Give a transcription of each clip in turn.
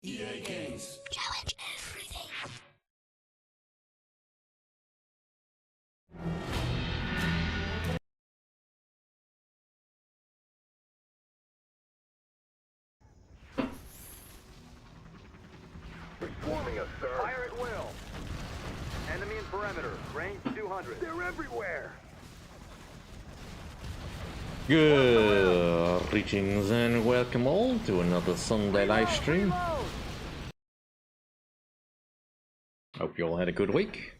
EA Games. Challenge everything. Forming us, sir. Fire at will. Enemy in perimeter. Range 200. They're everywhere. Good greetings and welcome all to another Sunday live stream. Hope you all had a good week.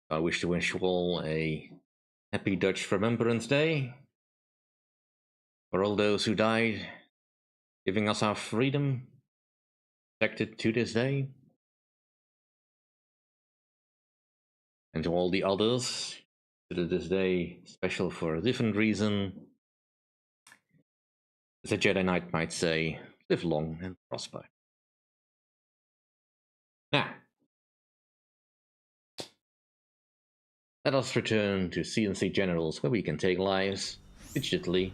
I wish to wish you all a happy Dutch Remembrance Day for all those who died, giving us our freedom, protected to this day. And to all the others, to this day special for a different reason, as a Jedi Knight might say, live long and prosper. Now, let us return to C&C Generals, where we can take lives digitally.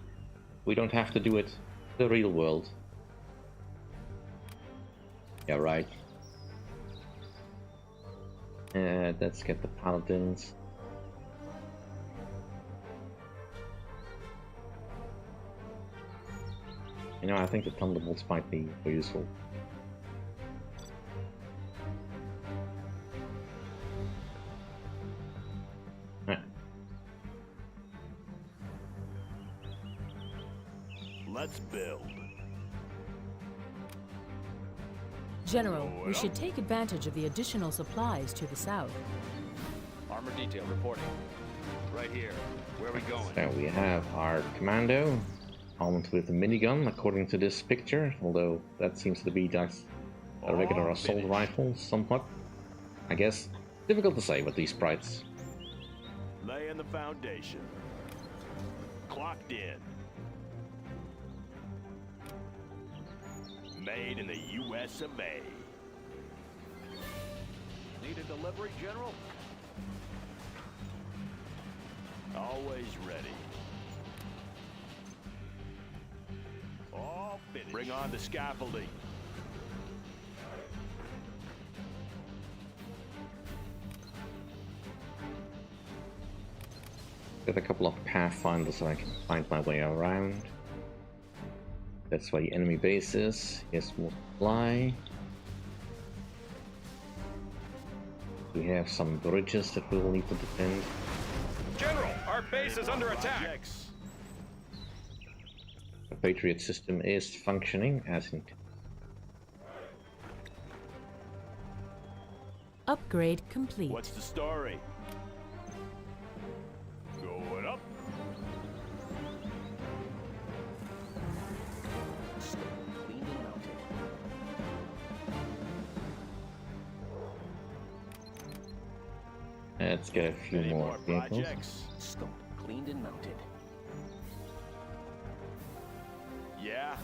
We don't have to do it in the real world. Yeah, right. Let's get the paladins. You know, I think the thunderbolts might be useful. Right. Let's build. General, we should take advantage of the additional supplies to the south. Armor detail reporting. Right here. Where are we going? So we have our commando, armed with a minigun, according to this picture, although that seems to be just a regular assault rifle, somewhat. I guess difficult to say with these sprites. Laying the foundation. Clocked in. Made in the US of A. Need a delivery, General? Always ready. All finished. Bring on the scaffolding. Got a couple of pathfinders so I can find my way around. That's where the enemy base is. Here's more supply. We have some bridges that we will need to defend. General, our base is under attack. Projects. The Patriot system is functioning as intended. Upgrade complete. What's the story? Going up. Cleaned and mounted. Let's get a few Any more vehicles. projects? Scoped, cleaned and mounted. Yeah.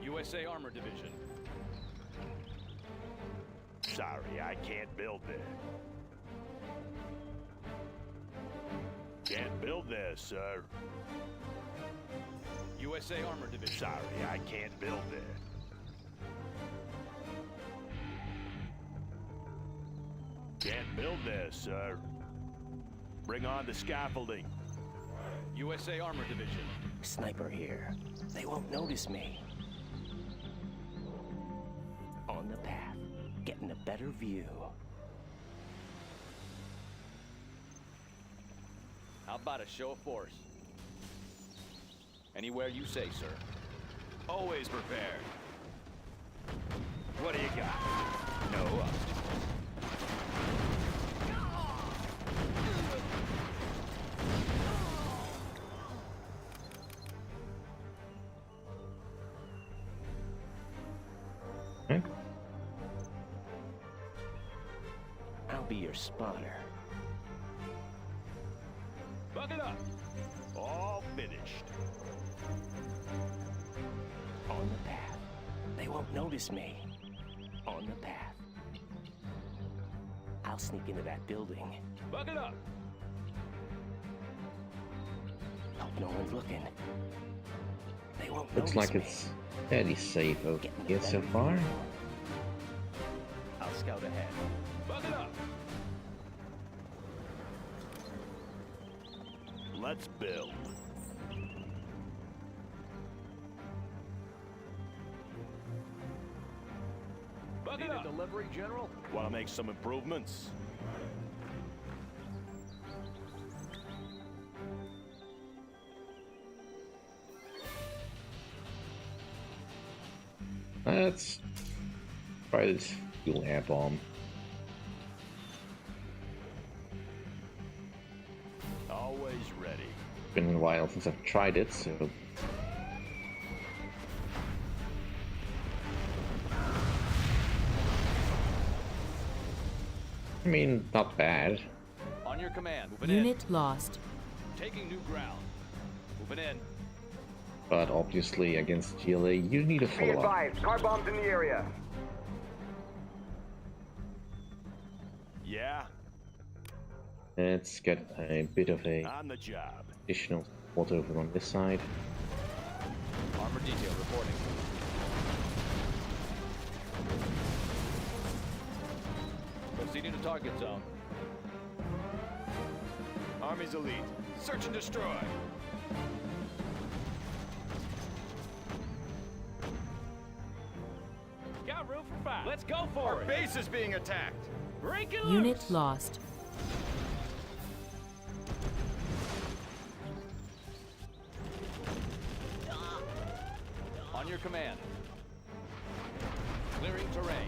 USA Armor Division. Sorry, I can't build this. Can't build this, sir. USA Armor Division. Sorry, I can't build this. Can't build this, sir. Bring on the scaffolding. USA Armor Division. Sniper here. They won't notice me. On the path. Getting a better view. How about a show of force? Anywhere you say, sir. Always prepared. What do you got? No. Okay. I'll be your spotter. Bucket up. All finished. On the path. They won't notice me. On the path. I'll sneak into that building. Bucket up. no one's looking. They won't Looks notice like me. it's fairly safe over Getting here a so better far. view. I'll scout ahead. Bug it up! Let's build. Bug it up! Delivery, General? Want to make some improvements? Let's try this fuel air bomb. Always ready. Been a while since I've tried it, so I mean, not bad. On your command. Moving Unit lost. in. Taking new ground. Moving in. But obviously against GLA you need a Be follow-up. advised, car bombs in the area. Yeah, Let's get a bit of a on the job. additional support over on this side. Armor detail reporting. Proceeding to target zone. Army's elite. Search and destroy. Got room for 5. Let's go for it. Base is being attacked. Break it Unit loose. lost. On your command. Clearing terrain.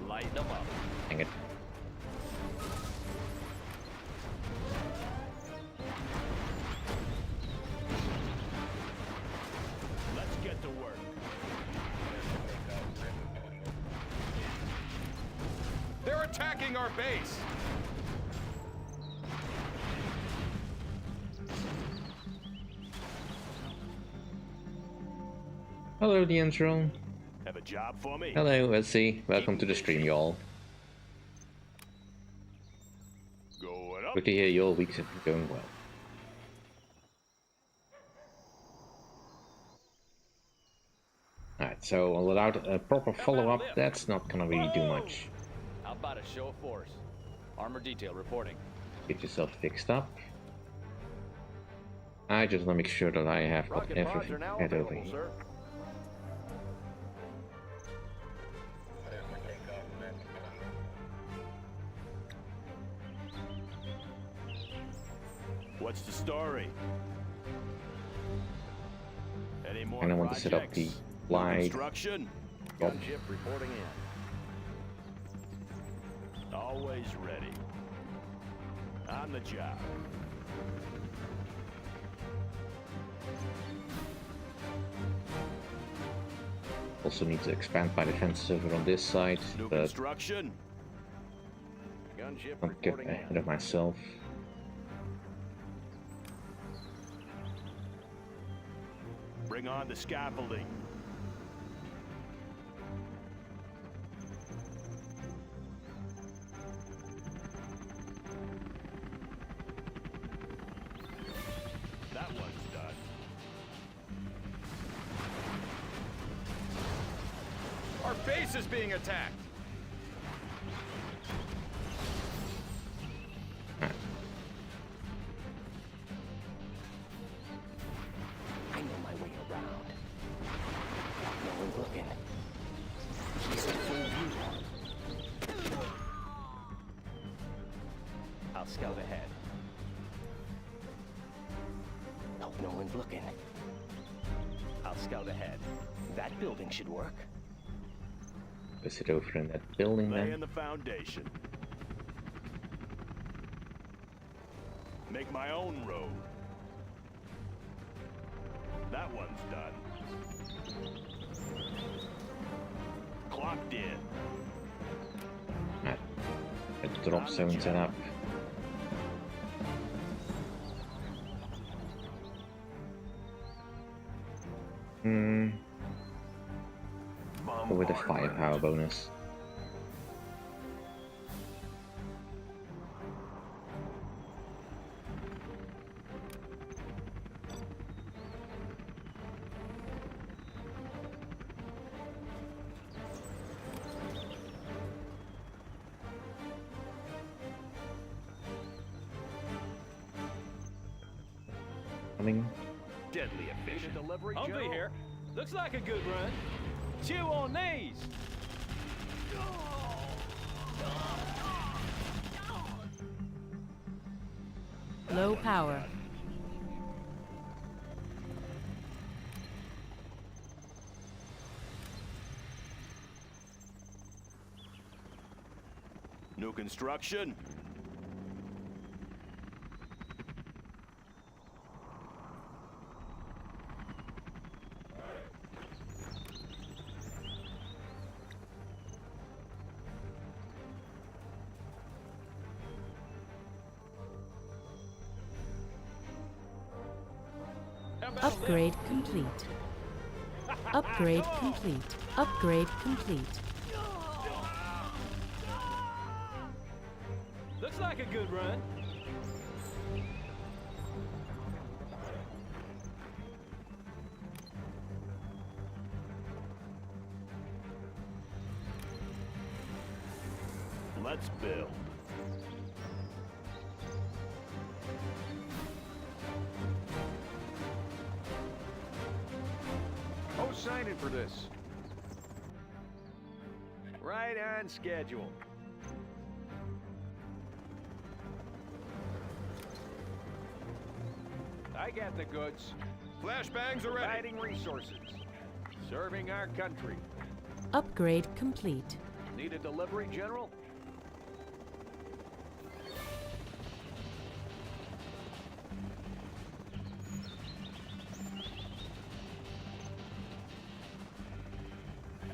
Lighten them up. Dang it. Let's get to work. They're attacking our base. Hello, the intro. Have a job for me? Hello, let's see. Welcome to the stream, y'all. Going up. Good to hear your weeks have been going well. Alright, so without a proper follow-up, that's not gonna really do much. How about a show of force? Armor detail reporting. Get yourself fixed up. I just want to make sure that I have got Rocket pods everything are now head over available, here. sir. What's the story? Any more And I want to set up the projects? glide. Construction? Oh, Gunship reporting in. Always ready. On the job. also need to expand my defenses over on this side, New but construction? Gunship don't get reporting ahead in. of myself. Bring on the scaffolding. That one's done. Our base is being attacked. I know my way around. No one's looking. He's in full view. I'll scout ahead. Hope no one's looking. I'll scout ahead. That building should work. Is it over in that building Laying then? the foundation. Make my own road. That one's done. Clocked in. Right. Get the drop zone set up. Go with the firepower bonus. happening. Deadly efficient. Delivery, Humvee General. here. Looks like a good run. Chew on these. Low power. New construction. Upgrade complete. Upgrade complete. Upgrade complete. Looks like a good run. Let's build. Who's signing for this? Right on schedule. I got the goods. Flashbangs are ready. Providing resources. Serving our country. Upgrade complete. Need a delivery, General?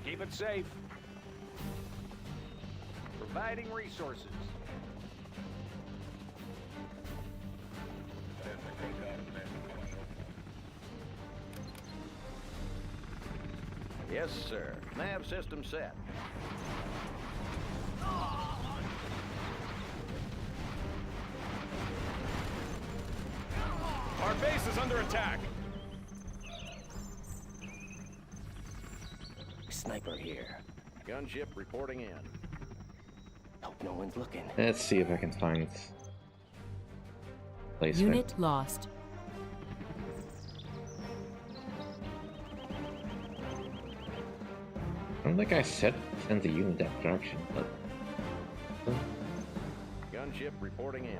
Keep it safe. Providing resources. Yes, sir. Nav system set. Our base is under attack. Sniper here. Gunship reporting in. Hope no one's looking. Let's see if I can find placement. Unit lost. I don't think I said send the unit that direction, but Gunship reporting in.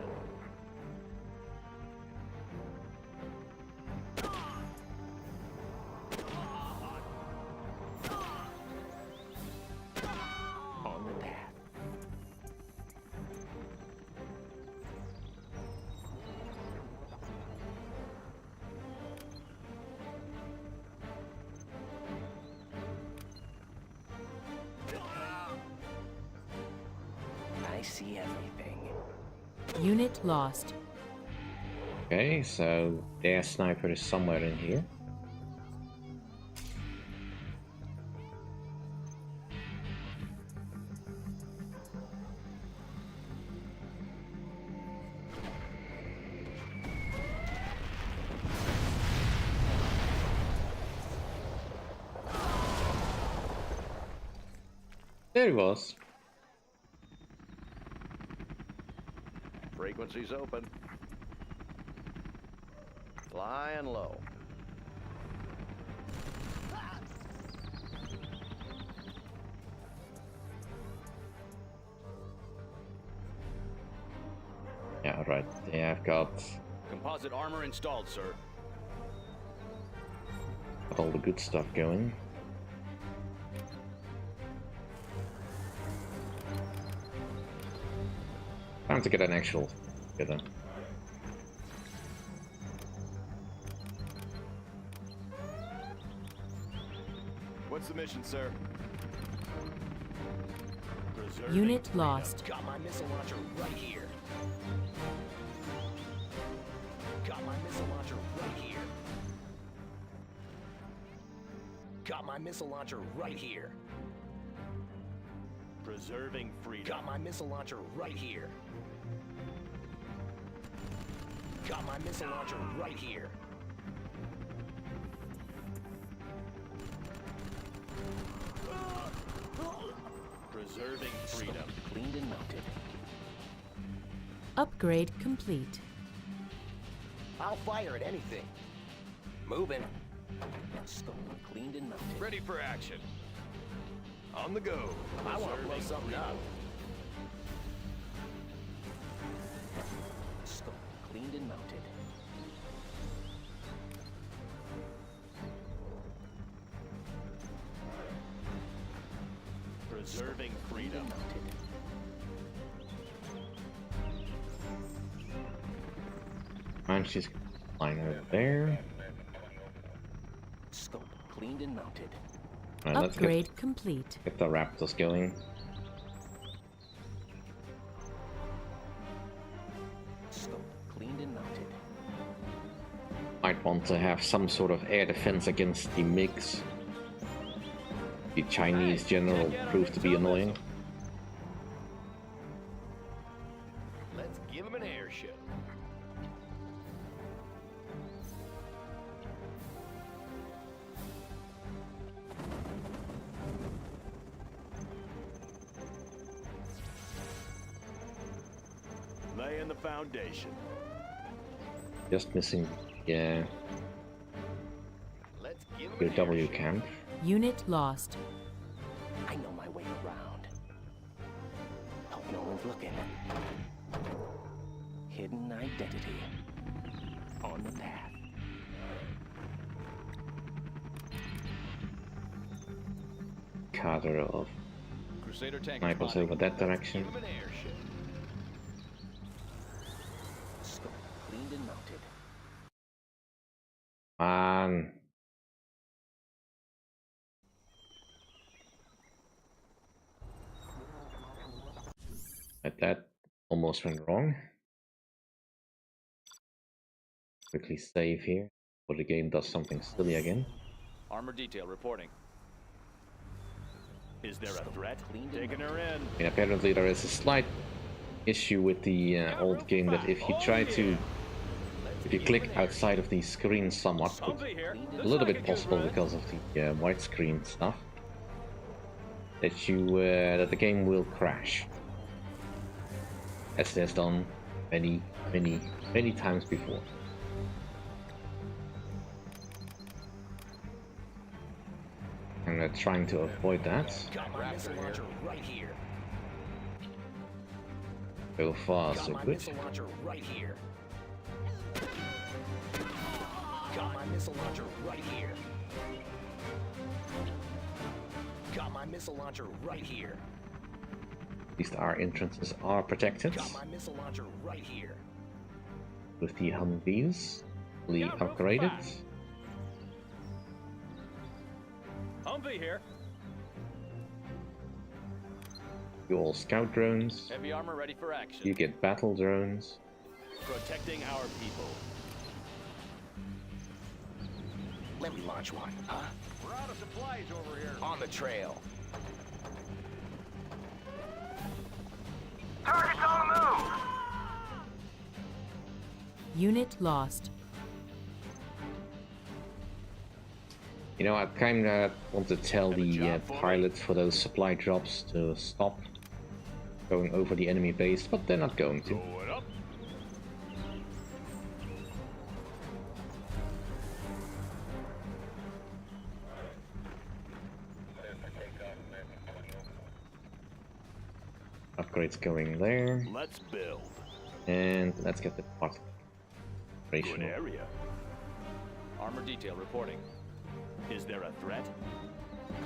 On the path. I see everything. Unit lost. okay, so their sniper is somewhere in here. There he was. Frequencies open. Flying low. Yeah, right. Yeah, I've got Composite armor installed, sir. all the good stuff going. Time to get an actual together. What's the mission, sir? Preserving Unit freedom. lost. Got my missile launcher right here. Got my missile launcher right here. Got my missile launcher right here. Preserving freedom. Got my missile launcher right here. Got my missile launcher right here. Preserving freedom. Cleaned and mounted. Upgrade complete. I'll fire at anything. Moving. Scope cleaned and mounted. Ready for action. On the go. I want to blow something up. Scope cleaned and mounted. Preserving freedom. Mounted. And she's flying over there. Scope cleaned and mounted. Alright, let's Upgrade complete. get the Raptors going. Scope cleaned and mounted. Might want to have some sort of air defense against the MiGs. The Chinese general proved to be annoying. Let's give him an airship. Laying the foundation. Just missing, yeah, Let's give him your an W airship. camp. Unit lost. I know my way around. Hope no one's looking. Hidden identity. On the path. Cadre of Crusader tank snipers spotted. over that direction. Give him an airship. Scope cleaned and mounted. Man. But that almost went wrong. Quickly save here, or the game does something silly again. Armor detail reporting. Is there a threat? Cleaned and Taking her in. I mean, apparently there is a slight issue with the old game that if you try to, if you click outside of the screen somewhat, Humvee here. a little bit possible because of the widescreen stuff, that you that the game will crash, as it has done many times before. And they're trying to avoid that. Got my missile launcher right here. So far, Got so my good. missile launcher right here. Got my missile launcher right here. Got my missile launcher right here. At least our entrances are protected Got my missile launcher right here. with the Humvees fully upgraded. Humvee here. You all scout drones. Heavy armor ready for action. You get battle drones. Protecting our people. Let me launch one, huh? We're out of supplies over here. On the trail. Target's on the move! Unit lost. You know, I kind of want to tell the pilot for those supply drops to stop going over the enemy base, but they're not going to. Blow it up. Upgrades going there, Let's build. and let's get the part Good operational. area. Armor detail reporting. Is there a threat?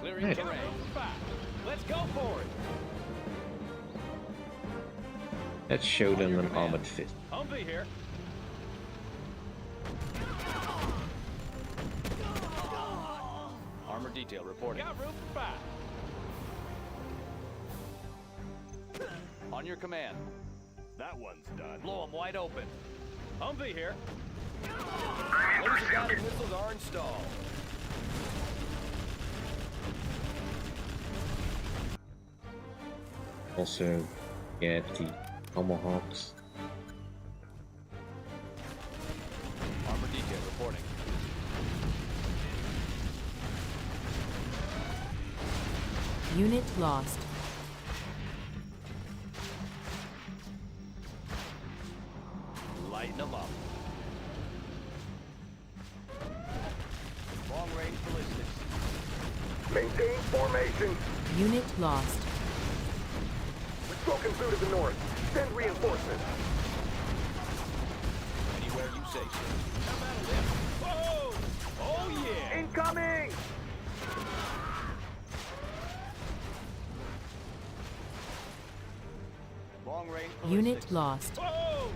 Clearing Right. terrain. Let's go for it. Let's show them an armored fist. Humvee here. Armor detail reporting. Got room for five. On your command. That one's done. Blow them wide open. Humvee here. Laser guided missiles are installed. Also get the Tomahawks. Armor detail reporting. Unit lost. Lighten them up. Long-range ballistics. Maintain formation. Unit lost. We've broken through to the north. Send reinforcements. Anywhere you say, sir. How about a lift? Whoa! Oh, yeah! Incoming! Long-range Unit ballistics. lost. Whoa!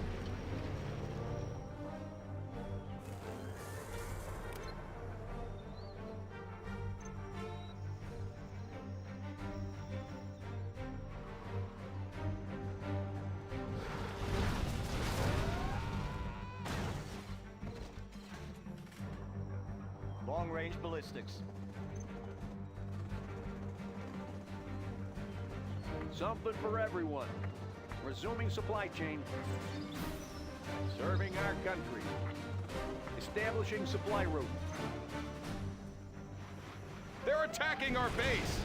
Long-range ballistics. Something for everyone. Resuming supply chain. Serving our country. Establishing supply route. They're attacking our base.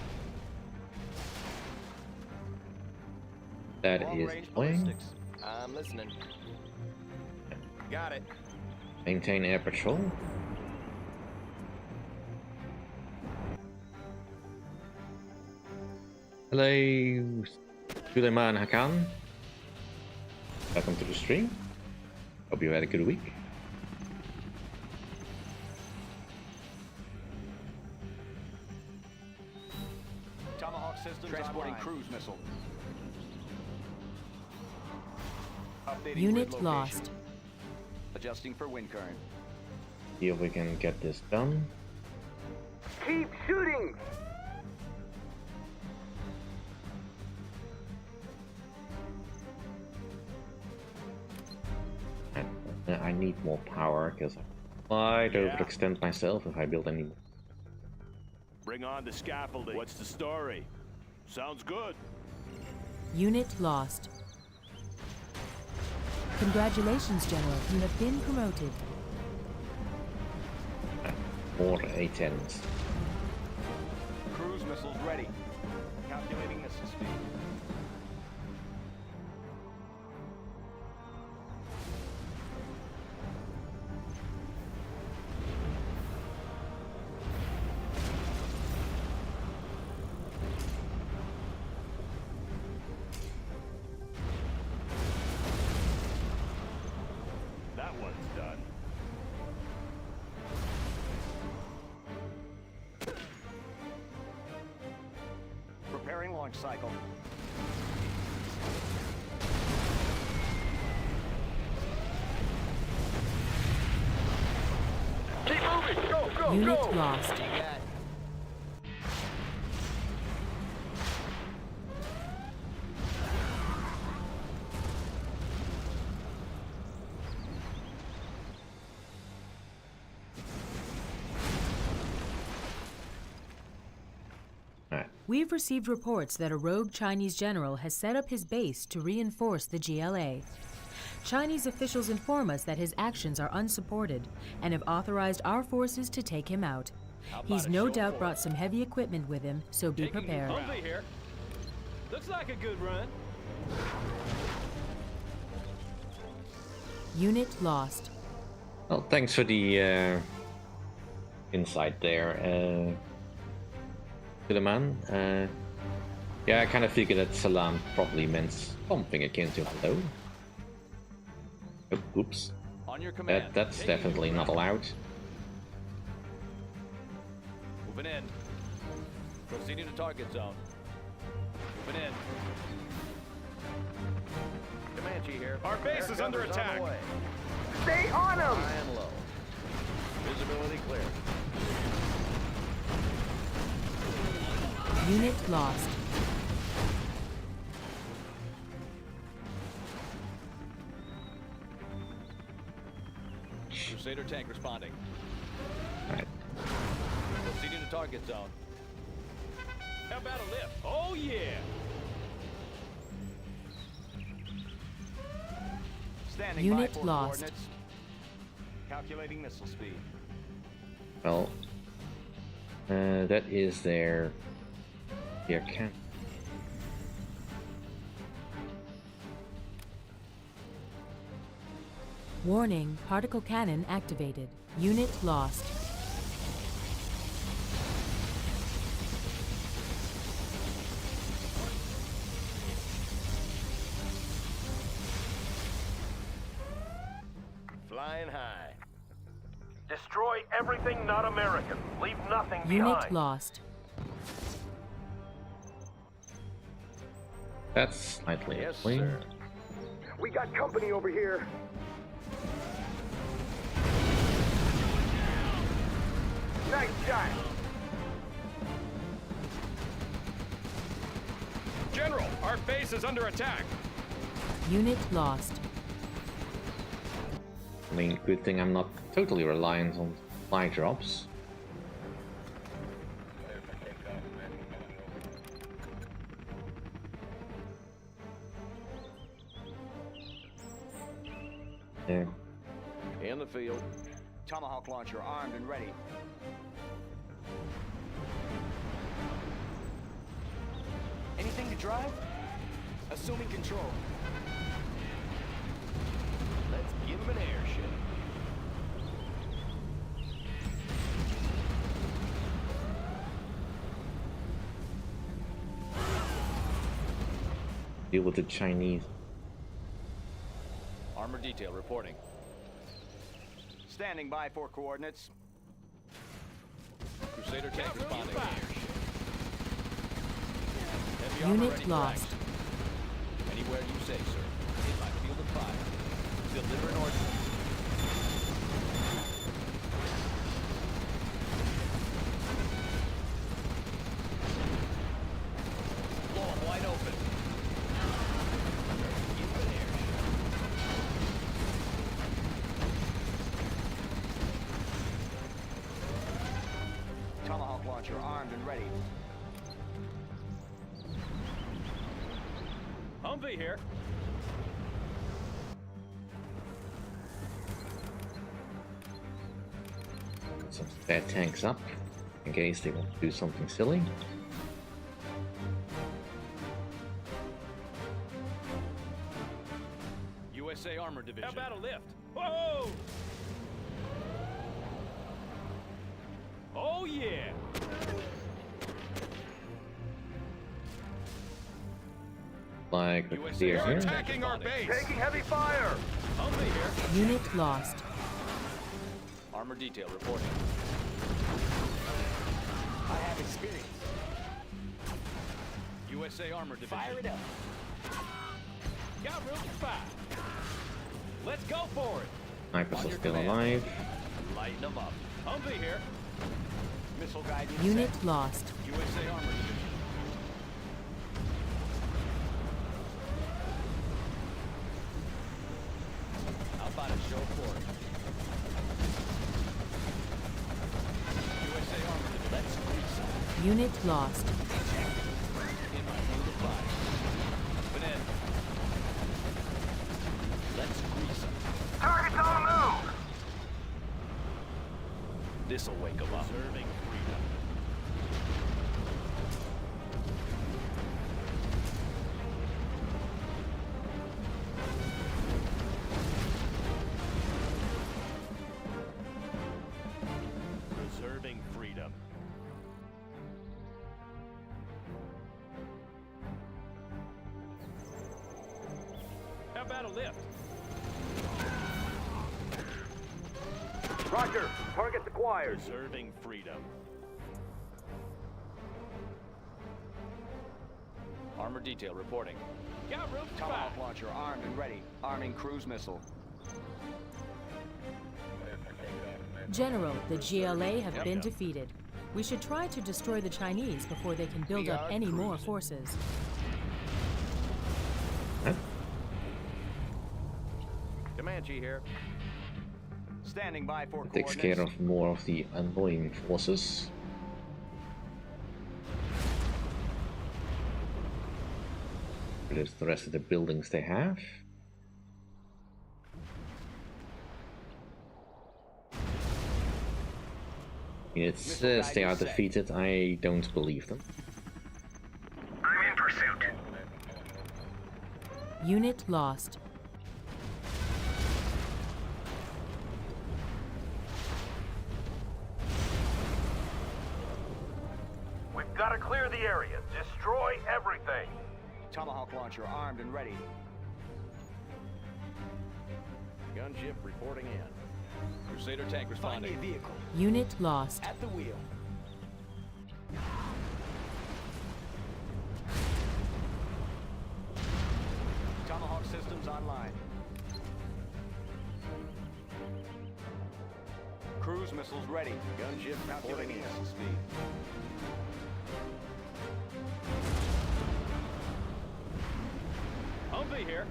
That is Long-range playing. ballistics. I'm listening. Got it. Maintain air patrol. Hello, Suleiman Hakan. Welcome to the stream. Hope you had a good week. Tomahawk systems Transporting online. cruise missile. Updating Unit grid location. lost. Adjusting for wind current. See if we can get this done. Keep shooting! I need more power because I might Yeah. overextend myself if I build any more. Bring on the scaffolding. What's the story? Sounds good. Unit lost. Congratulations, General. You have been promoted. More A10s. Cruise missiles ready. Calculating missile speed. That one's done. Preparing launch cycle. Keep moving! Go, go, Unit go! lost. Alright, We've received reports that a rogue Chinese general has set up his base to reinforce the GLA. Chinese officials inform us that his actions are unsupported and have authorized our forces to take him out. He's no doubt brought some heavy equipment with him, so be prepared. Humvee here. Looks like a good run. Unit lost. well, thanks for the insight there, Suleiman. Yeah, I kind of figured that salam probably meant something akin to hello. Oh, oops. On your command. That's Taking definitely you not ground. allowed. Moving in. Proceeding to target zone. Moving in. Comanche here. Our base Air is under cover's on the attack. way. Stay on him! High and low. Visibility clear. Unit lost. Crusader tank responding. Alright. Proceeding to target zone. How about a lift? Oh yeah! Standing Unit by for lost. coordinates. Calculating missile speed. Well, that is their camp. Warning, particle cannon activated. Unit lost. flying high. Destroy everything not American. Leave nothing Unit behind. lost. That's slightly Yes, explained. sir. We got company over here. Nice shot. General, our base is under attack. Unit lost. I mean, good thing I'm not totally reliant on supply drops. Yeah. In the field. Tomahawk launcher armed and ready. Anything to drive? Assuming control. Let's give him an airship. Deal with the Chinese. Armor detail reporting. Standing by for coordinates. Crusader tank responding. Heavy armor Unit ready for lost. action. Anywhere you say, sir. In my field of fire. Deliver an order. Blow 'em wide open. Give 'em an airship. Tomahawk launcher armed and ready. Humvee here. Some spare tanks up, in case they want to do something silly. USA Armor Division. How about a lift? Whoa! Oh yeah! Like the USA clear Armor here. attacking our base. Taking heavy fire. Humvee here. Unit lost. Armor detail reporting. I have experience. USA Armor Division. Fire it up. Got room for fire. Let's go for it. Snipers On are your still command. alive. Lighten them up. Humvee here. Missile guidance. Unit set. lost. USA Armor Division. How about a show for it? USA Armor Division. Let's grease 'em. Unit lost. In my field of fire. Open in. Let's grease 'em. Target's on the move. This'll wake 'em up. Preserving freedom. Preserving freedom. How about a lift? Roger. Target's acquired. Preserving freedom. Armor detail reporting. Got room for Tomahawk fire. launcher armed and ready. Arming cruise missile. General, the GLA have been defeated. We should try to destroy the Chinese before they can build up any more forces. Comanche here. Standing by for It takes coordinates. care of more of the annoying forces. There's the rest of the buildings they have. It says they are defeated. I don't believe them. I'm in pursuit. Unit lost. We've got to clear the area. Destroy everything. Tomahawk launcher armed and ready. Gunship reporting in. Crusader tank Find me a responding. vehicle. Unit lost. At the wheel. Tomahawk systems online. Cruise missiles ready. Gunship reporting Calculating in. missile speed. Humvee here.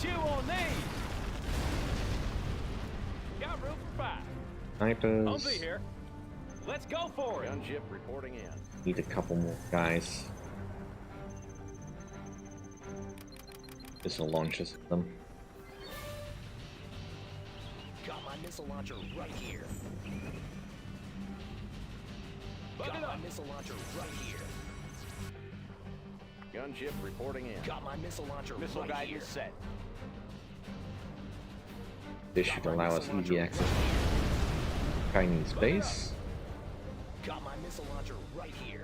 Chew on these. Got room for 5. Snipers. Humvee here. Let's go for it. Gunship reporting in. Need a couple more guys. Missile launchers in them. Got my missile launcher right here. Bug Got it my up. missile launcher right here. Gunship reporting in. Got my missile launcher Missile right guidance here. set. This should allow us easy access to Chinese base. Got my missile launcher right here.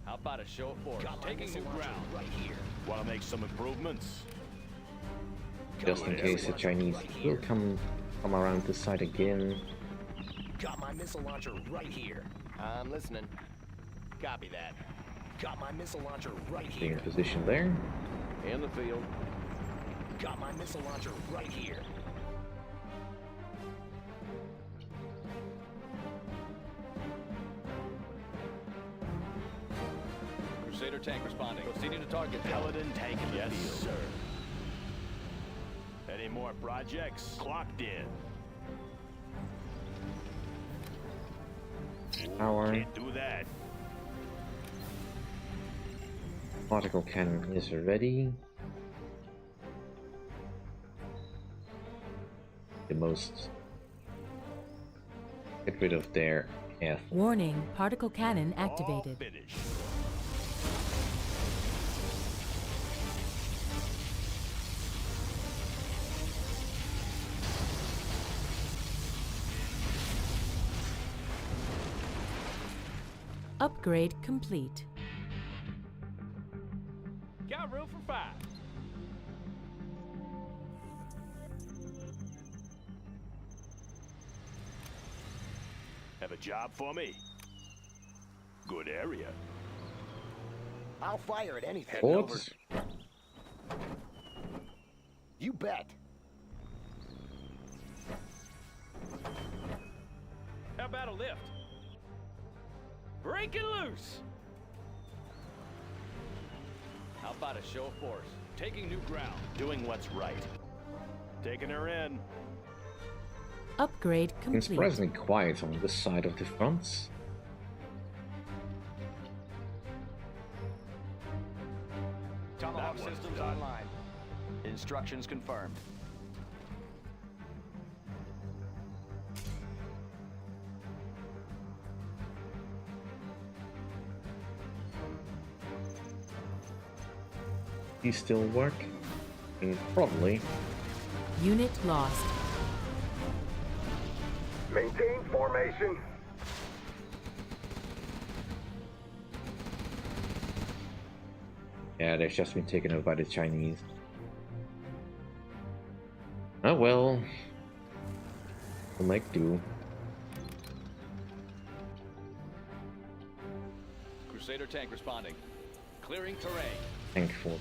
How about a show of force? Got my Taking missile new launcher ground. right here. Want to make some improvements? Just in case the Chinese will come around this side again. Got my missile launcher right here. I'm listening. Copy that. Got my missile launcher right Being in here. position there. In the field. Got my missile launcher right here. Crusader tank responding. Proceeding to target. Paladin tank in the field. Sir. Any more projects? Clocked in. Power. Can't do that. Particle cannon is ready. The most. Get rid of their F. Warning, particle cannon All activated. finished. Upgrade complete. Got room for 5. Have a job for me? Good area. I'll fire at anything. What? You bet. How about a lift? Breaking loose. How about a show of force? Taking new ground. Doing what's right. Taking her in. Upgrade It's complete. surprisingly quiet on this side of the fronts. Tomahawk That one's systems done. online. Instructions confirmed. These still work? Probably. Unit lost. Maintain formation. Yeah, they've just been taken over by the Chinese. Oh well. We'll make do. Crusader tank responding. Clearing terrain. Tank for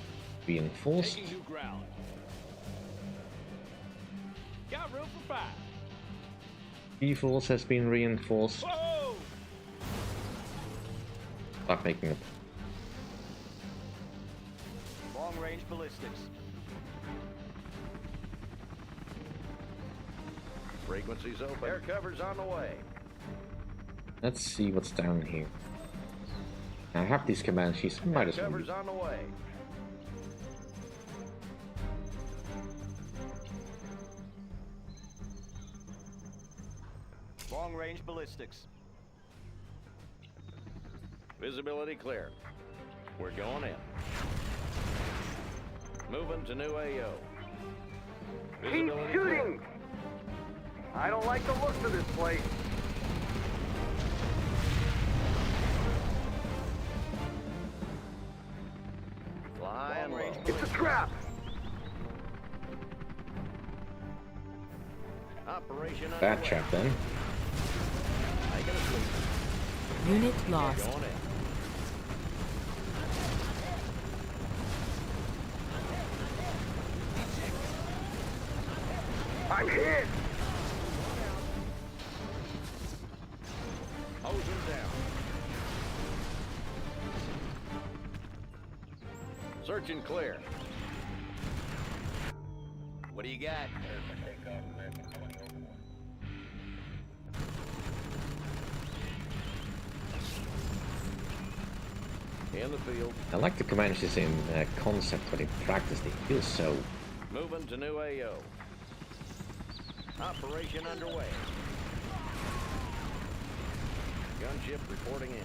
reinforced. Taking new ground. Got room for 5. B-Force has been reinforced. Whoa! Start making it. Long-range ballistics. Frequencies open. Air cover's on the way. Let's see what's down here. I have these Comanches. Might Air as well cover's use. on the way. Long-range ballistics. Visibility clear. We're going in. Moving to new AO. Keep Visibility shooting! clear. I don't like the looks of this place. Flying low. It's a trap! Operation Bad underway. trap then. Making a sweep. Unit lost. Going in. I'm hit! Hose him down. Search and clear. What do you got? In the field. I like the Comanches in concept when they practice. They feel so. Moving to new AO. Operation underway. Gunship reporting in.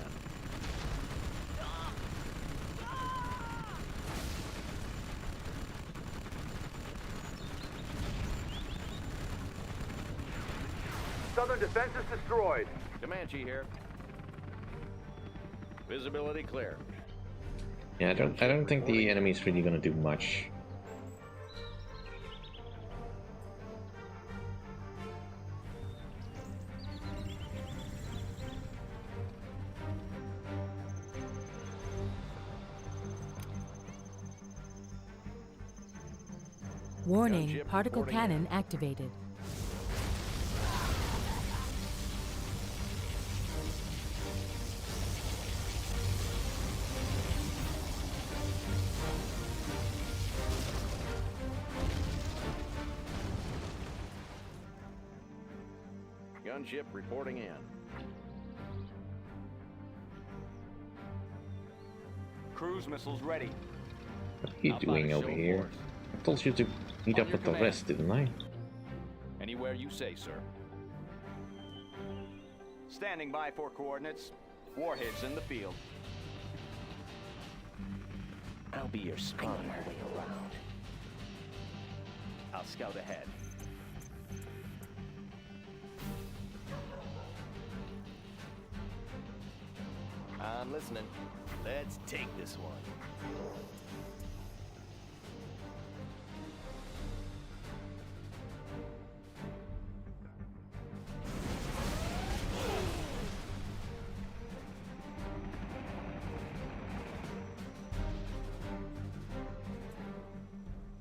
Southern defense is destroyed. Comanche here. Visibility clear. Yeah, I don't think the enemy's really gonna do much. Warning, Gunship particle reporting cannon activated. Gunship reporting in. Cruise missiles ready. What are you How about doing a over show of here? force? I told you to meet On up your with the command. rest, didn't I? Anywhere you say, sir. Standing by for coordinates. Warheads in the field. I'll be your spy on my way around. I'll scout ahead. I'm listening. Let's take this one.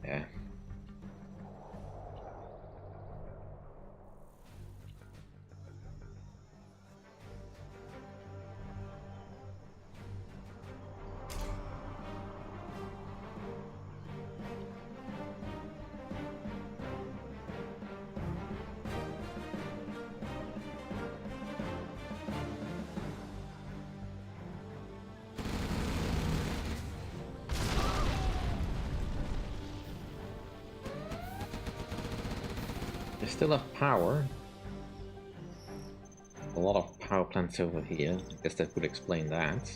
Yeah. They still have power. A lot of power plants over here. I guess that would explain that.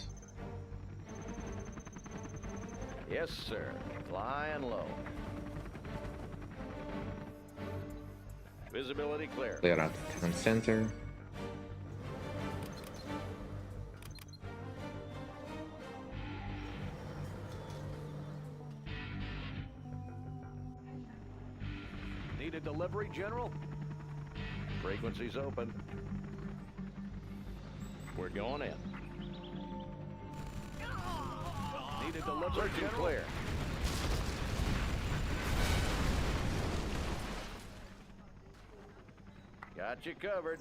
Yes, sir. Flying low. Visibility clear. Clear out the town center. Need a delivery, General? Frequency's open. We're going in. Need a delivery, Search and General? clear. Got you covered.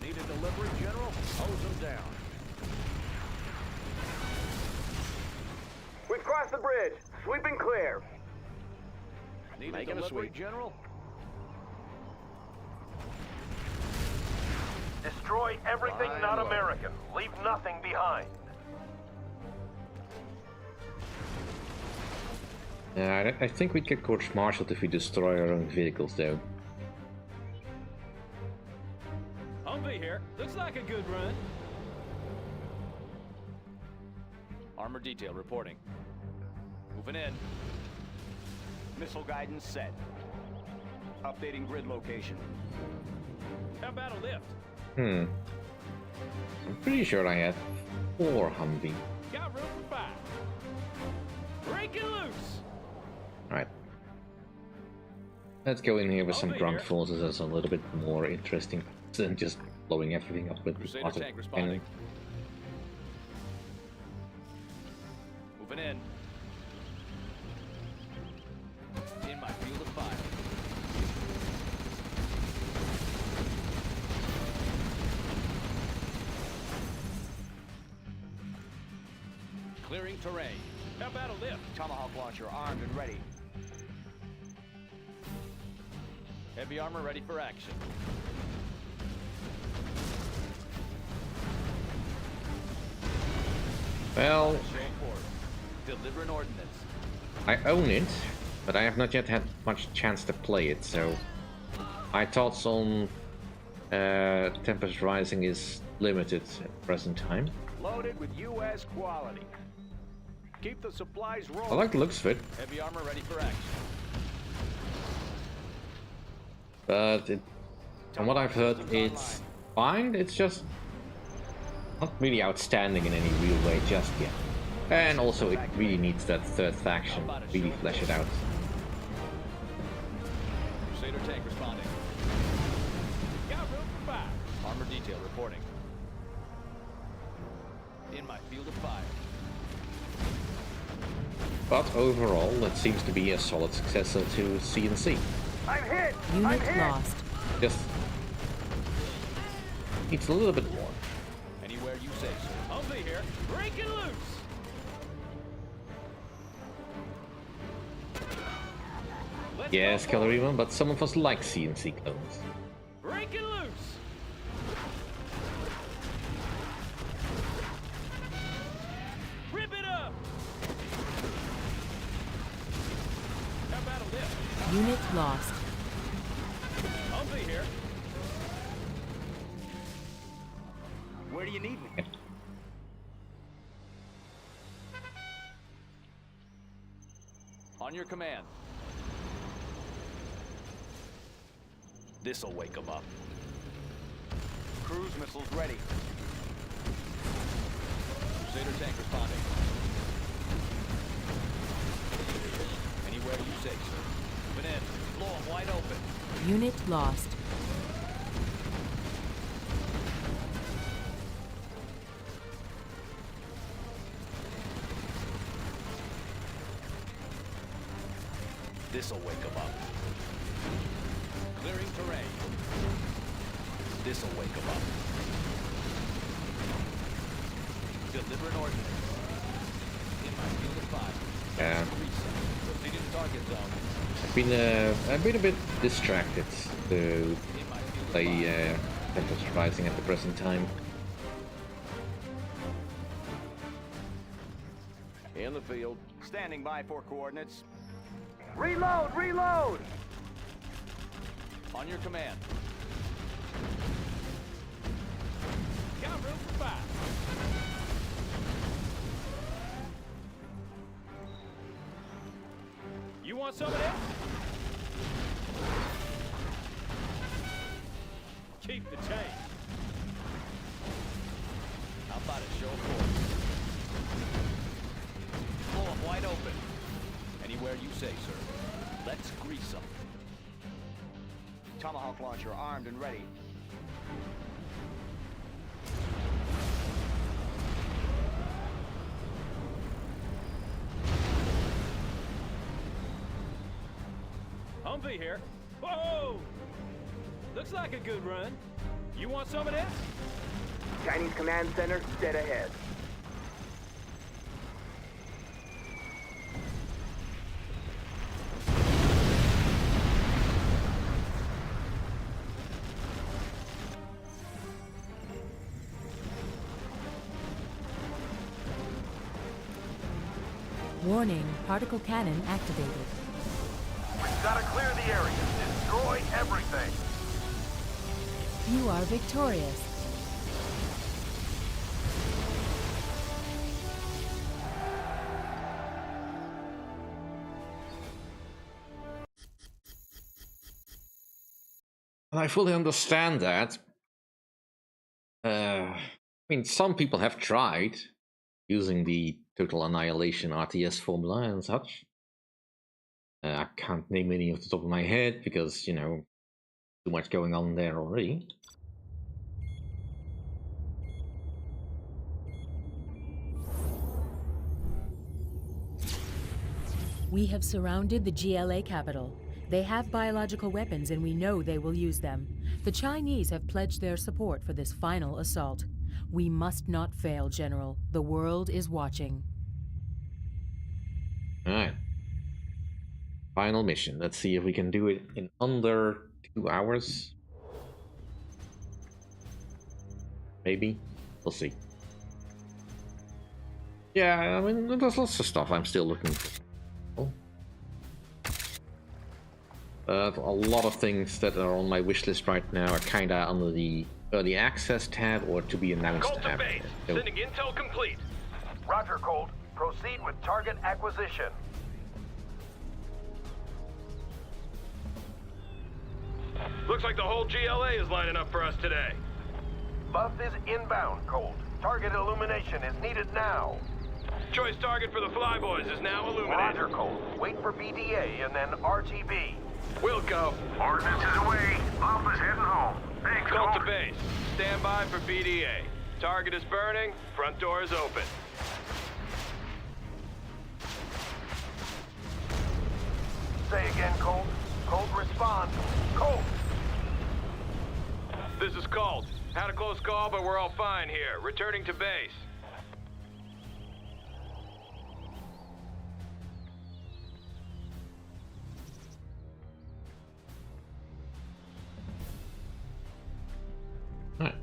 Need a delivery, General? Hose them down. We've crossed the bridge. Sweeping clear. Need Making a a delivery, sweep. General? Destroy everything Flying not low. American. Leave nothing behind. Yeah, I think we get court-martialed if we destroy our own vehicles, though. Humvee here. Looks like a good run. Armor detail reporting. Moving in. Missile guidance set. Updating grid location. How about a lift? I'm pretty sure I had 4 Humvee. Got room for 5. Break it loose! Right. Let's go in here with some ground forces. That's a little bit more interesting than just blowing everything up with the Crusader auto tank responding. cannon. Moving in. In my field of fire. Clearing terrain. How about a lift? Tomahawk launcher armed and ready. Heavy armor ready for action. Well, Deliver an ordnance. I own it, but I have not yet had much chance to play it, so my thoughts on Tempest Rising is limited at present time. Loaded with U.S. quality. Keep the supplies rolling. I like the looks of it, Heavy armor ready for action. but from what I've heard, it's fine. It's just not really outstanding in any real way just yet. And also, it really needs that third faction to really flesh it out. Crusader tank responding. Got room for fire. Armor detail reporting. In my field of fire. But overall, it seems to be a solid successor to C&C. I'm hit! I'm Unit hit! lost. Just needs a little bit more. Anywhere you say so. I'll be here. Break it loose. Let's Yes, go forward. Calorima, but some of us like C&C clones. Break it loose. Rip it up. How about a lift? Unit lost. I'll be here. Where do you need me? On your command. This'll wake them up. Cruise missiles ready. Crusader tank responding. Anywhere you say, sir. Moving in. Blow 'em wide open. Unit lost. This'll wake them up. Clearing terrain. This'll wake them up. Deliver an ordnance. In my field of fire. Yeah. Proceeding to target zone. I've been a bit distracted to In my field of play fire. Tempest Rising at the present time. In the field. Standing by for coordinates. Reload! Reload! On your command. Got room for fire. You want some of this? Keep the change. How about a show of force? Blow 'em wide open. Anywhere you say, sir. Let's grease 'em. Tomahawk launcher armed and ready. Humvee here. Whoa! Looks like a good run. You want some of this? Chinese command center dead ahead. Warning, particle cannon activated. We've got to clear the area. Destroy everything. You are victorious. I fully understand that. I mean, some people have tried. using the total annihilation RTS formula and such. I can't name any off the top of my head because, you know, too much going on there already. We have surrounded the GLA capital. They have biological weapons and we know they will use them. The Chinese have pledged their support for this final assault. We must not fail, General. The world is watching. Alright. Final mission. Let's see if we can do it in under 2 hours. Maybe. We'll see. Yeah, I mean, there's lots of stuff I'm still looking for. A lot of things that are on my wish list right now are kinda under the early access tab or to be announced Colt to tab. base. So, Sending intel complete. Roger, Colt. Proceed with target acquisition. Looks like the whole GLA is lining up for us today. Buff is inbound, Colt. Target illumination is needed now. Choice target for the Flyboys is now illuminated. Roger, Colt. Wait for BDA and then RTB. We'll go. Ordnance is away. Buff is heading home. Thanks, Colt to base. Stand by for BDA. Target is burning. Front door is open. Say again, Colt. Colt, respond. Colt! This is Colt. Had a close call, but we're all fine here. Returning to base. alright.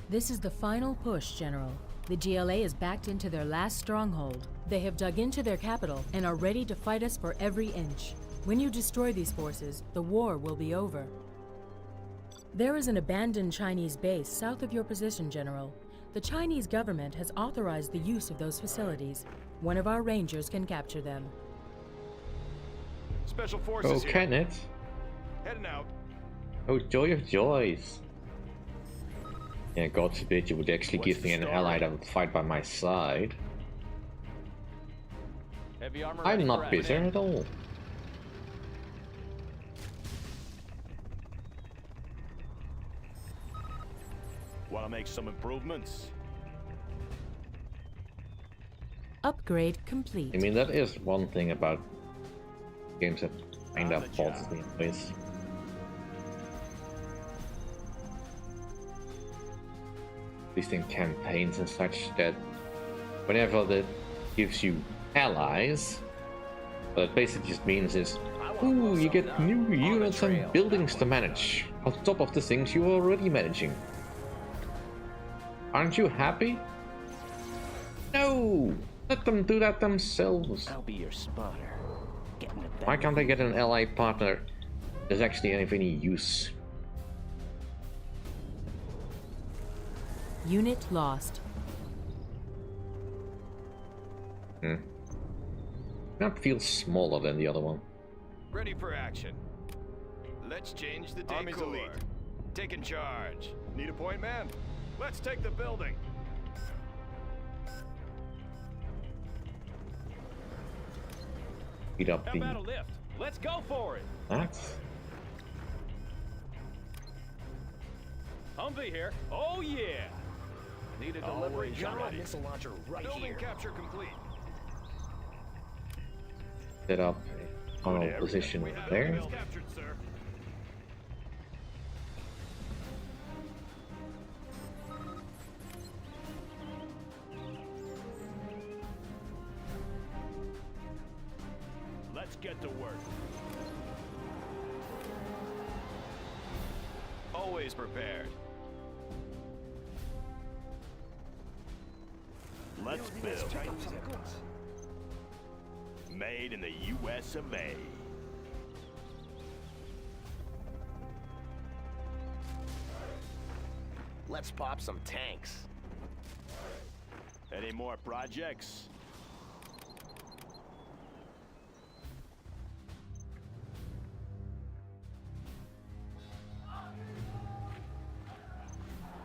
This is the final push, General. The GLA is backed into their last stronghold. They have dug into their capital and are ready to fight us for every inch. When you destroy these forces, the war will be over. There is an abandoned Chinese base south of your position, General. The Chinese government has authorized the use of those facilities. One of our rangers can capture them. Special forces Okay, here. Ned. Heading out. Oh, joy of joys. Yeah, God forbid you would actually What's give me the an story? ally that would fight by my side. Heavy armor I'm ready not for bitter action. at all. Want to make some improvements? Upgrade complete. I mean, that is one thing about games that kind On of the bothers job. me anyways. At least in campaigns and such, that whenever that gives you allies, what it basically just means is, ooh, you get new units and buildings to manage, on top of the things you were already managing. Aren't you happy? No! Let them do that themselves. I'll be your spotter. Getting the Why can't they get an ally partner that's actually of any use? Unit lost. That feels smaller than the other one. Ready for action. Let's change the Army's decor. elite. Taking charge. Need a point man? Let's take the building. Beat up How the... about a lift? Let's go for it. That? Humvee here. Oh yeah. Need a delivery Got general. a missile launcher right Building here. capture complete. Set up a tunnel area. position We have there. enemies captured, sir. Let's get to work. Always prepared. Let's build. Made in the US of A. Let's pop some tanks. Any more projects?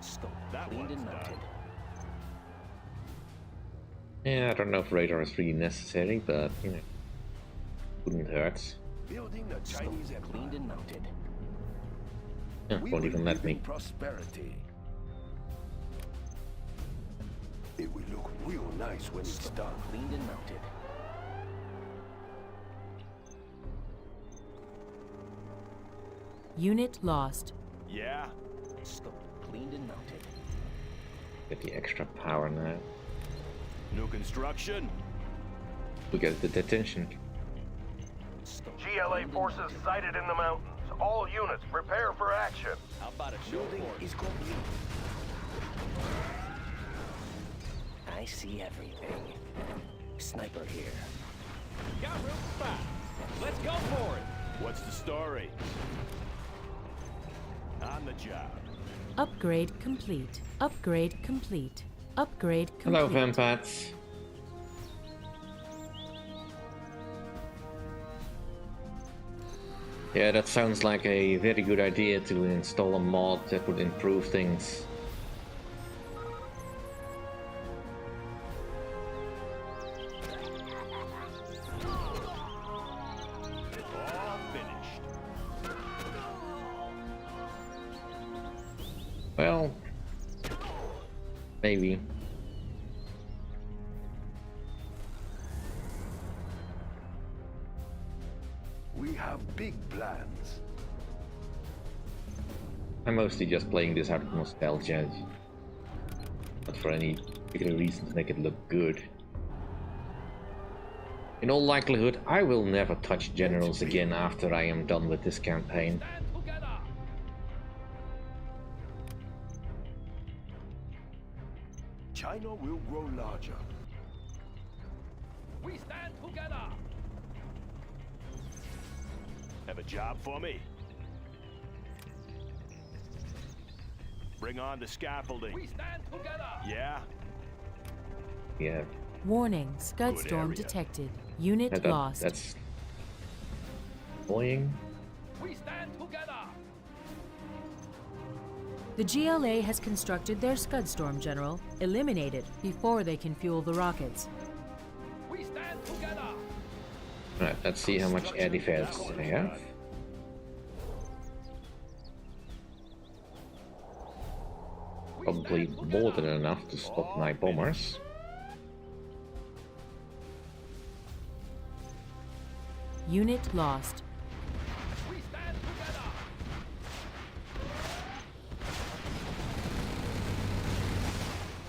Scope That cleaned and one's mounted. done. Yeah, I don't know if radar is really necessary, but you know, wouldn't hurt. Building the Chinese Empire. Cleaned and mounted. Yeah, won't even let me. Prosperity. It will look real nice when it's done. Cleaned and mounted. Unit lost. Yeah? Scope cleaned and mounted. Get the extra power now. New construction? We get the detention. GLA forces sighted in the mountains. All units, prepare for action. How about a show Building force? is complete. I see everything. Sniper here. Got room for 5. Let's go for it. What's the story? On the job. Upgrade complete. Upgrade complete. Upgrade complete. Hello, Vampats. Yeah, that sounds like a very good idea to install a mod that would improve things. All finished. Well, maybe. We have big plans. I'm mostly just playing this out of nostalgia. Not for any particular reason to make it look good. In all likelihood, I will never touch generals again after I am done with this campaign. Stand together. China will grow larger. We stand together. Have a job for me? Bring on the scaffolding. We stand together. Yeah? Yeah, Warning, Scud Good storm area. detected. Unit lost. that's annoying. We stand together. The GLA has constructed their Scud storm, General. Eliminate it before they can fuel the rockets. We stand together. Right, let's see how much air defense they have. Probably more than enough to stop my bombers. Unit lost. We stand together.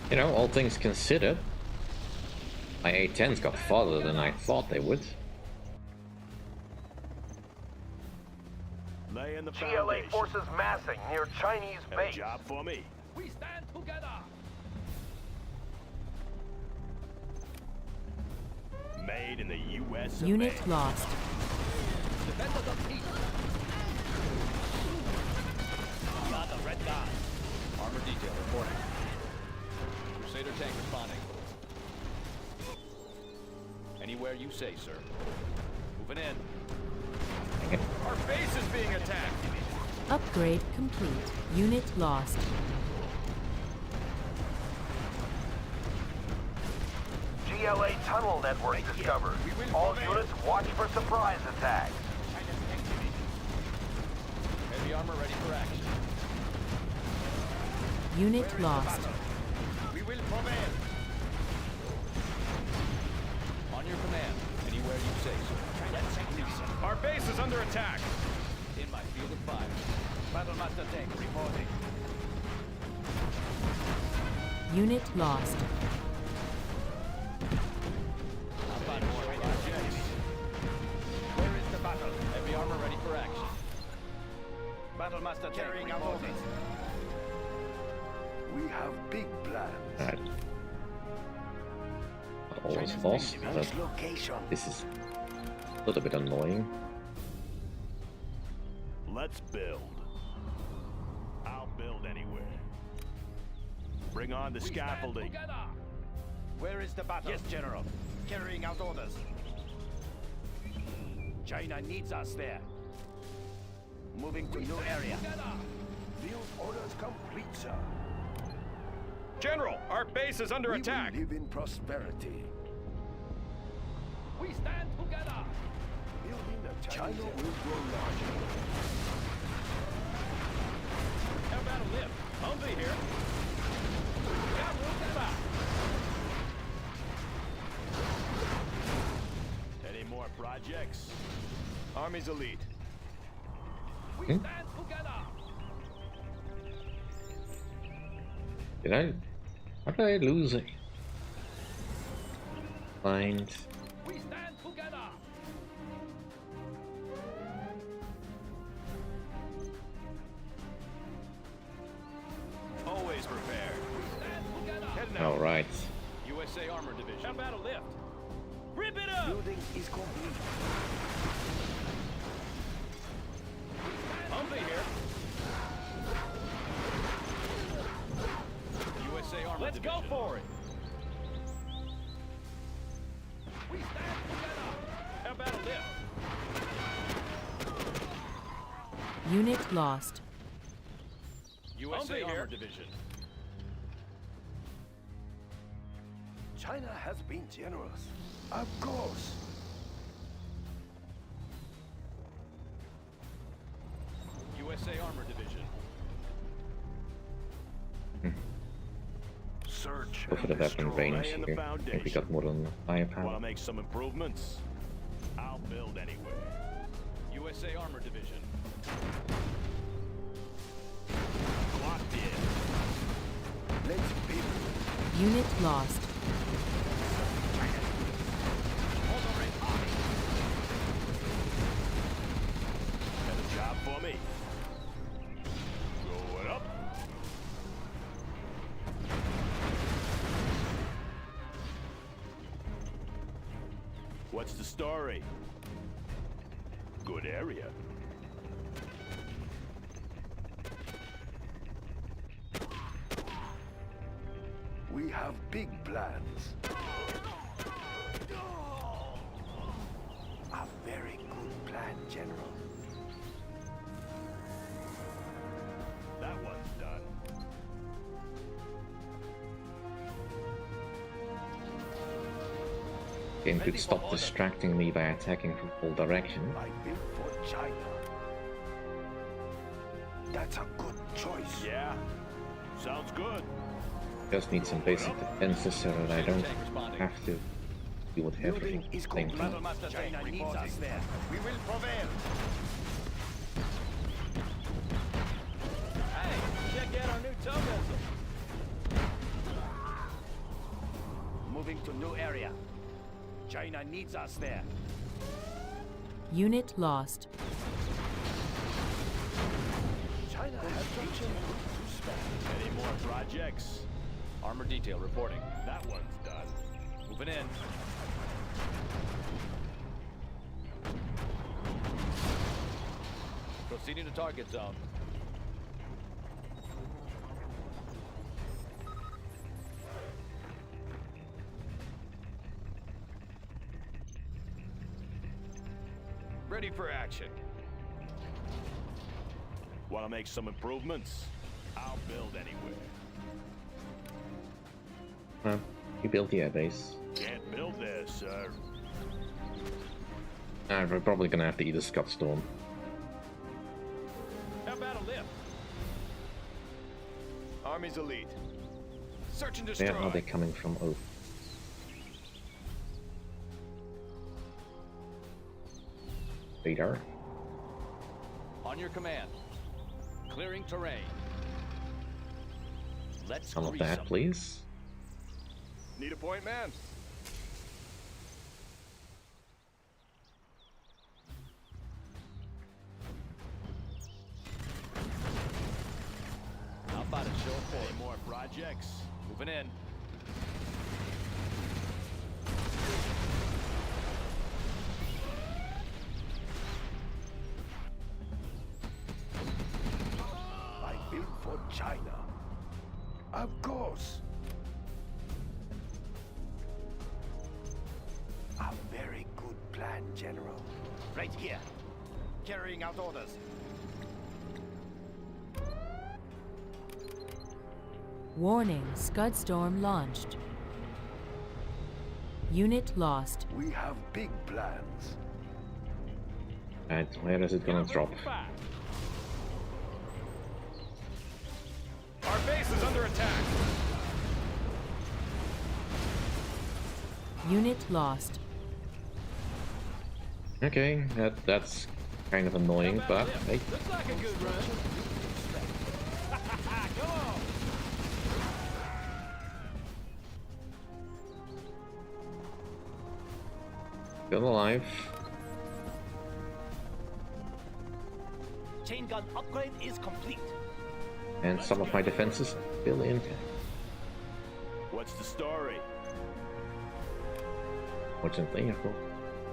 You know, all things considered, my A-10s got farther than I thought they would. Lay in the GLA foundation. forces massing near Chinese Have a base. job for me? We stand together. Made in the U.S. of Unit A. lost. Defenders of peace. Got the red dot. Armor detail reporting. Crusader tank responding. Anywhere you say, sir. Moving in. Our base is being attacked. Upgrade complete. Unit lost. GLA tunnel network discovered. All units watch for surprise attacks. Heavy armor ready for action. Unit lost. We will prevail. On your command. Anywhere you say, sir. Our base is under attack. In my field of fire. Battlemaster tank reporting. Unit lost. Where is the battle? Heavy armor ready for action. Battlemaster carrying out orders. We have big plans. Alright. Almost lost, but Next location. this is a little bit annoying. Let's build. I'll build anywhere. Bring on the scaffolding. Where is the battle? Yes, General. Carrying out orders. China needs us there. Moving to new area. Field orders complete, sir. General, our base is under attack. live in prosperity. We stand together. Building a China will grow larger. How about a lift? Humvee here. Yeah, move that out. Any more projects? Army's elite. We stand together. How did I lose it? Find. We stand together. Always prepared. Stand together. Heading out. Alright. USA Armored Division. How about a lift? Rip it up. Building is complete. Humvee here. USA Armored Let's Division. Go for it. We stand together. How about a lift? Unit lost. USA Armored Division. China has been generous. Of course. USA Armored Division. Search Go for the and weapon destroy. range Laying the here. I think we got more than Want firepower. to make some improvements? I'll build anywhere. USA Armored Division. Locked in. Let's build. Unit lost. Got a job for me. Going up. What's the story? Good area. We have big plans. A very good plan, General. That one's done. Game could stop distracting me by attacking from all directions. I built for China. That's a good choice. Yeah. Sounds good. Just need some basic defenses so that I don't have to deal with everything Building at the is same complete. time. China needs us there. We will prevail. Hey, check out our new tow missile. Moving to new area. China needs us there. Unit lost. China has reached to spend. Any more projects? Armor detail reporting. That one's done. Moving in. Proceeding to target zone. Ready for action. Want to make some improvements? I'll build anywhere. You built the airbase. Can't build there, sir. We're probably gonna have to eat a Scott Storm. How about a lift? Army's elite. Search and destroy. Where are they coming from? Oh. Radar. On your command. Clearing terrain. Let's Some of grease that, 'em. please. Need a point man? How about a show of Any force? more projects? Moving in. I built for China. Of course. A very good plan, General. Right here. Carrying out orders. Warning, Scud Storm launched. Unit lost. We have big plans. And where is it gonna drop? Our base is under attack. Unit lost. Okay, that's kind of annoying, but hey. Looks like a good run. Come on. Still alive. Chain gun upgrade is complete. And some of my defenses still intact. What's the story? Fortunately, I've got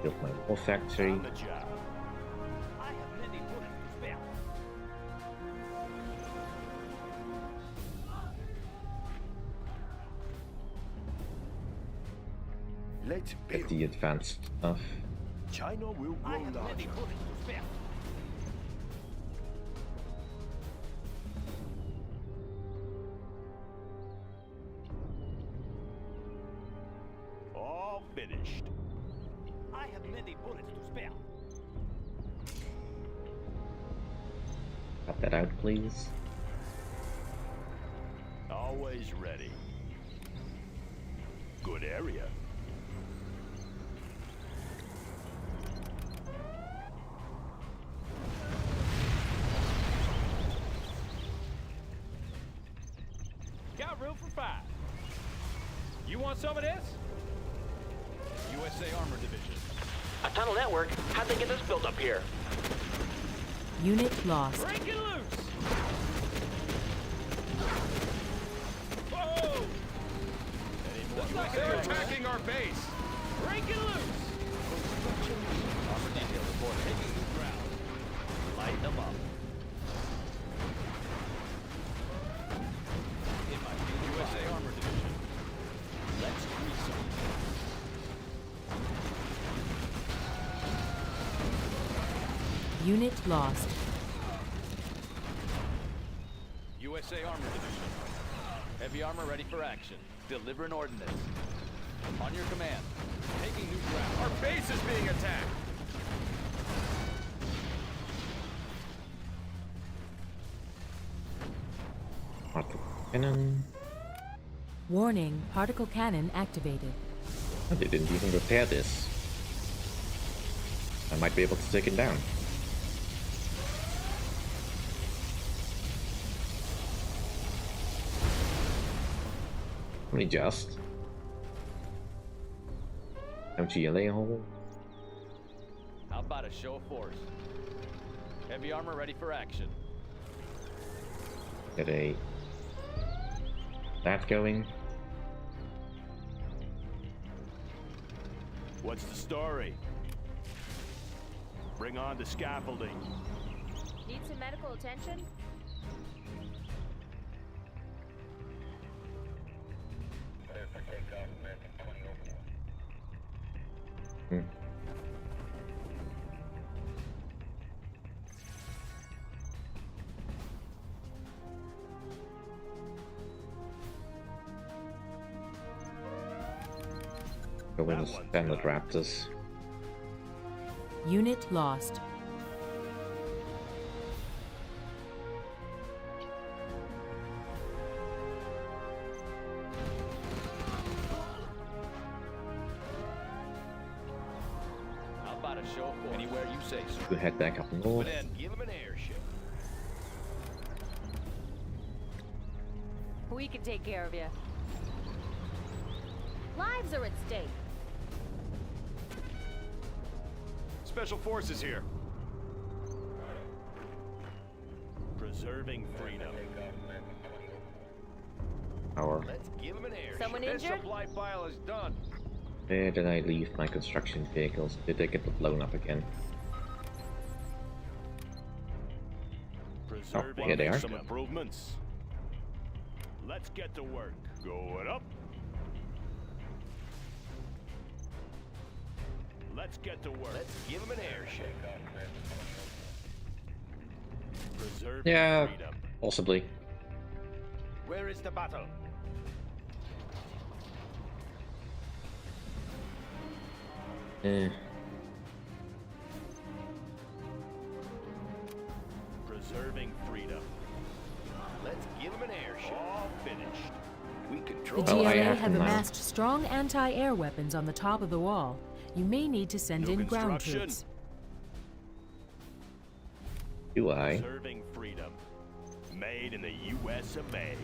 built my war factory. On the job. I have many bullets to spare. Let's Get build. the advanced stuff. China will I grow have many larger. bullets to spare. All finished. I have many bullets to spare. Cut that out, please. Always ready. Good area. Got room for 5. You want some of this? USA Armor Division. A tunnel network? How'd they get this built up here? Unit lost. Break it loose! Whoa! Looks like they're attacking our base. Break it loose! Armor detail report taking new ground. Light them up. In my field, USA Armor Division. Let's grease them. Unit lost. USA Armor Division. Heavy armor ready for action. Delivering ordnance. On your command. Taking new ground. Our base is being attacked! Particle cannon. Warning, particle cannon activated. Oh, they didn't even repair this. I might be able to take it down. Only just. No GLA hole. How about a show of force? Heavy armor ready for action. Get a that going. What's the story? Bring on the scaffolding. Need some medical attention? Hmm. Go with the standard Raptors. Unit lost. How about a show of force? Anywhere you say so. We head back up north. Then give him an airship. We can take care of you. Lives are at stake. Special forces here. Preserving freedom. Our Let's give him an airship. Someone This injured? supply file is done. where did I leave my construction vehicles? Did they get blown up again? Preserving here they are. some improvements. Let's get to work. Going up. Let's get to work. Let's give him an airship. Preserving Yeah, freedom. possibly. Where is the battle? Preserving freedom. Let's give him an air show. All finished. We The control. Oh, I GLA have have them now. amassed strong anti-air weapons on the top of the wall. You may need to send New in ground construction. troops. Do I? Preserving freedom. Made in the US of A.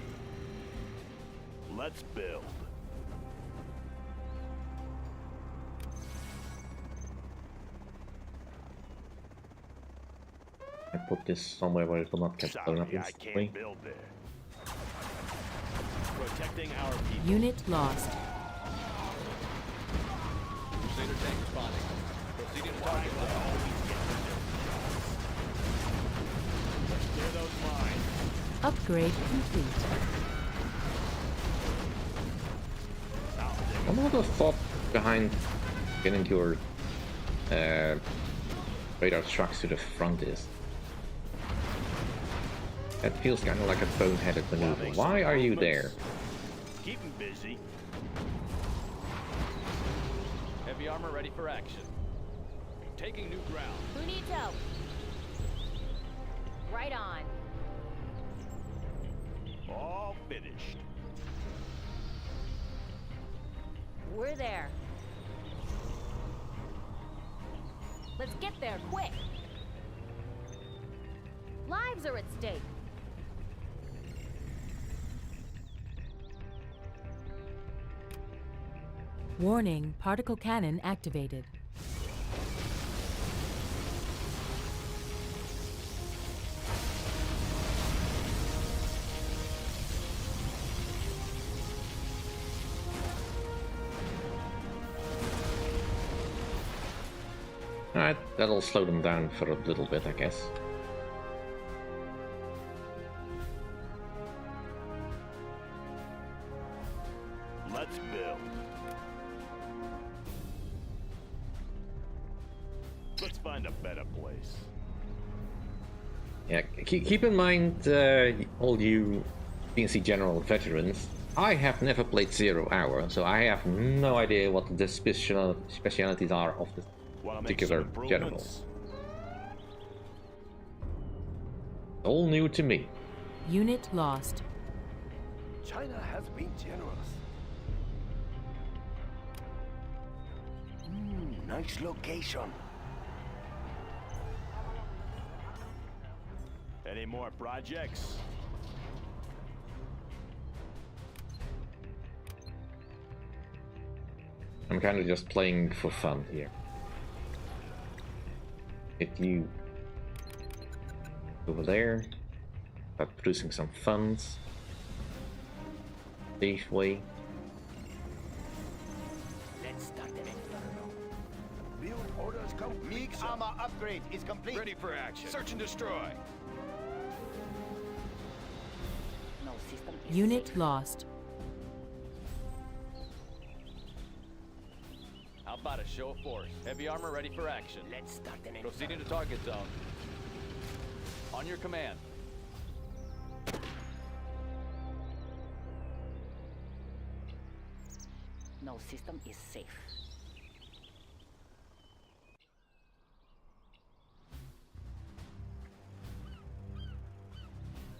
Let's build. I put this somewhere where it will not get blown up Sorry, I instantly. can't build there. Protecting our people. Unit lost. Crusader tank responding. Proceeding to target zone. Clear those mines. Upgrade complete. I wonder what the thought behind getting your radar trucks to the front is. That feels kind of like a boneheaded maneuver. Why are you there? Keep 'em busy. Heavy armor ready for action. Taking new ground. Who needs help? Right on. All finished. We're there. Let's get there, quick! Lives are at stake. Warning, particle cannon activated. Alright, that'll slow them down for a little bit, I guess. Let's build. Let's find a better place. Yeah, keep in mind, all you C&C General veterans, I have never played 0 Hour, so I have no idea what the specialities are of the Wanna make particular some general. improvements? All new to me. Unit lost. China has been generous. Nice location. Any more projects? I'm kind of just playing for fun here. Get you over there, start producing some funds. Safe way. Let's start an inferno. Build orders complete. MiG armor upgrade is complete. Ready for action. Search and destroy. No system is Unit safe. lost. How about a show of force? Heavy armor ready for action. Let's start an Proceeding inferno. to target zone. On your command. No system is safe.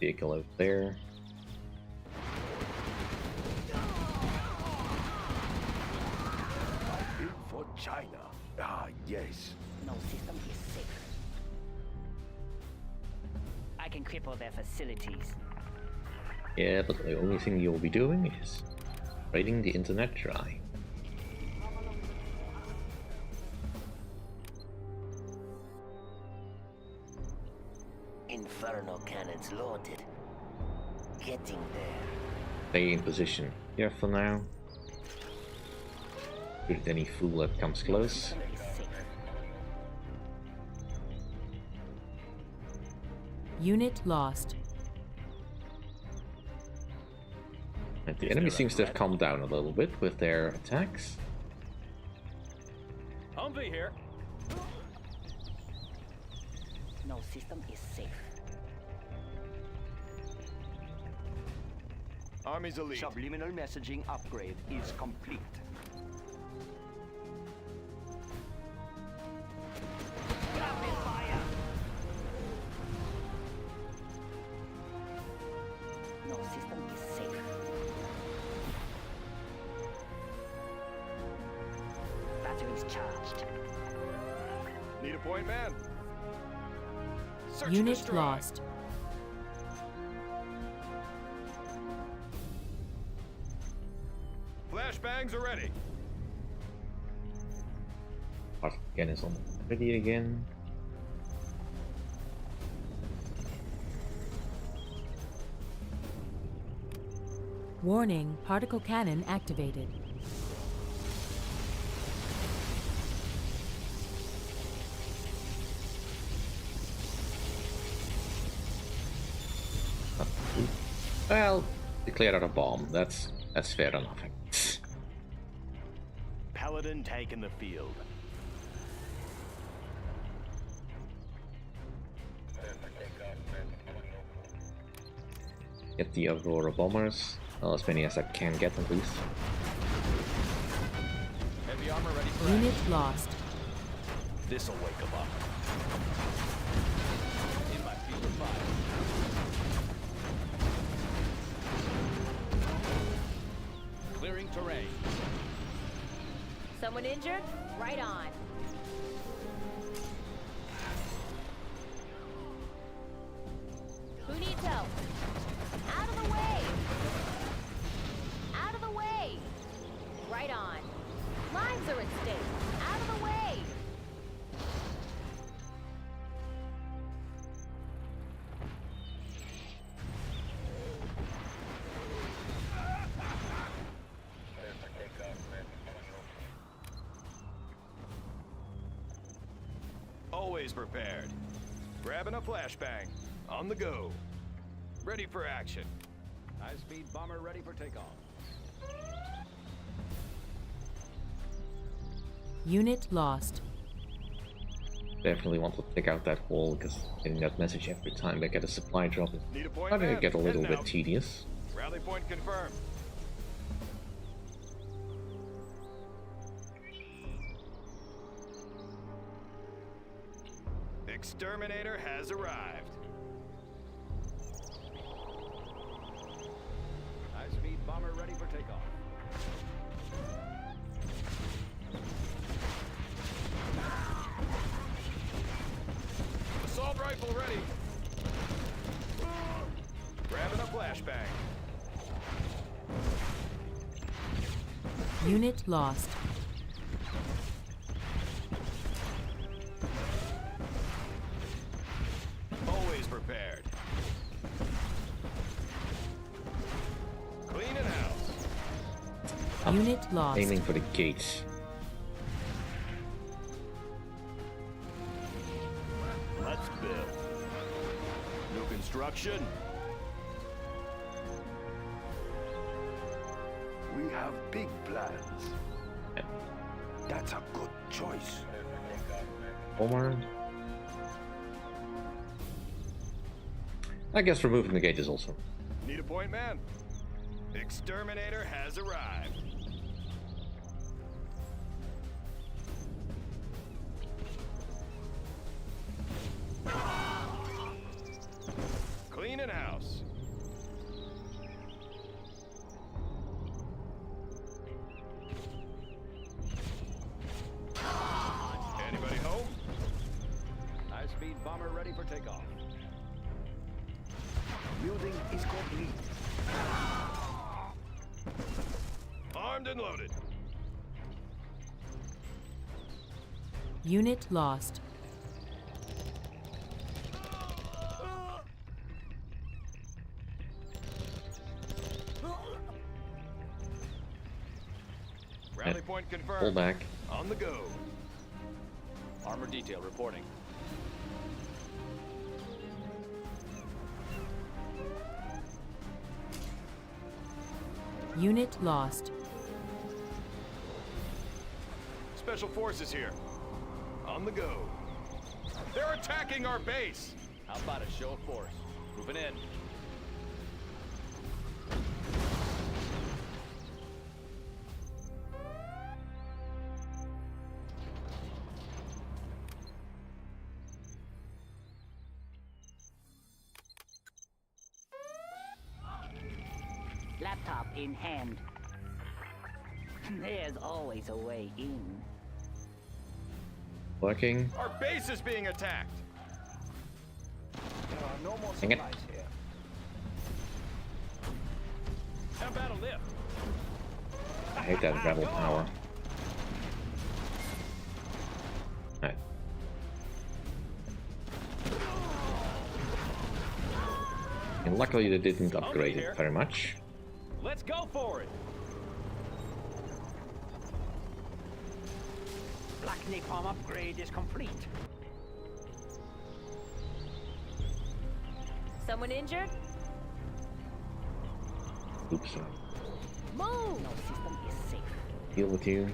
Vehicle out there. Built for China. Ah, yes. No system is safe. I can cripple their facilities. Yeah, but the only thing you'll be doing is raiding the internet dry. Inferno cannons loaded. Getting there. Stay in position here for now. Shoot at any fool that comes close. System is safe. Unit lost. And the enemy seems to have calmed down a little bit with their attacks. Humvee here. No system is safe. Army's elite. Subliminal messaging upgrade is complete. Rapid fire! No system is safe. Batteries charged. Need a point, man? Search and Unit destroy. lost. Flashbangs are ready. Again is on ready again. Warning, particle cannon activated. Well, they cleared out a bomb. That's fair enough. Paladin taking the field. Get the Aurora bombers. Well, as many as I can get at least. Heavy armor ready for Unit action. lost. This'll wake them up. In my field of fire. Clearing terrain. Someone injured? Right on. Who needs help? Out of the way! Out of the way! Right on. Lives are at stake. Out of the way! Always prepared. Grabbing a flashbang. On the go. Ready for action. High-speed bomber ready for takeoff. Unit lost. Definitely want to take out that wall because getting that message every time they get a supply drop is Need a point, starting to man? get a little Heading bit out. tedious. Rally point confirmed. Exterminator has arrived. High-speed bomber ready for takeoff. Assault rifle ready. Grabbing a flashbang. Unit lost. Always prepared. Clean it out. Unit lost. Aiming for the gates. Let's build. New construction. We have big plans. That's a good choice. Bomber. I guess removing the gate is also. Need a point, man? Exterminator has arrived. Cleaning house. Anybody home? High-speed bomber ready for takeoff. Building is complete. Armed and loaded. Unit lost. Rally point confirmed. Pull back. On the go. Armor detail reporting. Unit lost. Special forces here. On the go. They're attacking our base. How about a show of force? Moving in. laptop in hand. There's always a way in. Working. Our base is being attacked. There are no more Dang it. supplies here. How about a lift? I hate that rebel power. Alright. And luckily they didn't upgrade it very much. Let's go for it. Black Napalm upgrade is complete. Someone injured? Oops. Move! No system is safe. Deal with you.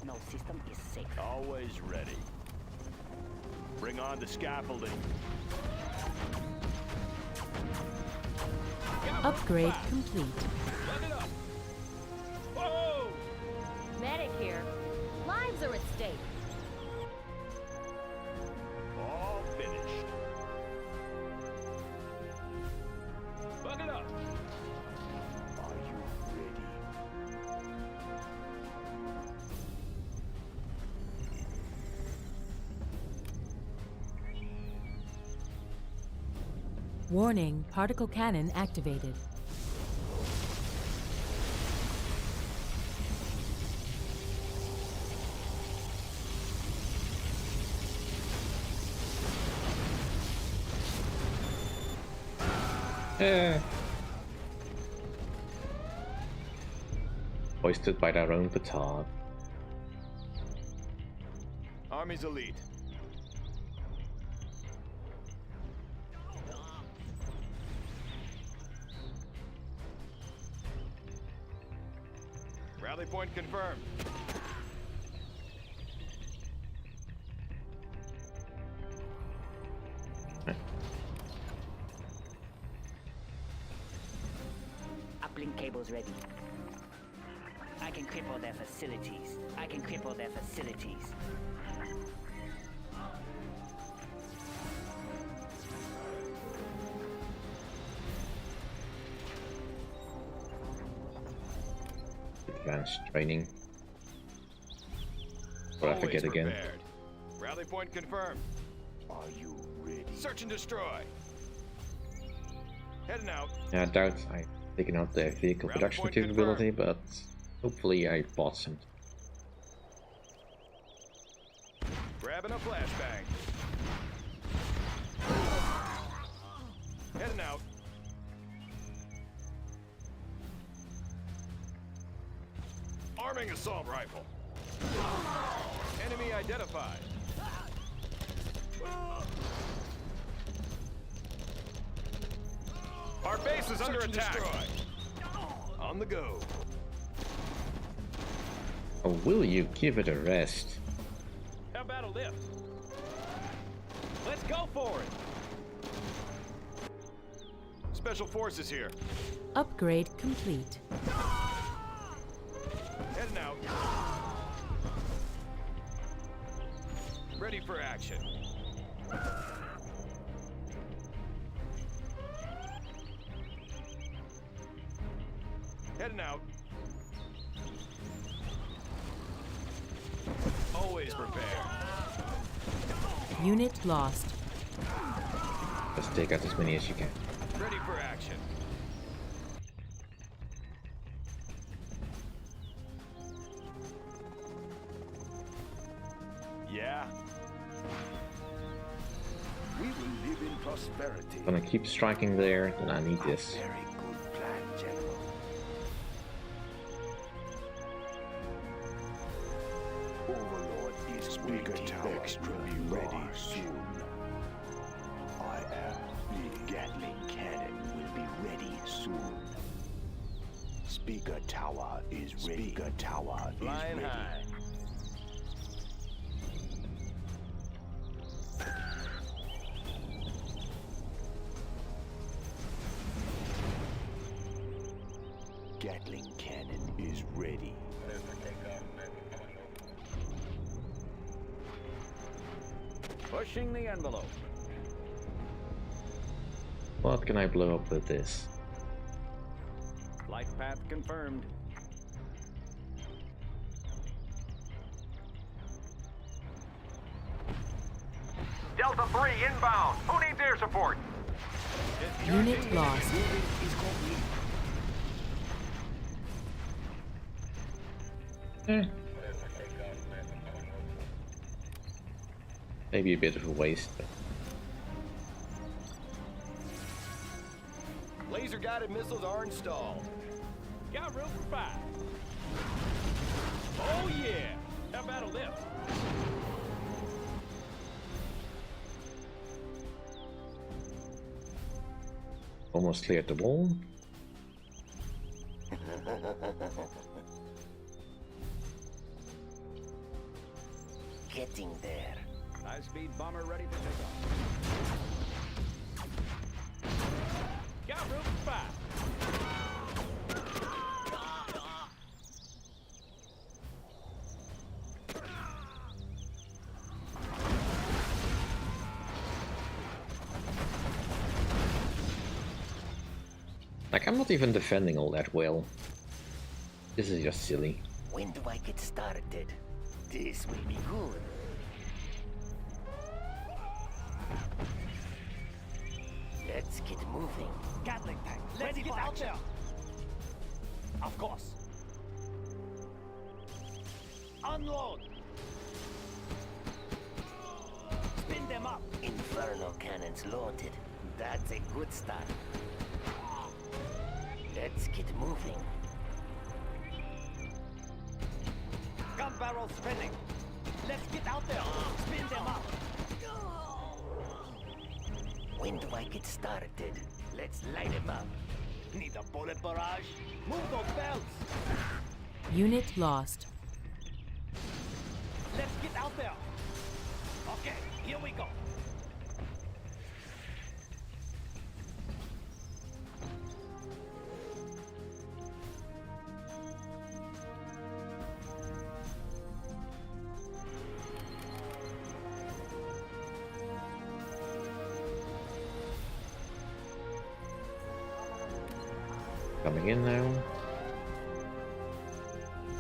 No system is safe. Always ready. Bring on the scaffolding. Upgrade complete. Look it up. Whoa! Medic here. Lives are at stake. All finished. Look it up. Are you ready? Warning, particle cannon activated. Hoisted by their own petard. Army's elite. Rally point confirmed. Uplink cables ready. I can cripple their facilities. I can cripple their facilities. Advanced training. Or I forget Always again. prepared. Rally point confirmed. Are you ready? Search and destroy. Heading out. Yeah, I doubt I've taken out the vehicle Rally production point capability, but hopefully I bought some. Grabbing a flashbang. Heading out. Arming assault rifle. Enemy identified. Our base is under attack. On the go. Oh, will you give it a rest? How about a lift? Let's go for it. Special forces here. Upgrade complete. Heading out. Ready for action. Heading out. Always prepared. Unit lost. Just take out as many as you can. Ready for action. Yeah. We will live in prosperity. Gonna keep striking there, then I need this. Very good plan, General. Overlord is waiting. Extra be ready soon. I am the Gatling cannon will be ready soon. Speaker tower is ready. Speaker tower Flying is ready. high. Gatling cannon is ready. Pushing the envelope. What can I blow up with this? Flight path confirmed. Delta 3 inbound. Who needs air support? Unit lost. Maybe a bit of a waste, but Laser-guided missiles are installed. Got room for 5. Oh yeah! How about a lift? almost cleared the wall. Getting there. High-speed bomber ready for takeoff. Got room for 5. Like, I'm not even defending all that well. This is just silly. When do I get started? This will be good. Let's get moving. Gatling tank, let's get out there. Of course. Unload. Spin them up. Inferno cannons loaded. That's a good start. Let's get moving. Gun barrel spinning. Let's get out there. Spin them up. When do I get started? Let's light them up. Need a bullet barrage? Move those belts. Unit lost. Let's get out there. Okay, here we go. Coming in now.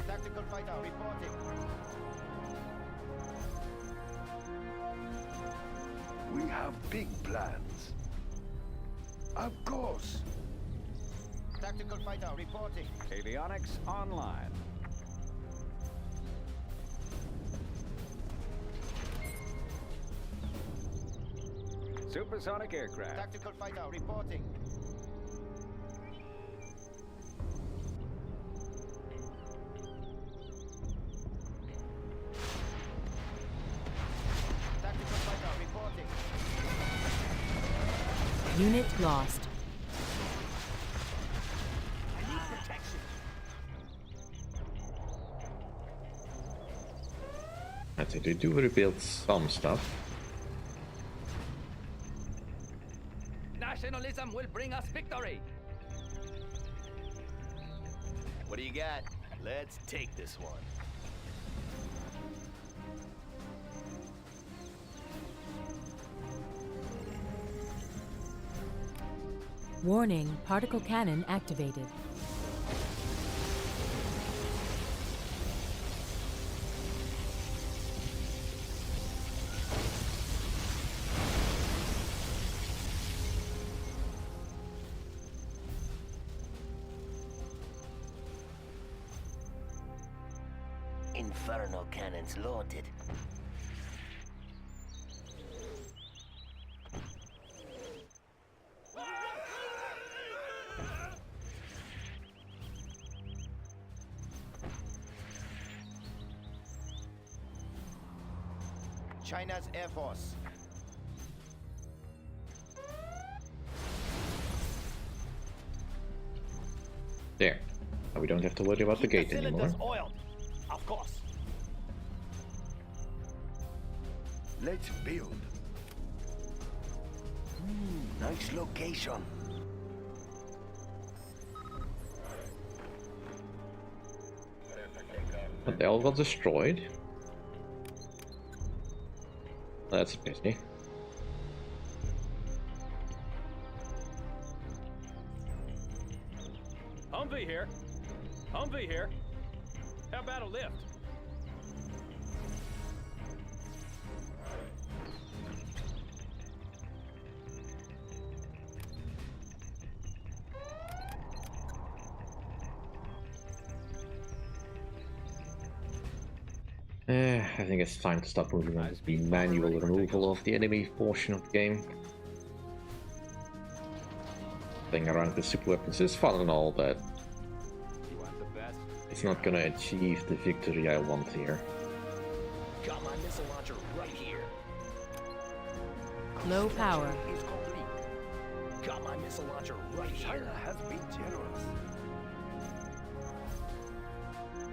Tactical fighter reporting. We have big plans. Of course. Tactical fighter reporting. Avionics online. Supersonic aircraft. Tactical fighter reporting. Tactical fighter reporting. Unit lost. I need protection. I think they do rebuild some stuff. Nationalism will bring us victory. What do you got? Let's take this one. Warning, particle cannon activated. Inferno cannons loaded. China's Air Force. There. Now we don't have to worry about the Keep gate anymore. cylinders oiled. Of course. Let's build. Nice location. But they all got destroyed. That's a pity. Humvee here. Humvee here. How about a lift? I think it's time to stop moving on to the manual removal of the enemy portion of the game. Playing around with super weapons is fun and all, but it's not gonna achieve the victory I want here. Got my missile launcher right here. Low power. Is complete. Got my missile launcher right here. China has been generous.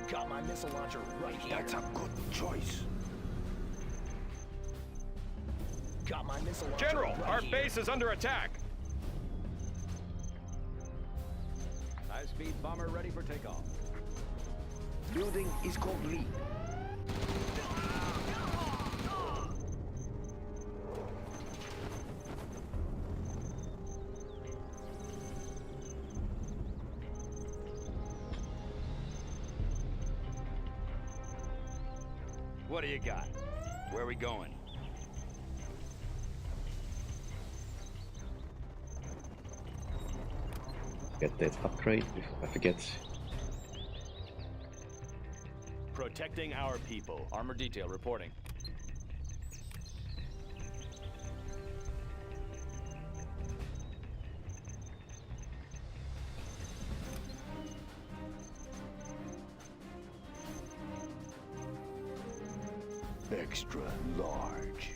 Got my missile launcher right here. That's a good choice. Got my missile launcher General, right our here. base is under attack. High-speed bomber ready for takeoff. Building is complete. What do you got? Where are we going? Get that upgrade before I forget. Protecting our people. Armor detail reporting. Extra large.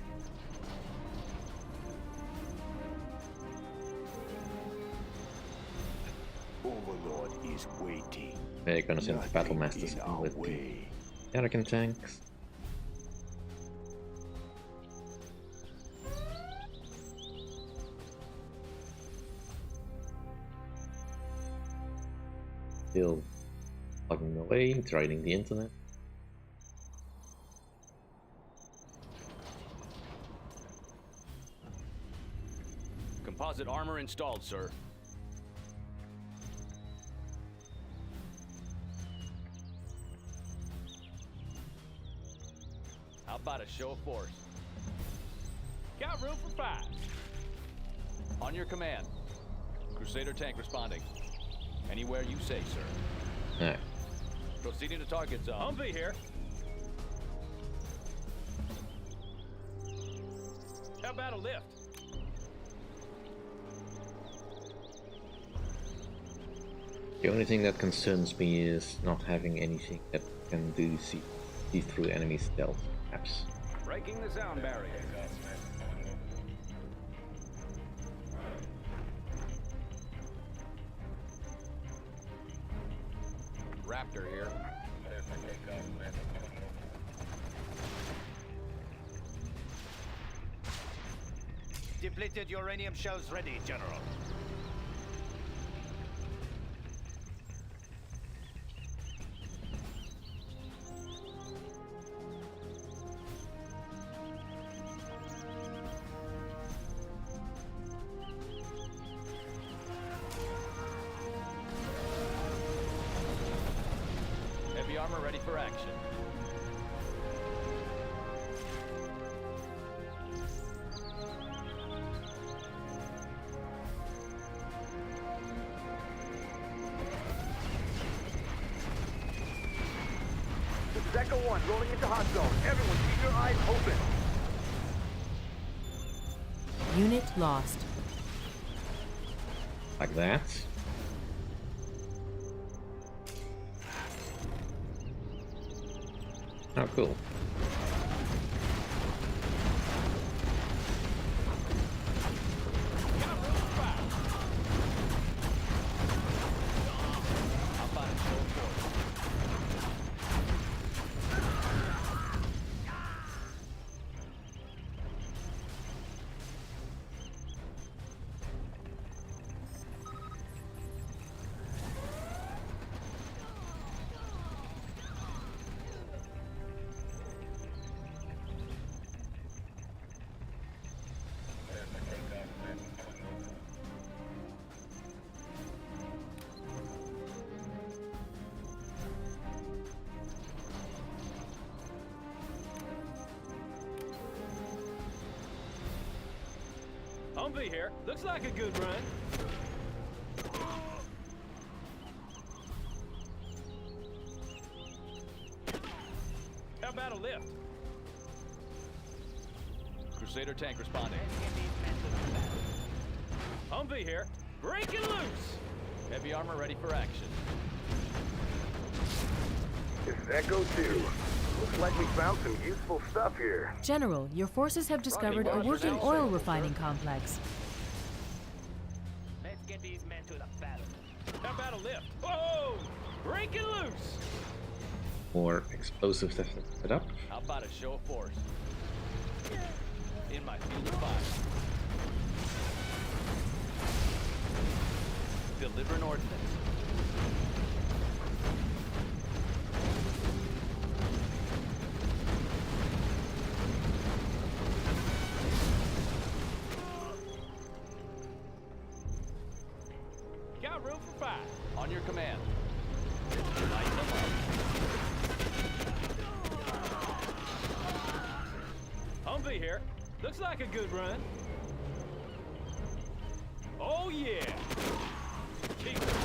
Overlord is waiting. They're gonna send Nothing battle masters in in our with way. the American tanks. Still plugging away, draining the internet. Composite armor installed, sir. How about a show of force? Got room for 5. On your command. Crusader tank responding. Anywhere you say, sir. Yeah. Proceeding to target zone. Humvee here. How about a lift? The only thing that concerns me is not having anything that can do see through enemy stealth, perhaps. Breaking the sound barrier. Raptor here. Depleted uranium shells ready, General. Heavy armor ready for action. Decker 1 rolling into hot zone. Everyone keep your eyes open. Unit lost. Like that. Oh, cool. Humvee here. Looks like a good run. How about a lift? Crusader tank responding. Humvee here. Breaking loose! Heavy armor ready for action. It's Echo 2. Looks like we found some useful stuff here. General, your forces have discovered a working oil refining complex. Let's get these men to the battle. How about a lift? Whoa! Breaking loose! More explosives that set up. How about a show of force? In my field of fire. Deliver an ordnance. Got room for 5. On your command. Light them up. Humvee here. Looks like a good run. Oh yeah. Keep the pace.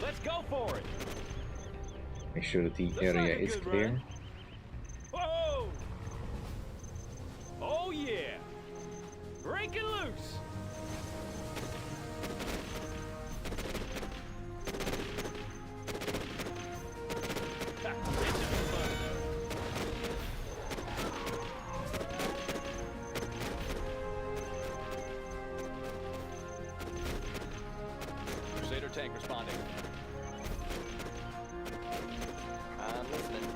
Let's go for it. Make sure that the Looks area like a is good clear. run. Whoa! Oh yeah! Breaking loose! Ha, this should be fun. Crusader tank responding. I'm listening.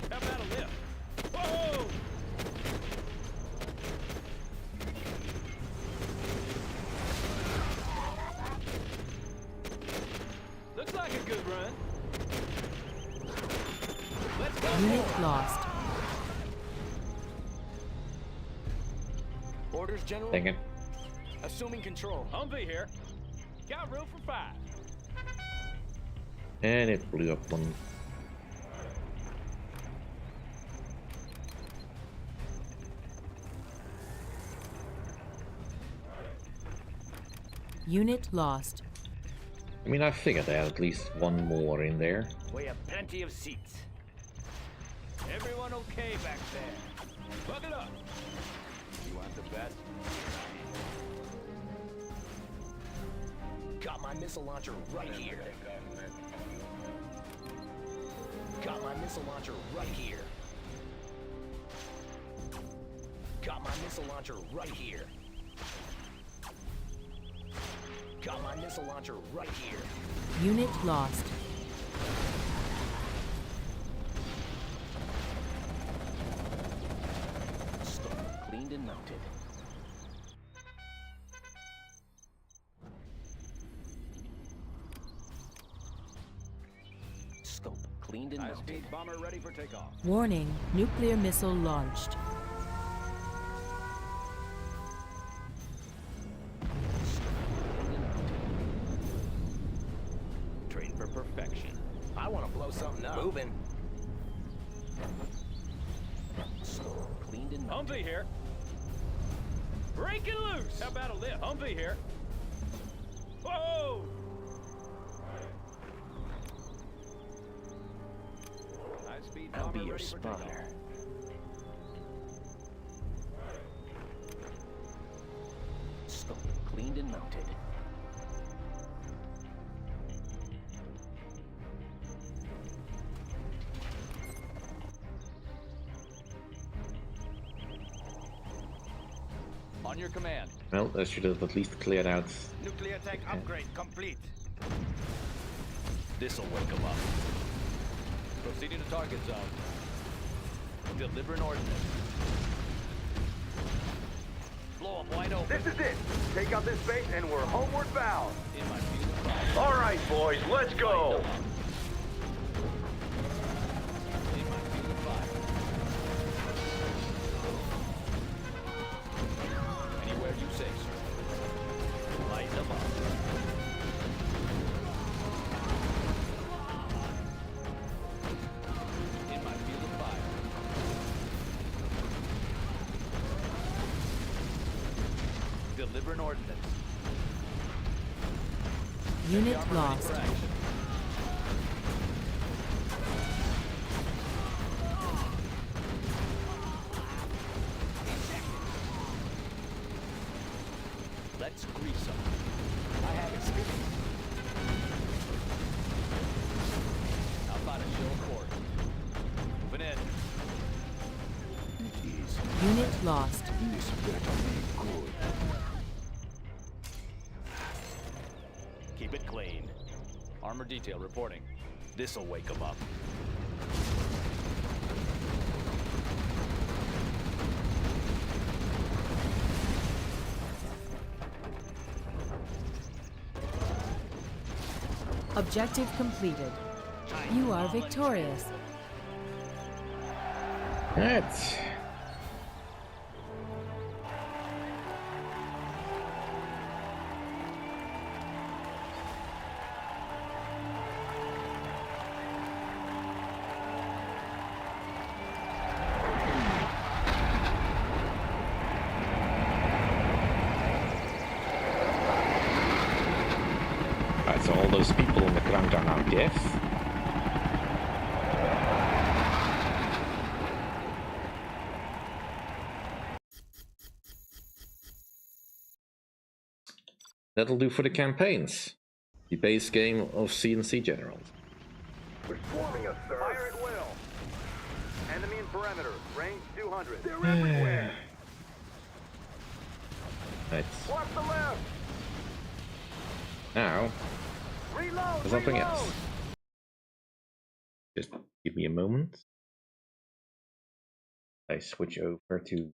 How about a lift? Whoa! Looks like a good run. Let's go. Unit lost. Orders, General? Dang it. Assuming control. Humvee here. Got room for 5. And it blew up one. Unit lost. I mean, I figured I had at least one more in there. We have plenty of seats. Everyone okay back there? Plug it up. You want the best? Got my missile launcher right here. Got my missile launcher right here. Got my missile launcher right here. Got my missile launcher right here. Unit lost. Scope cleaned and mounted. Scope cleaned and mounted. High-speed bomber ready for takeoff. Warning, nuclear missile launched. Train for perfection. I want to blow something up. Moving. Scope cleaned and mounted. Humvee here. Breaking loose. How about a lift? Humvee here. Whoa! High-speed I'll bomber be your ready for takeoff. spotter. Scope cleaned and mounted. On your command. Well, that should have at least cleared out. Nuclear tank upgrade complete. This'll wake them up. Proceeding to target zone. Deliver an ordnance. Blow them wide open. This is it. Take out this base and we're homeward bound. In my field of fire. All right, boys, let's go. In my field of fire. Anywhere you say, sir. Deliver an ordnance. Unit Armor ready lost. for action. Let's grease them. I have experience. How about a show of force? Moving in. It is. Unit lost. This better be good. Keep it clean. Armor detail reporting. This'll wake them up. Objective completed. You are victorious. Right. Right, so all those people on the ground are now deaf. That'll do for the campaigns. The base game of C&C Generals. We're swarming us, sir. Fire at will. Enemy in perimeter. Range 200. They're everywhere. Right. Watch the left. Now, Reload. for something else. Just give me a moment. I switch over to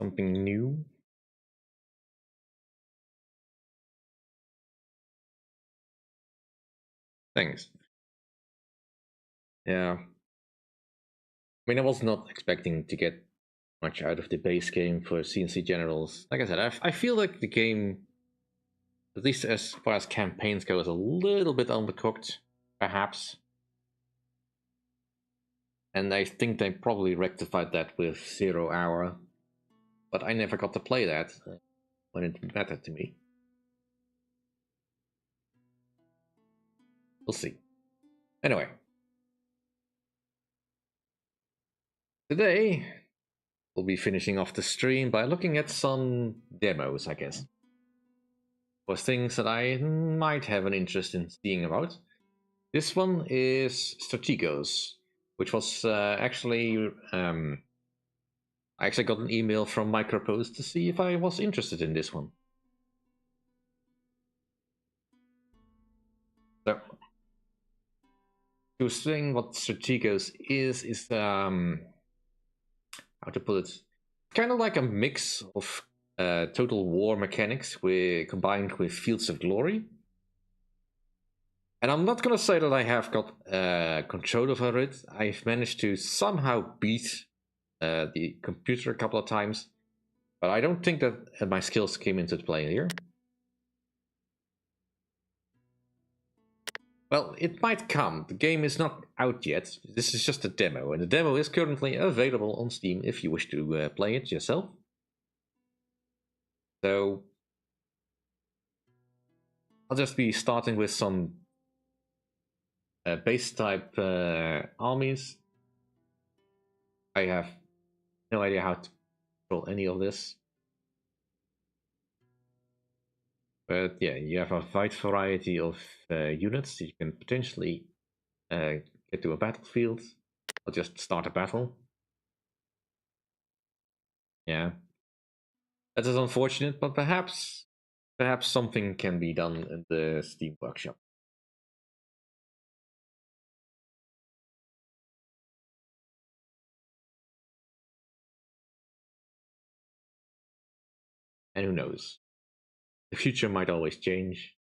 something new. Thanks. Yeah. I mean, I was not expecting to get much out of the base game for C&C Generals. Like I said, I feel like the game, at least as far as campaigns go, is a little bit undercooked, perhaps. And I think they probably rectified that with 0 Hour. But I never got to play that when it mattered to me. We'll see. Anyway. Today, we'll be finishing off the stream by looking at some demos, I guess. For things that I might have an interest in seeing about. This one is Strategos, which was actually... I actually got an email from Micropost to see if I was interested in this one. So, to explain what Strategos is how to put it, kind of like a mix of Total War mechanics combined with Fields of Glory. And I'm not going to say that I have got control over it. I've managed to somehow beat the computer a couple of times, but I don't think that my skills came into play here. Well, it might come. The game is not out yet. This is just a demo, and the demo is currently available on Steam if you wish to play it yourself. So, I'll just be starting with some base type armies. I have no idea how to control any of this. But yeah, you have a wide variety of units that you can potentially get to a battlefield. I'll just start a battle. Yeah. That is unfortunate, but perhaps something can be done in the Steam Workshop. And who knows? The future might always change.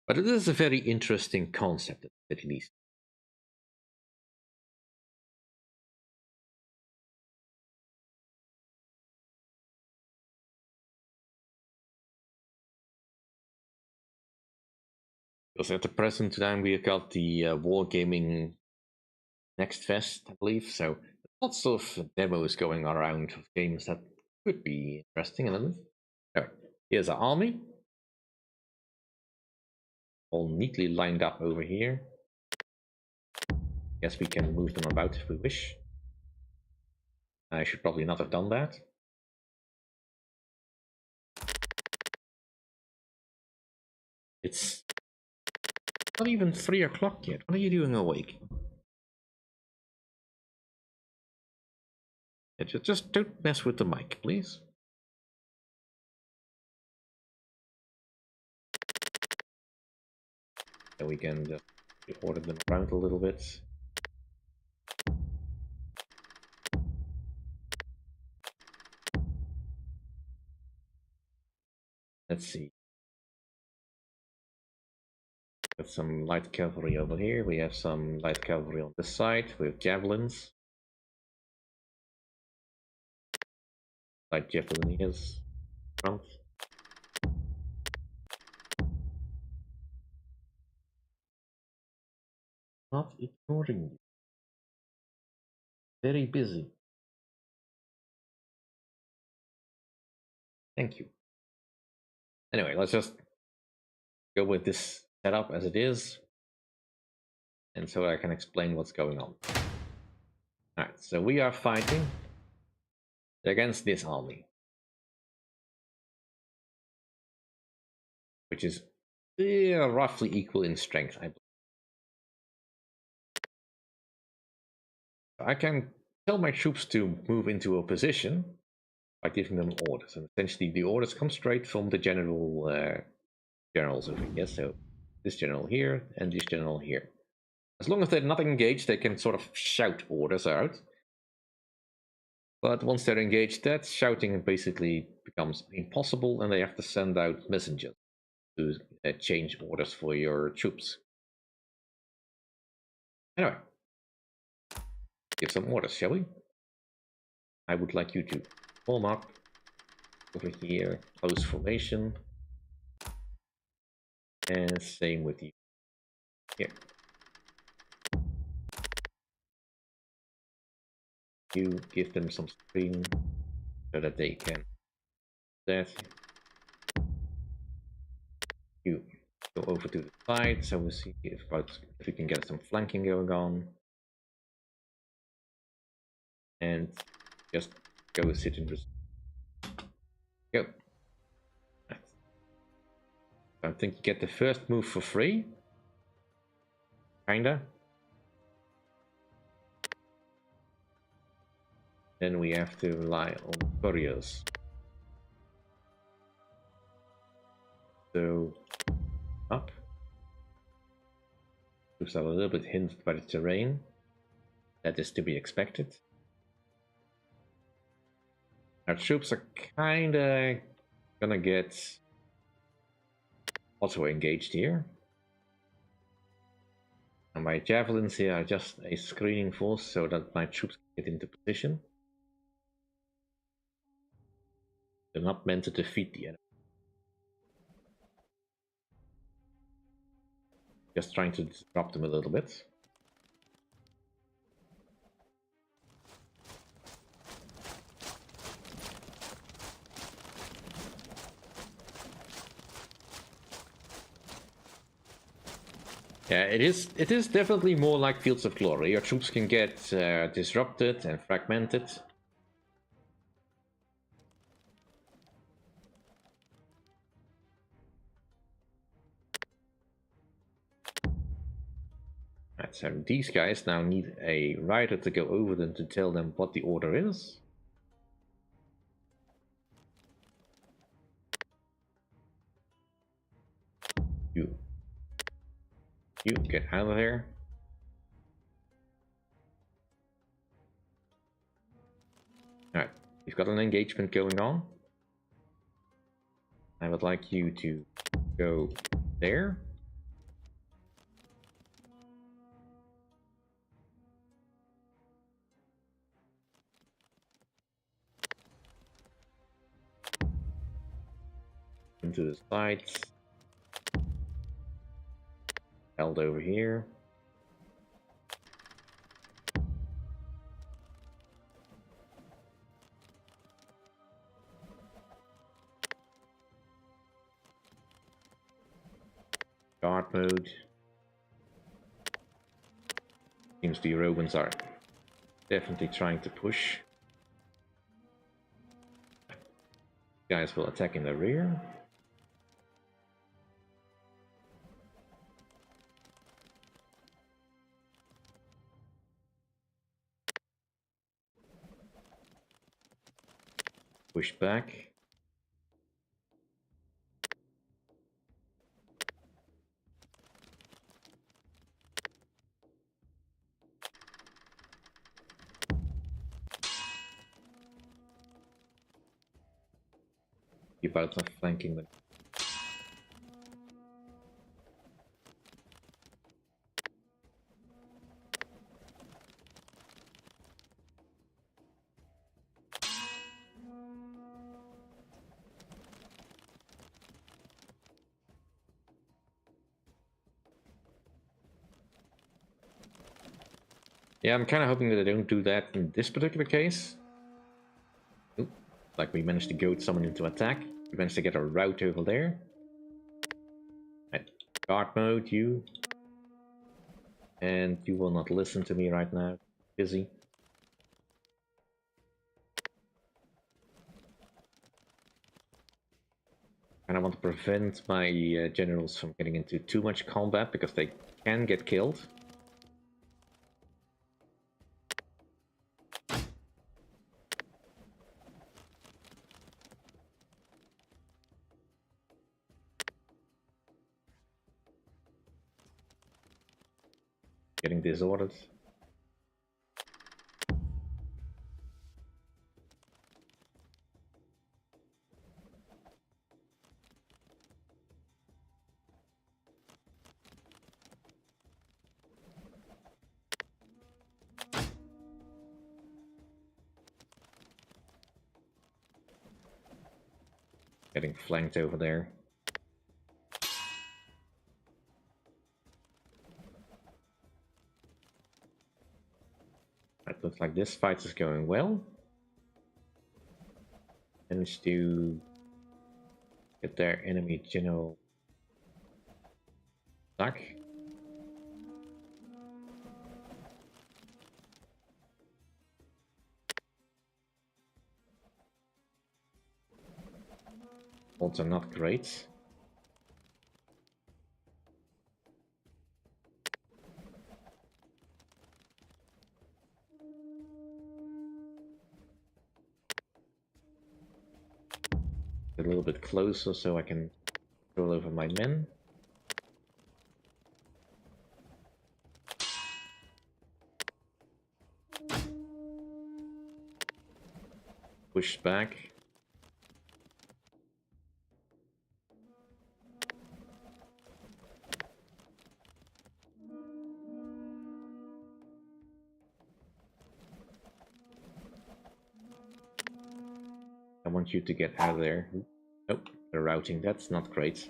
But it is a very interesting concept, at least. Because at the present time we have got the Wargaming Next Fest, I believe, so lots of demos going around of games that Could be interesting a little bit. Alright, here's our army. All neatly lined up over here. Guess we can move them about if we wish. I should probably not have done that. It's not even 3 o'clock yet. What are you doing awake? Just don't mess with the mic, please. And we can just order them around a little bit. Let's see. Got some light cavalry over here. We have some light cavalry on this side with javelins. Light javeliniers front. Not ignoring you. Very busy. Thank you. Anyway, let's just go with this setup as it is. And so I can explain what's going on. Alright, so we are fighting against this army. Which is roughly equal in strength, I believe. I can tell my troops to move into a position by giving them orders. And essentially the orders come straight from the generals over here. So this general here and this general here. As long as they're not engaged, they can sort of shout orders out. But once they're engaged, that shouting basically becomes impossible, and they have to send out messengers to change orders for your troops. Anyway, give some orders, shall we? I would like you to form up over here, close formation, and same with you here. You give them some screen so that they can do that. You go over to the side so we see if we can get some flanking going on. And just go sit in position. Go. I think you get the first move for free. Kinda. Then we have to rely on couriers. So up. Troops are a little bit hindered by the terrain. That is to be expected. Our troops are kinda gonna get auto engaged here. And my javelins here are just a screening force so that my troops can get into position. They're not meant to defeat the enemy. Just trying to disrupt them a little bit. Yeah, it is definitely more like Fields of Glory. Your troops can get disrupted and fragmented. Right, so these guys now need a rider to go over them to tell them what the order is. You get out of there. Alright, we've got an engagement going on. I would like you to go there. Into the sides. Held over here. Guard mode. Seems the Romans are definitely trying to push. Guys will attack in the rear. Push back. Keep out of flanking them. Yeah, I'm kind of hoping that they don't do that in this particular case. Oop, like we managed to goad someone into attack. We managed to get a route over there. Right, guard mode, you. And you will not listen to me right now. Busy. And I want to prevent my generals from getting into too much combat because they can get killed. Getting disordered. Getting flanked over there. It looks like this fight is going well. Managed to get their enemy general stuck. Also not great. A little bit closer so I can roll over my men. Push back. I want you to get out of there. Nope, they're routing. That's not great.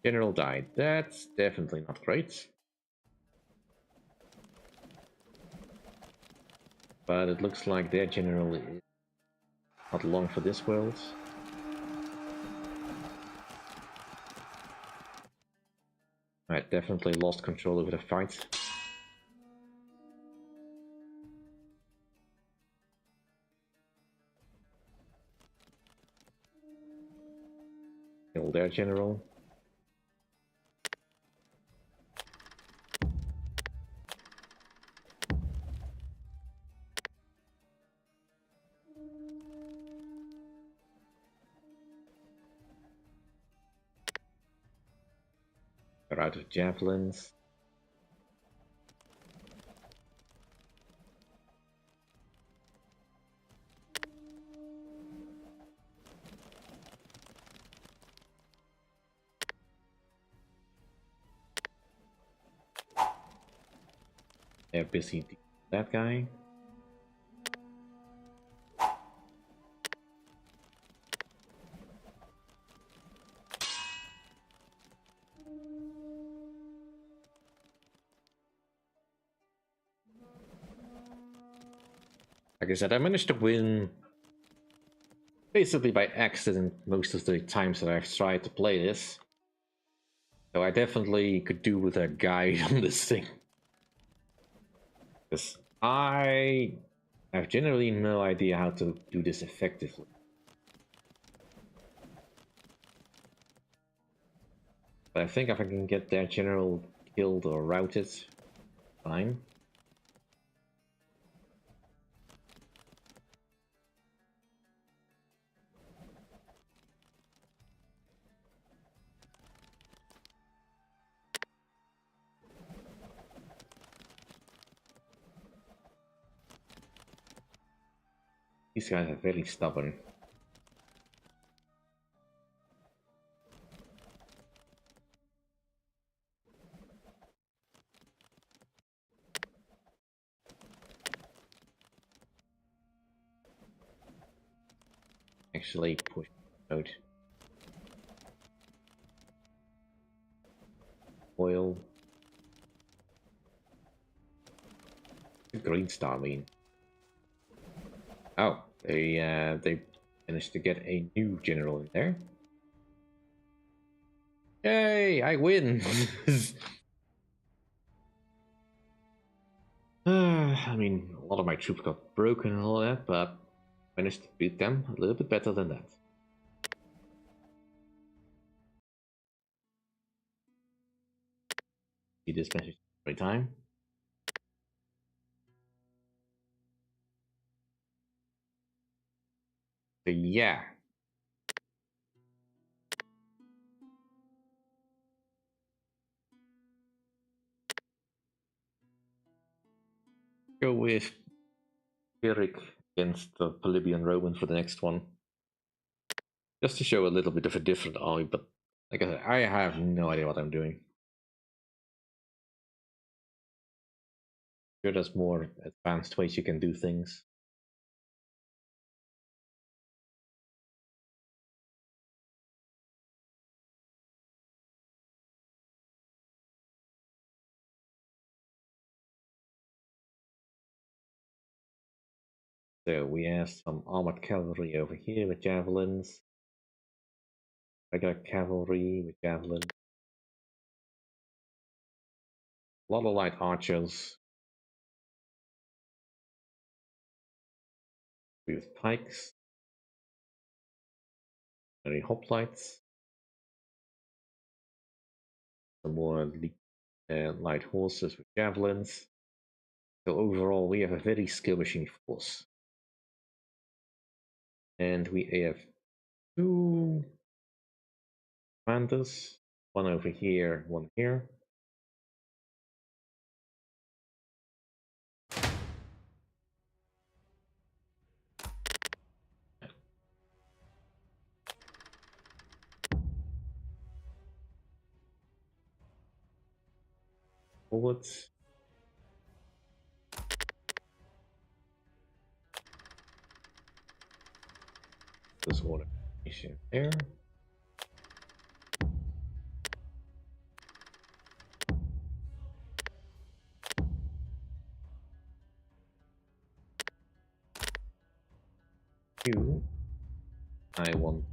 General died. That's definitely not great. But it looks like their general is not long for this world. I definitely lost control over the fight. Kill their general. They're out of javelins. They're busy that guy. Like I said, I managed to win basically by accident most of the times that I've tried to play this. So I definitely could do with a guide on this thing. Because I have generally no idea how to do this effectively. But I think if I can get their general killed or routed, fine. These guys are very stubborn. Actually push out. Oil. The green star mean? Oh, they managed to get a new general in there. Yay, I win! I mean, a lot of my troops got broken and all that, but managed to beat them a little bit better than that. See this message every time. So yeah. Go with Eric against the Polybian Roman for the next one. Just to show a little bit of a different army, but like I said, I have no idea what I'm doing. Sure, there's more advanced ways you can do things. So we have some armored cavalry over here with javelins. Regular cavalry with javelins. A lot of light archers. With pikes. Very hoplites. Some more light horses with javelins. So overall we have a very skirmishing force. And we have two commanders. One over here, one here. Forwards. This order there. You. I want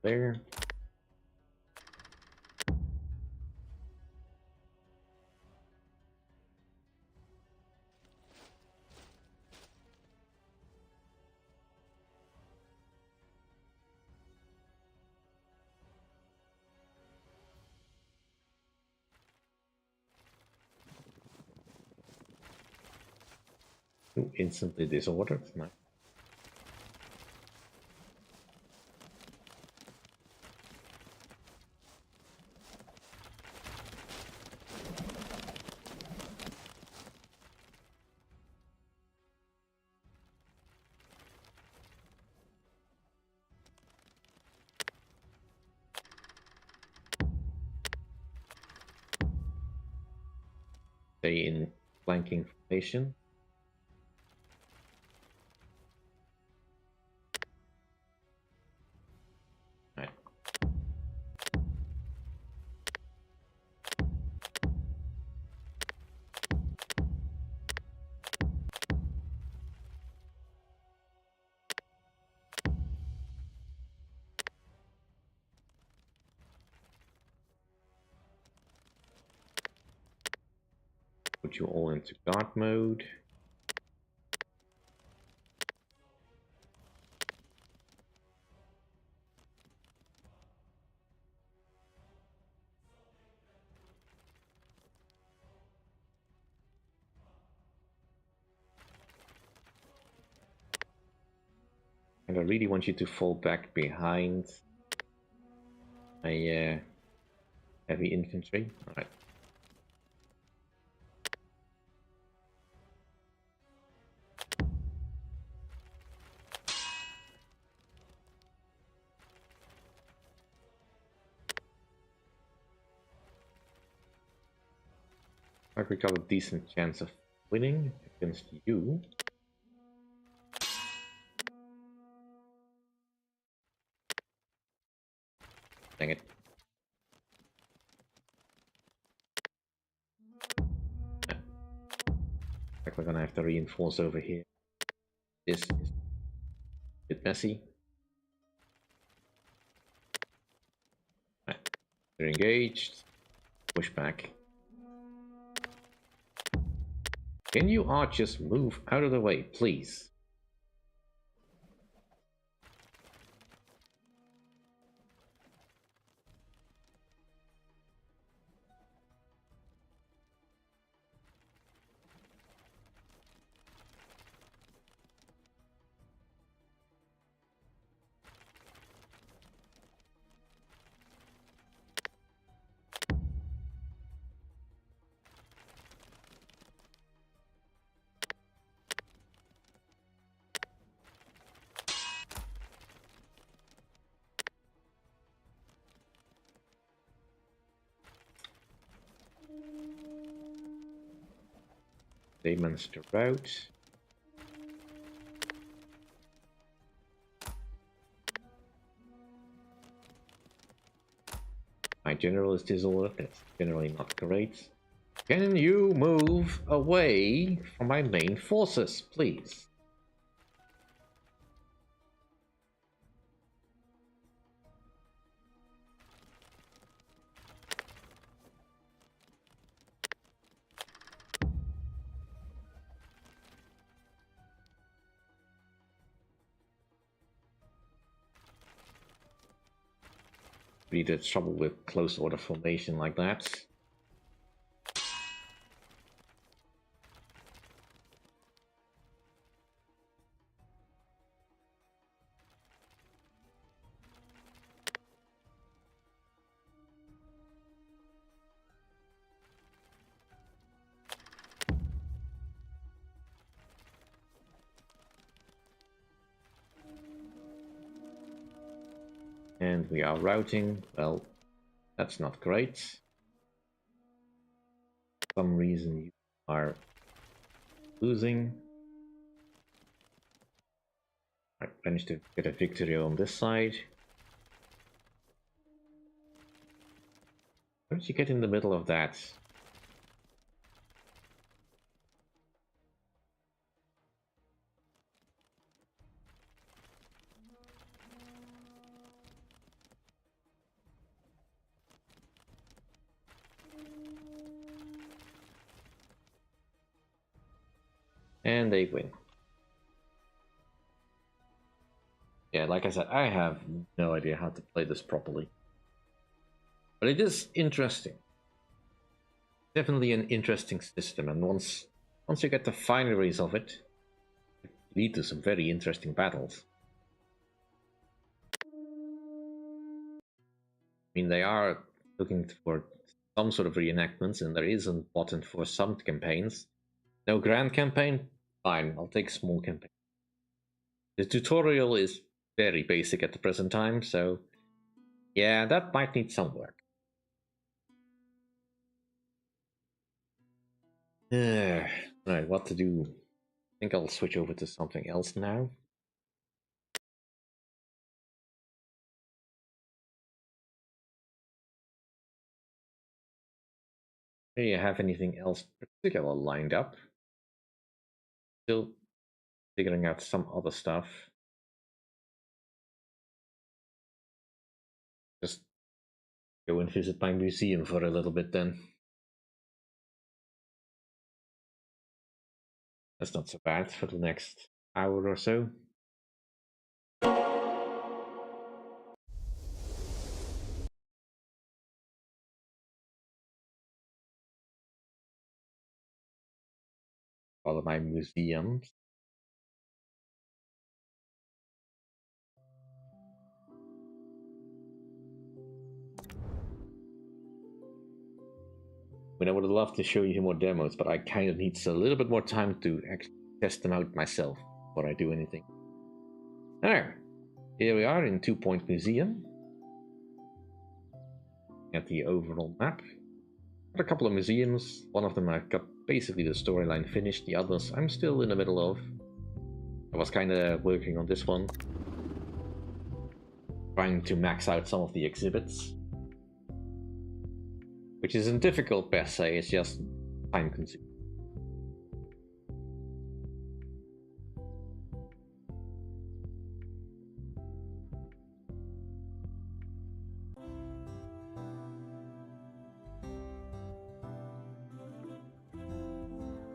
there. You instantly disordered. Nice. Stay in flanking formation. Right. put you all into guard mode. And I really want you to fall back behind my heavy infantry. Alright. I think we got a decent chance of winning against you. Dang it. Like we're gonna have to reinforce over here. This is a bit messy. Right. They're engaged. Push back. Can you archers move out of the way, please? They managed to rout. My general is disordered. That's generally not great. Can you move away from my main forces, please? Really the trouble with close order formation like that. And we are routing. Well, that's not great. For some reason you are losing. I managed to get a victory on this side. Where did you get in the middle of that? And they win. Yeah, like I said, I have no idea how to play this properly. But it is interesting. Definitely an interesting system, and once you get the fineries of it, it lead to some very interesting battles. I mean, they are looking for some sort of reenactments, and there is a button for some campaigns. No grand campaign? Fine, I'll take small campaign. The tutorial is very basic at the present time, so yeah, that might need some work. Right, what to do? I think I'll switch over to something else now. Do you have anything else particular lined up? Still figuring out some other stuff. Just go and visit my museum for a little bit then. That's not so bad for the next hour or so. All of my museums. I would love to show you more demos, but I kind of need a little bit more time to actually test them out myself before I do anything. There, here we are in 2 Point Museum. At the overall map. Got a couple of museums. One of them I've got basically the storyline finished. The others I'm still in the middle of. I was kind of working on this one, trying to max out some of the exhibits. Which isn't difficult per se, it's just time consuming.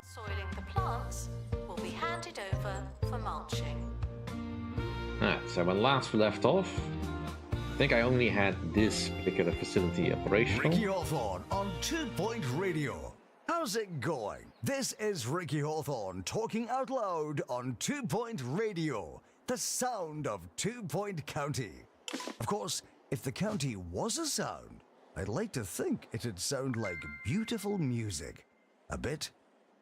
Soiling the plants will be handed over for mulching. Alright, so when last we left off, I think I only had this particular facility operational. Ricky Hawthorne on 2 Point Radio. How's it going? This is Ricky Hawthorne talking out loud on 2 Point Radio, the sound of 2 Point County. Of course, if the county was a sound, I'd like to think it'd sound like beautiful music. A bit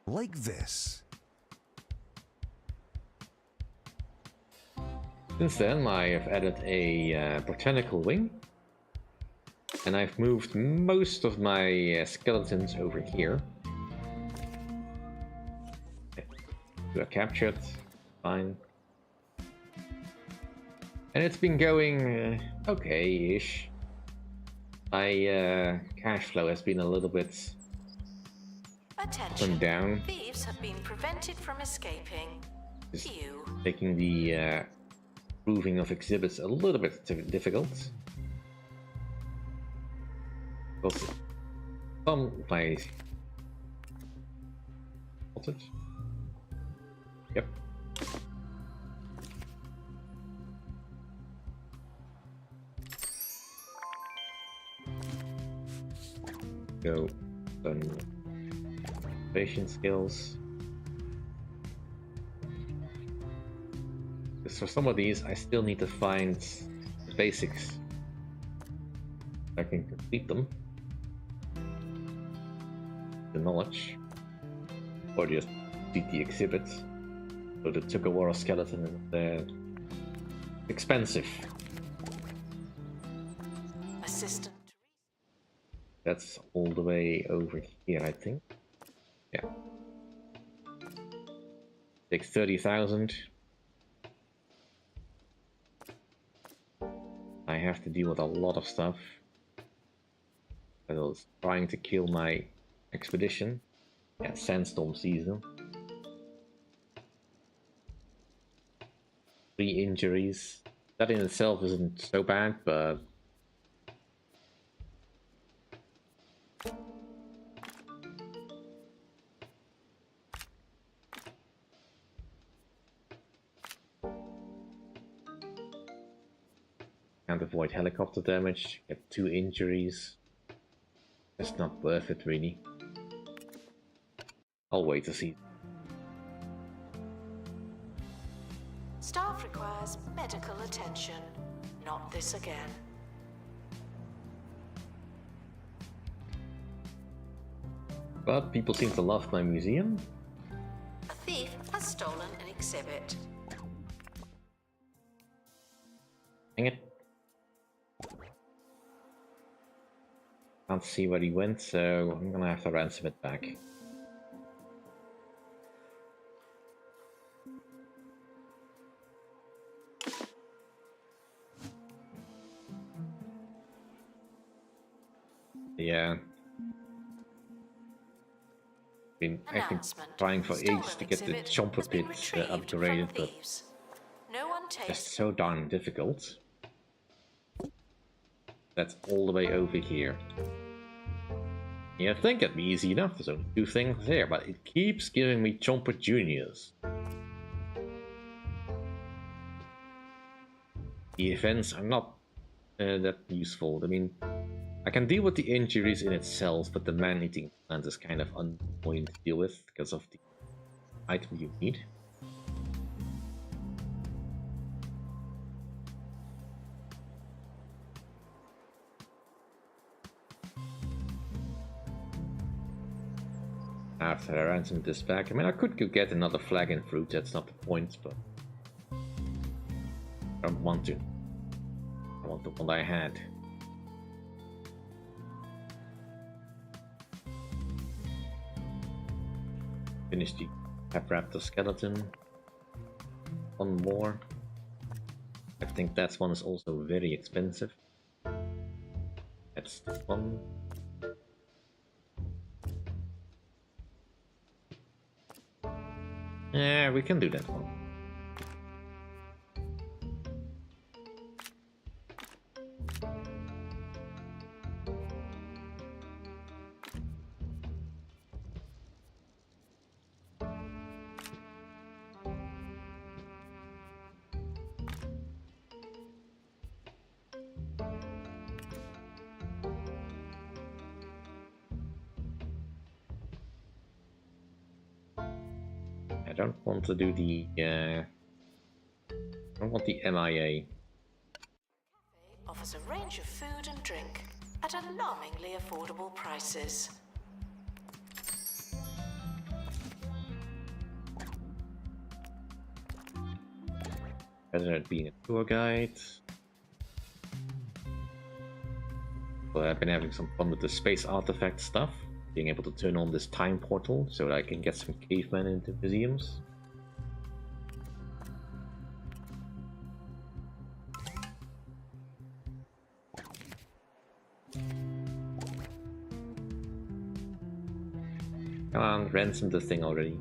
like this. Since then, I have added a botanical wing, and I've moved most of my skeletons over here. They are captured, fine. And it's been going okay-ish. My cash flow has been a little bit Attention. down. Thieves have been prevented from escaping. Just Phew. making the proving of exhibits a little bit difficult. Also, some my spotted. Yep. Go some patient skills. Because for some of these, I still need to find the basics. I can complete them. The knowledge. Or just beat the exhibit. So the Tugawara skeleton is expensive. Assistant. That's all the way over here, I think. Yeah. Takes 30,000. I have to deal with a lot of stuff. I was trying to kill my expedition. Yeah, sandstorm season. 3 injuries. That in itself isn't so bad, but can't avoid helicopter damage, get 2 injuries. That's not worth it, really. I'll wait to see. Staff requires medical attention. Not this again. But people seem to love my museum. A thief has stolen an exhibit. Dang it. Can't see where he went, so I'm gonna have to ransom it back. Yeah. Been actually trying for ages to get the chomper pit upgraded, but No one it's takes. so darn difficult. That's all the way over here. Yeah, I think it'd be easy enough. There's only 2 things there, but it keeps giving me Chomper Juniors. The events are not that useful. I mean, I can deal with the injuries in itself, but the man-eating plant is kind of annoying to deal with because of the item you need. After I ransom this back, I mean, I could go get another flagon fruit, that's not the point, but I don't want to. I want the one I had. Finish the Capraptor skeleton. One more. I think that one is also very expensive. That's the one. Yeah, we can do that one. I don't want to do the I don't want the MIA. Offers a range of food and drink at alarmingly affordable prices. Rather than being a tour guide. But I've been having some fun with the space artifact stuff. Being able to turn on this time portal so that I can get some cavemen into museums. Come on, ransom the thing already.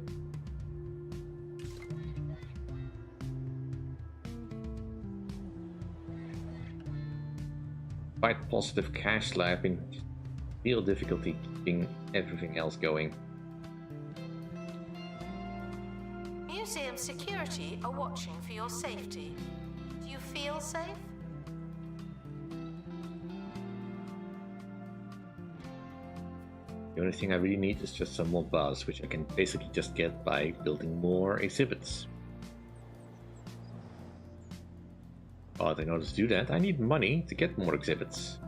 Quite positive cash slapping. Real difficulty keeping everything else going. Museum security are watching for your safety. Do you feel safe? The only thing I really need is just some more bars, which I can basically just get by building more exhibits. But in order to do that, I need money to get more exhibits.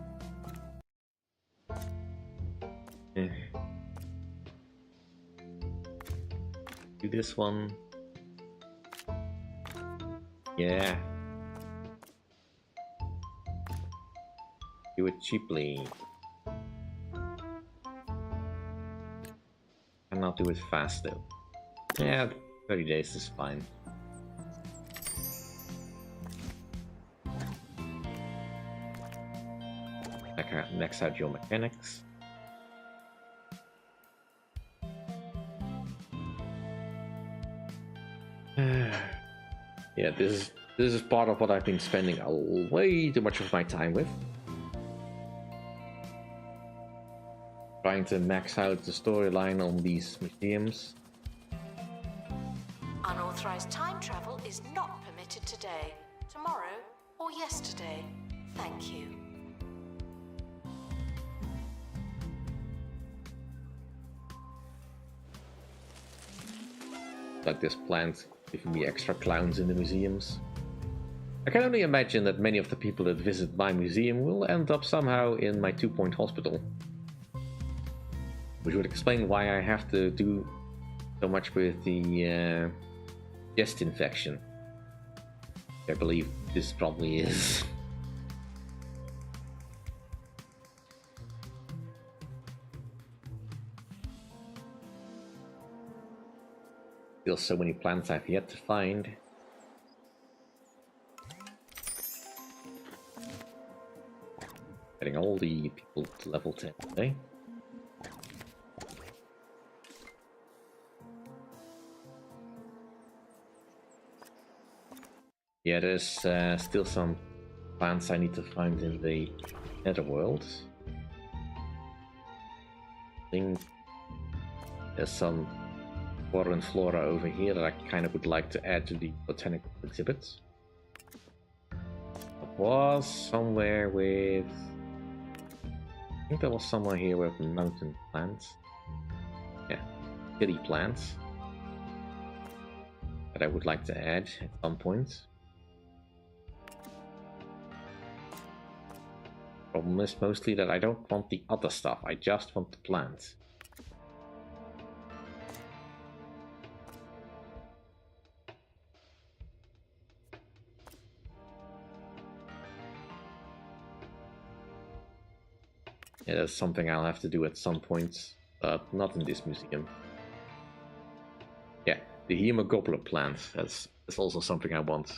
Do this one. Yeah. Do it cheaply. Cannot do it fast though. Yeah, 30 days is fine. Max out your mechanics. Yeah, this is part of what I've been spending way too much of my time with. Trying to max out the storyline on these museums. Unauthorized time travel is not permitted today, tomorrow, or yesterday. Thank you. Like this plant giving me extra clowns in the museums. I can only imagine that many of the people that visit my museum will end up somehow in my 2-point hospital. Which would explain why I have to do so much with the chest infection. I believe this probably is. Still so many plants I've yet to find. Getting all the people to level 10 today. Yeah, there's still some plants I need to find in the netherworld. think there's some flora and flora over here that I kind of would like to add to the botanical exhibits. There was somewhere with... I think there was somewhere here with mountain plants. Yeah, city plants. That I would like to add at some point. Problem is mostly that I don't want the other stuff, I just want the plants. Yeah, that's something I'll have to do at some point, but not in this museum. Yeah, the Hemogobbler plant, that's also something I want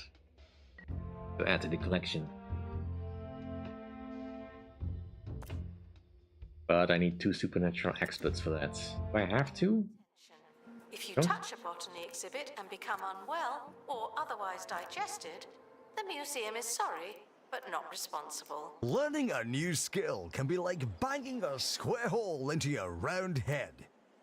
to add to the collection. But I need 2 supernatural experts for that. Do I have to? If you Oh. touch a botany exhibit and become unwell or otherwise digested, the museum is sorry, but not responsible. Learning a new skill can be like banging a square hole into your round head.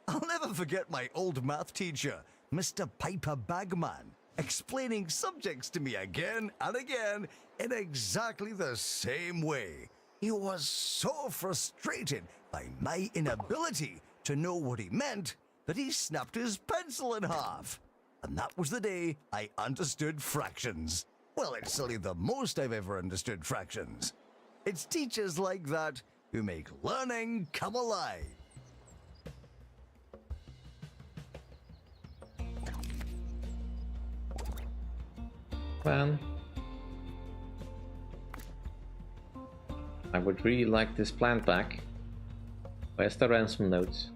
I'll never forget my old math teacher, Mr. Piper Bagman, explaining subjects to me again and again in exactly the same way. He was so frustrated by my inability to know what he meant that he snapped his pencil in half. And that was the day I understood fractions. Well, it's silly the most I've ever understood fractions. It's teachers like that who make learning come alive. Man, I would really like this plant back. Where's the ransom note?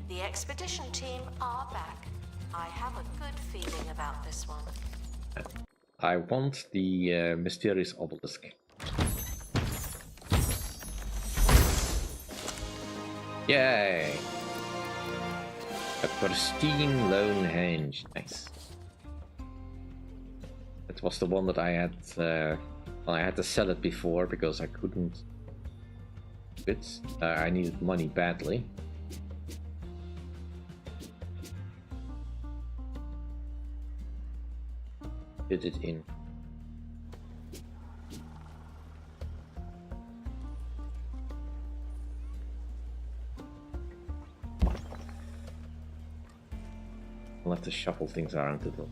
The expedition team are back. I have a good feeling about this one. I want the mysterious obelisk. Yay! A pristine lone henge. Nice. That was the one that I had. Well, I had to sell it before because I couldn't. I needed money badly. Fit it in. I'll have to shuffle things around a little.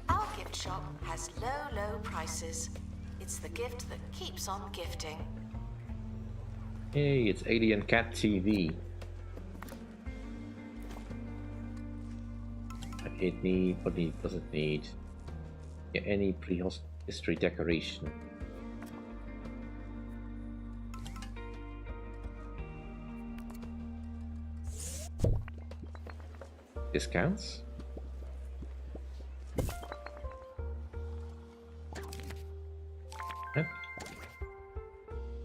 Our gift shop has low prices. It's the gift that keeps on gifting. Hey, it's Alien Cat TV. It need, what does it need? Yeah, any prehistory decoration. Discounts?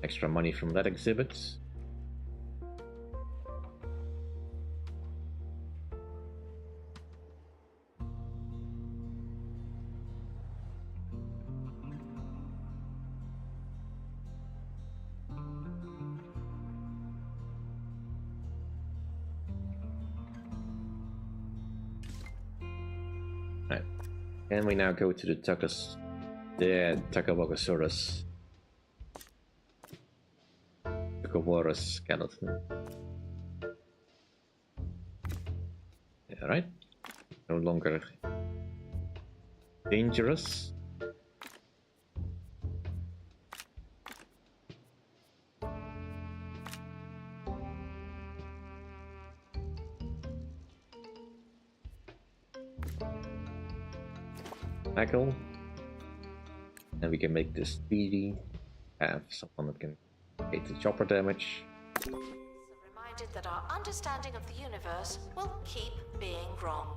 Extra money from that exhibit. Right. And we now go to the Takabogasaurus. Takabogasaurus skeleton. Alright. No longer dangerous. Tackle. And we can make this speedy. Have someone that can hit the chopper damage. So reminded that our understanding of the universe will keep being wrong.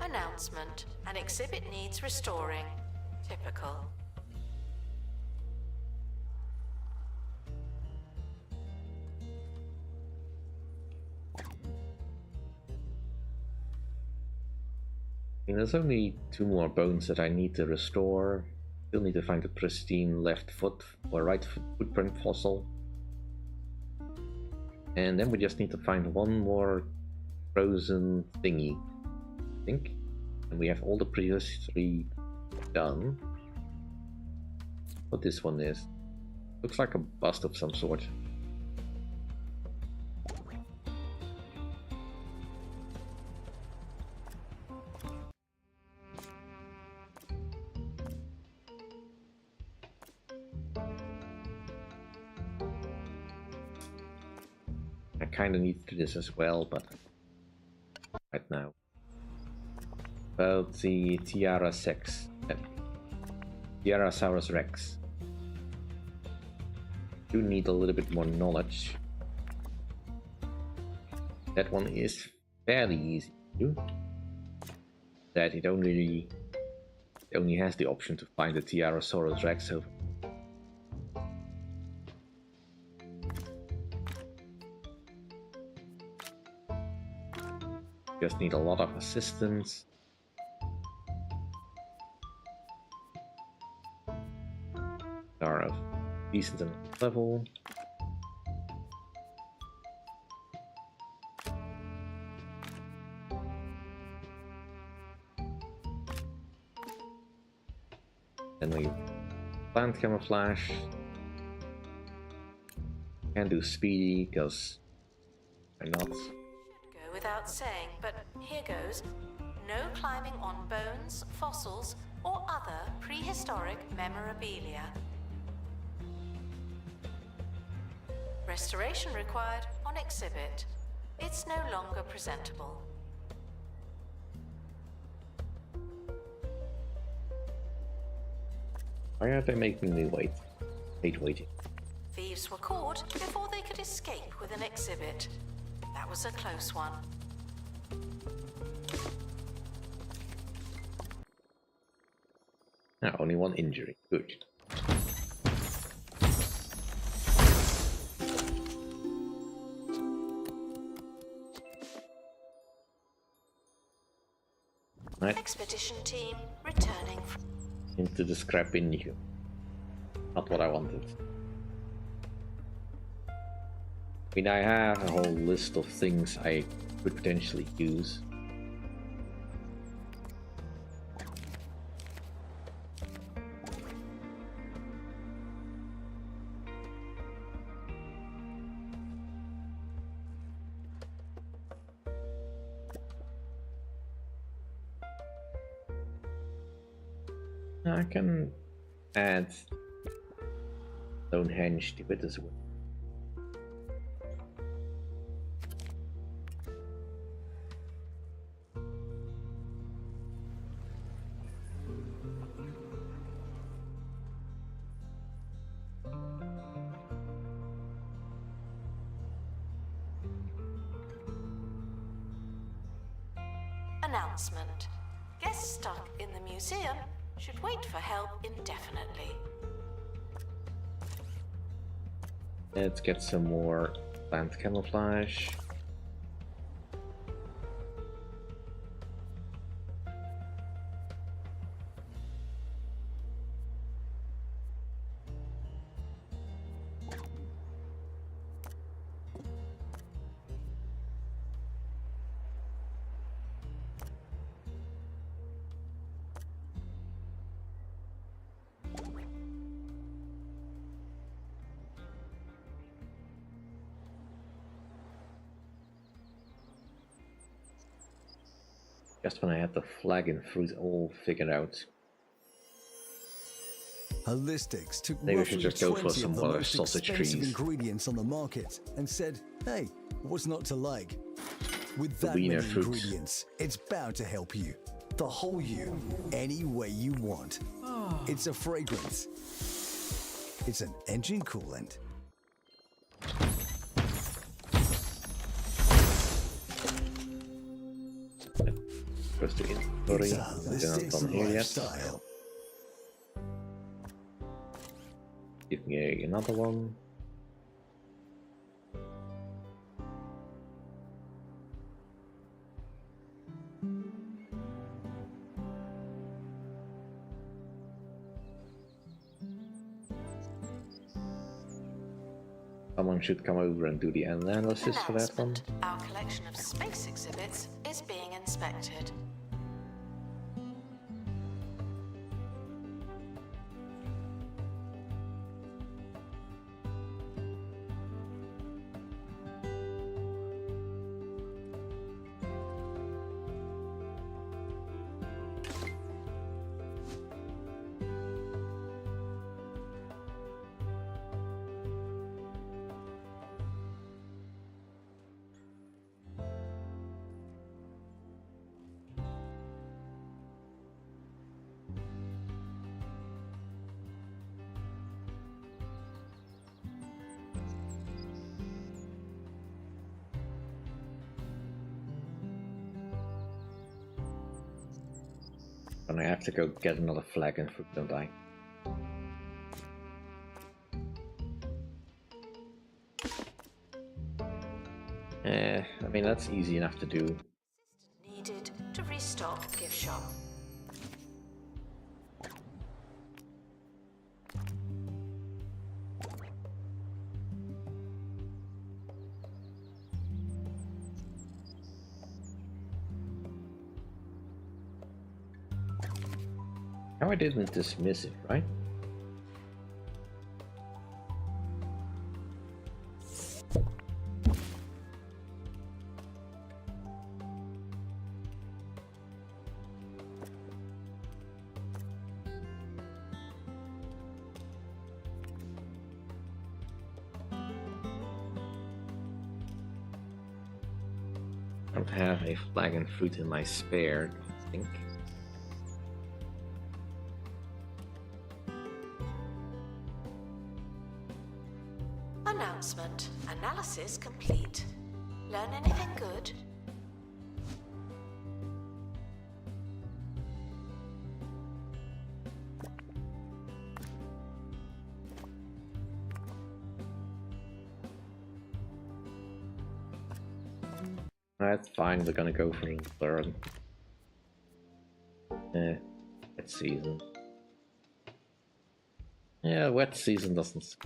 Announcement. An exhibit needs restoring. Typical. And there's only 2 more bones that I need to restore. Still need to find the pristine left foot or right footprint fossil. And then we just need to find 1 more frozen thingy, I think. And we have all the previous 3 done. What this one is. Looks like a bust of some sort. I kinda need to do this as well, but right now. About the Tiarasaurus Rex. Do need a little bit more knowledge. That one is fairly easy to do. That it only has the option to find the Tiarasaurus Rex over. Just need a lot of assistance. Are of decent enough level. Then we plant camouflage. Can't do speedy because why not? Go without saying, but here goes. No climbing on bones, fossils, or other prehistoric memorabilia. Restoration required on exhibit. It's no longer presentable. Why are they making me wait? Waiting. Thieves were caught before they could escape with an exhibit. That was a close one. Now, only 1 injury. Good. Right. Expedition team returning Into the scrap bin you. Not what I wanted. I mean, I have a whole list of things I could potentially use. I can add Stonehenge to it as well. announcement. Guests stuck in the museum should wait for help indefinitely. Let's get some more plant camouflage. Just when I had the flag and fruit all figured out. Holistics took Maybe we should roughly just go for 20 some of the more most sausage expensive trees. ingredients on the market and said, hey, what's not to like? With The that many wiener fruits. ingredients, it's bound to help you. The whole you, any way you want. It's a fragrance. It's an engine coolant. Goes to inventory. It's a They're not holistics done here yet. lifestyle. Give me another one. Someone should come over and do the analysis for that one. Announcement. Our collection of space exhibits is being inspected. And I have to go get another flag and fruit, don't I? I mean, that's easy enough to do. Needed to restock gift shop. Now I didn't dismiss it, right? I don't have a flag and fruit in my spare, I think. Announcement. Analysis complete. Learn anything good? That's fine, we're gonna go for the third. Wet season. Yeah, wet season doesn't...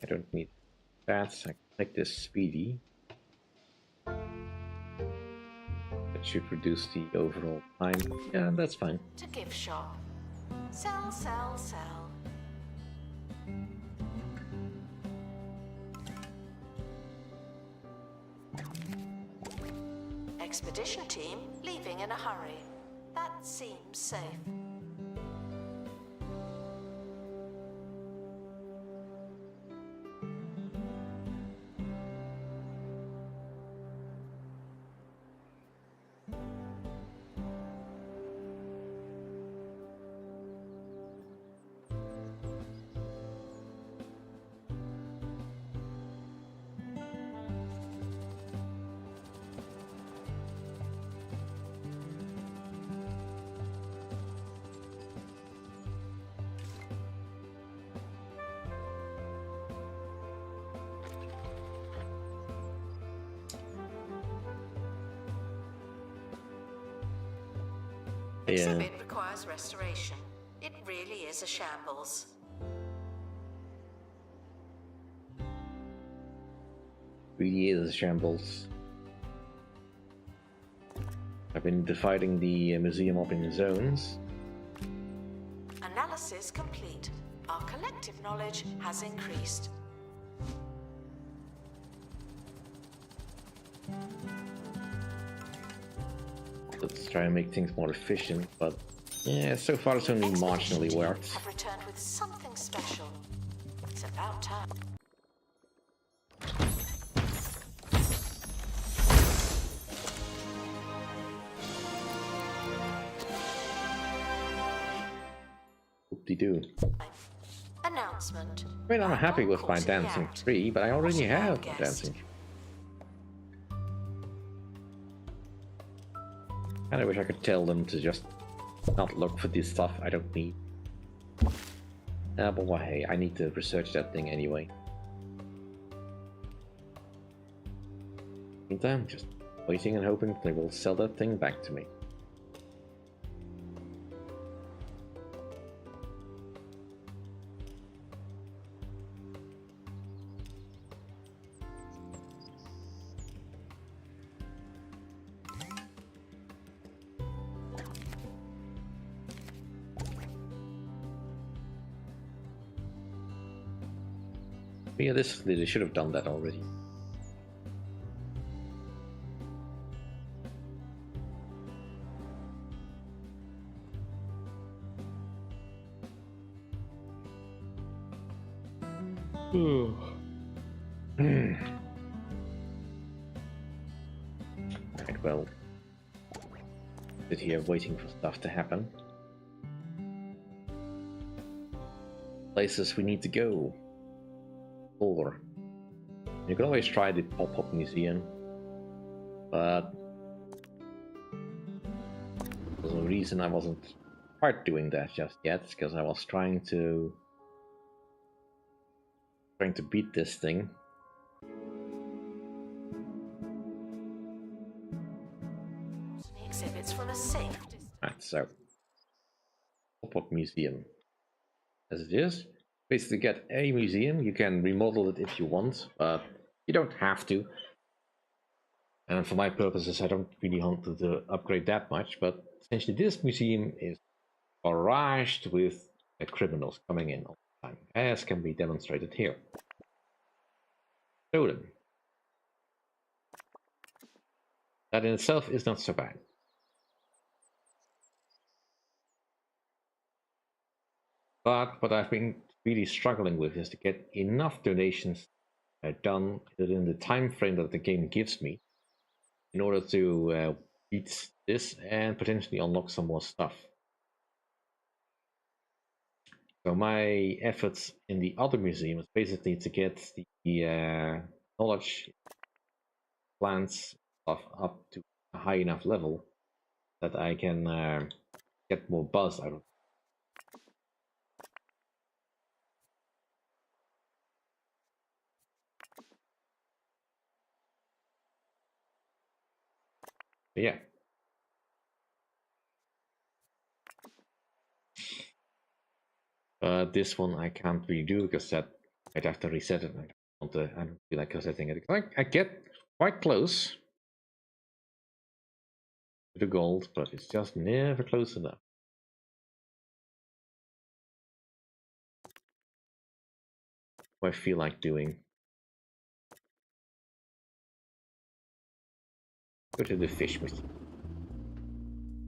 I don't need that, so I can make this speedy. That should reduce the overall time. Yeah, that's fine. To gift shop. Sell, sell, sell. Expedition team leaving in a hurry. That seems safe. Exhibit requires restoration. It really is a shambles. Really is a shambles. I've been dividing the museum up in zones. Analysis complete. Our collective knowledge has increased. Let's try and make things more efficient, but yeah, so far it's only marginally worked. Have returned with something special. It's about time. Whoop-de-doo. Announcement. I mean, I'm happy with my Dancing 3, but I already have Dancing. And I wish I could tell them to just not look for this stuff I don't need. But well, hey, I need to research that thing anyway. Meantime, just waiting and hoping they will sell that thing back to me. Yeah, they should have done that already. Right, well, sit here waiting for stuff to happen. Places we need to go. Or you can always try the pop-up museum, but there's a reason I wasn't quite doing that just yet, because I was trying to beat this thing. Exhibits from a safe distance. Right, so pop-up museum, as it is. Basically, get a museum. You can remodel it if you want, but you don't have to. And for my purposes, I don't really want to upgrade that much. But essentially, this museum is barraged with criminals coming in all the time, as can be demonstrated here. Show them. That in itself is not so bad. But what I've been really struggling with is to get enough donations done within the time frame that the game gives me in order to beat this and potentially unlock some more stuff. So my efforts in the other museum is basically to get the knowledge plants stuff up to a high enough level that I can get more buzz out of it. Yeah. This one I can't really do because that I'd have to reset it. I don't feel like resetting it. I get quite close to the gold, but it's just never close enough. What I feel like doing. Go to the fish museum.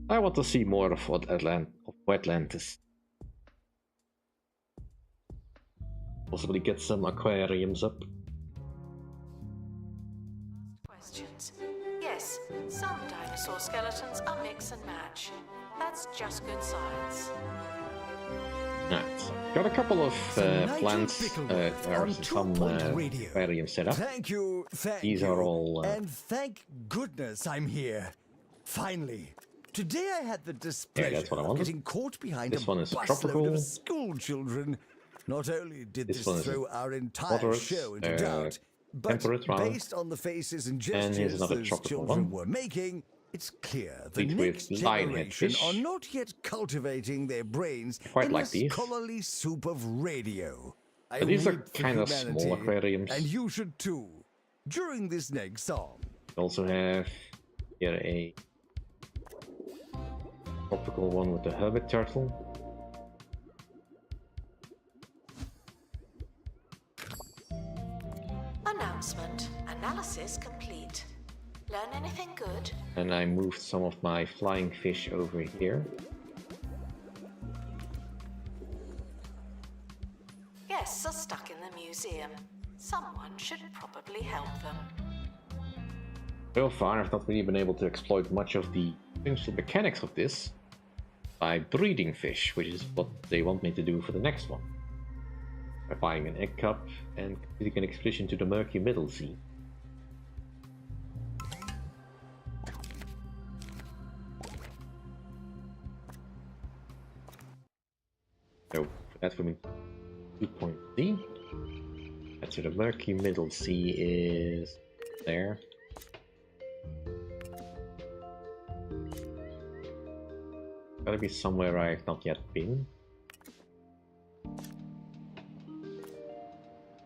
I want to see more of Atlantis. Possibly get some aquariums up. Questions. Yes, some dinosaur skeletons are mix and match. That's just good science. Right. Got a couple of plants or some aquarium set up. Thank you. These are all... and thank goodness I'm here. Finally. Today I had the displeasure of getting caught behind a busload of school children. Not only did this throw our entire show into doubt, but based on the faces and gestures those children were making, it's clear the next generation are not yet cultivating their brains in the scholarly soup of radio. But these are kind of small aquariums. And you should too. During this next song. We also have here a tropical one with the hermit turtle. Announcement. Analysis complete. Learn anything good? And I moved some of my flying fish over here. Guests are stuck in the museum. Someone should probably help them. So far, I've not really been able to exploit much of the essential mechanics of this by breeding fish, which is what they want me to do for the next one. By buying an egg cup and completing an expedition to the murky Middle Sea. So, that's for me. 2.C. That's where the murky middle sea is there. Gotta be somewhere I've not yet been.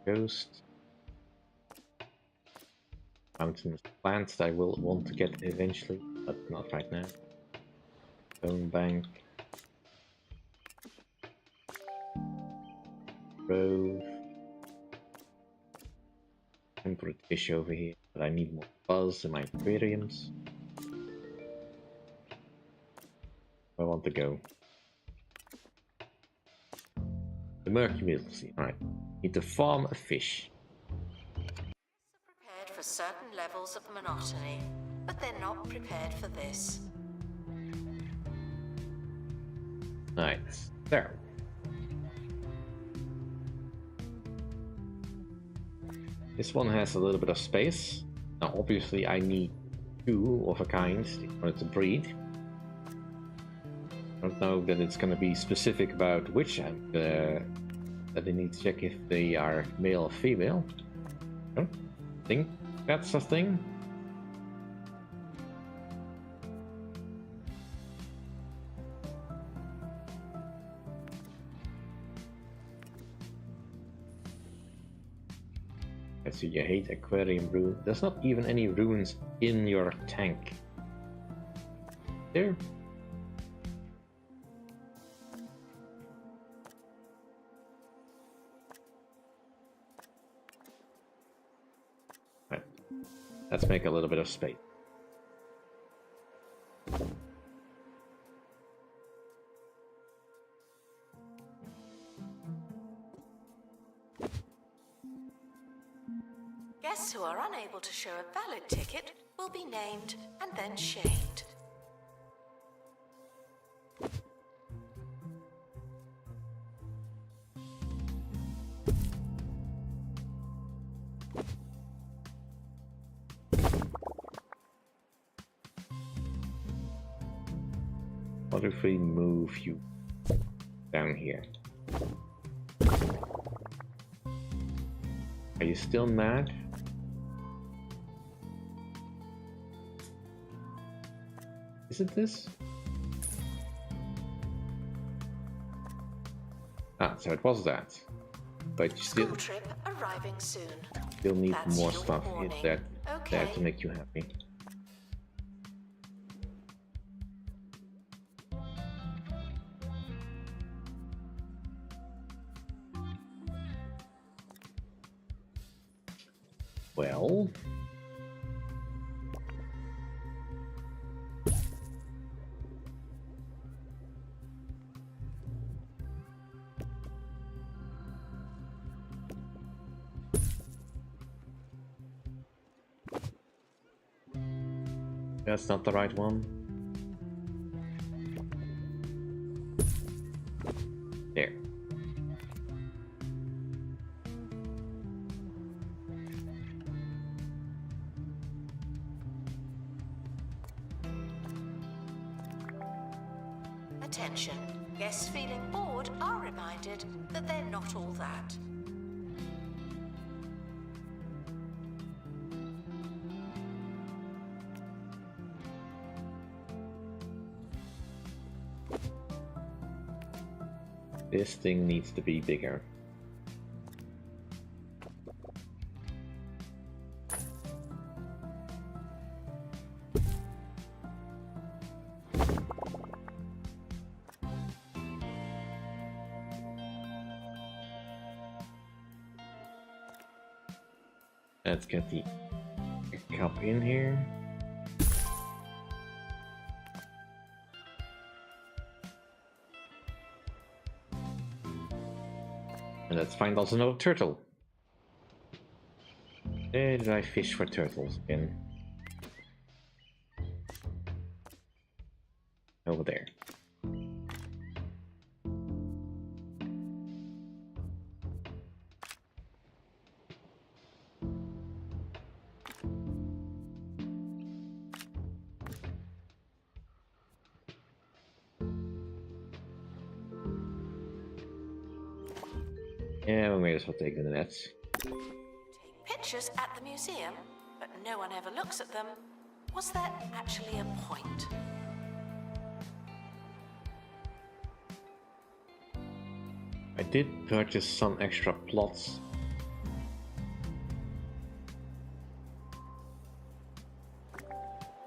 Ghost. Mountainous plants that I will want to get eventually, but not right now. Stone bank. Grove. I'm put a fish over here, but I need more buzz in my aquariums. Where I want to go. The murky middle sea. Alright. Need to farm a fish. Prepared for certain levels of monotony, but they're not prepared for this. Nice. There. This one has a little bit of space. Now obviously I need two of a kind in order to breed. I don't know that it's going to be specific about which that I need to check if they are male or female. I don't think that's a thing. Let's see, you hate aquarium runes. There's not even any runes in your tank. There. Right. Let's make a little bit of space. Guests who are unable to show a valid ticket will be named and then shamed. What if we move you down here? Are you still mad? Is it this? Ah, so it was that. But you still Trip arriving soon. Still need That's more your stuff in warning. there Okay. to make you happy. Well, that's not the right one. There. Attention. Guests feeling bored are reminded that they're not all that. This thing needs to be bigger. Let's get the cup in here. And let's find also another turtle. Where did I fish for turtles again? Over there. Yeah, we may as well take the nets. Take pictures at the museum, but no one ever looks at them. Was there actually a point? I did purchase some extra plots.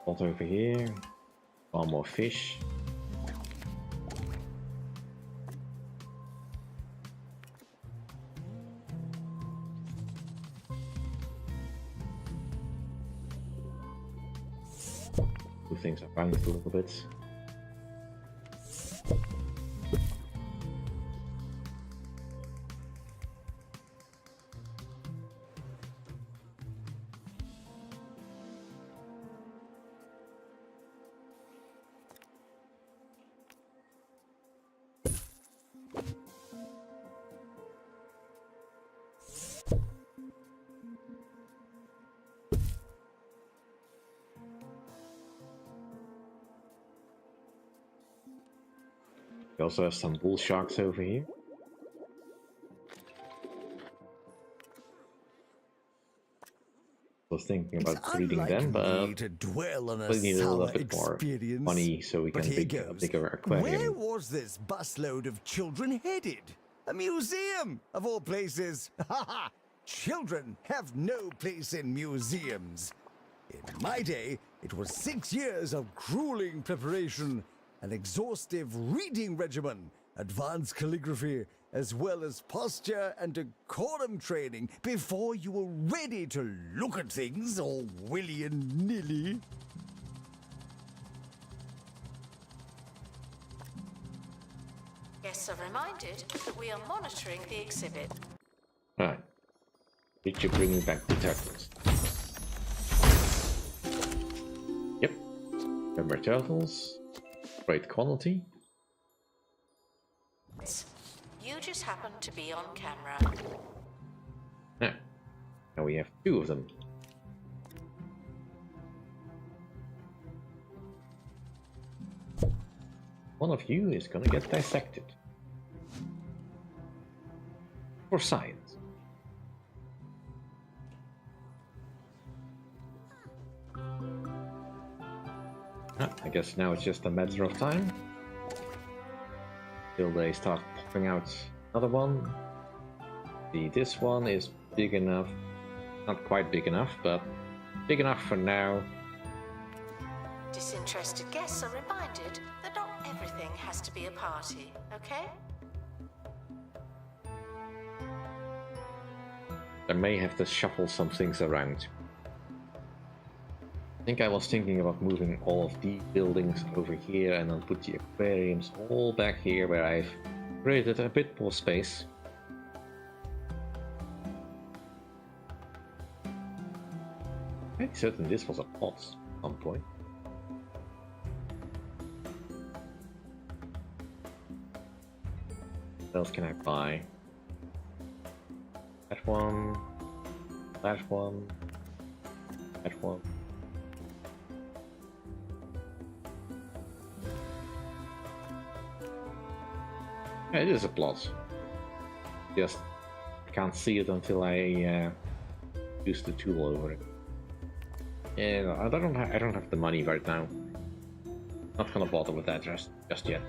Plot over here. One more fish. Two things are balanced a little bit. We also have some bull sharks over here. I was thinking about breeding them, but to dwell on a we need a little sour bit more experience. money so we But can here make a goes. bigger aquarium. Where was this busload of children headed? A museum, of all places. Ha ha! Children have no place in museums. In my day, it was 6 years of grueling preparation, an exhaustive reading regimen, advanced calligraphy, as well as posture and decorum training before you were ready to look at things all willy and nilly. Guests are reminded that we are monitoring the exhibit. Alright. Did you bring me back the turtles? Yep. Remember turtles. Great quality. You just happen to be on camera. Now we have 2 of them. One of you is gonna get dissected. For science. I guess now it's just a matter of time. Till they start popping out another one. See, this one is big enough. Not quite big enough, but big enough for now. Disinterested guests are reminded that not everything has to be a party, okay? I may have to shuffle some things around. I think I was thinking about moving all of these buildings over here and then put the aquariums all back here where I've created a bit more space. I'm certain this was a pot at some point. What else can I buy? That one, that one, that one. Yeah, it is a plot. Just can't see it until I use the tool over it. Yeah, I don't have the money right now. Not gonna bother with that just yet.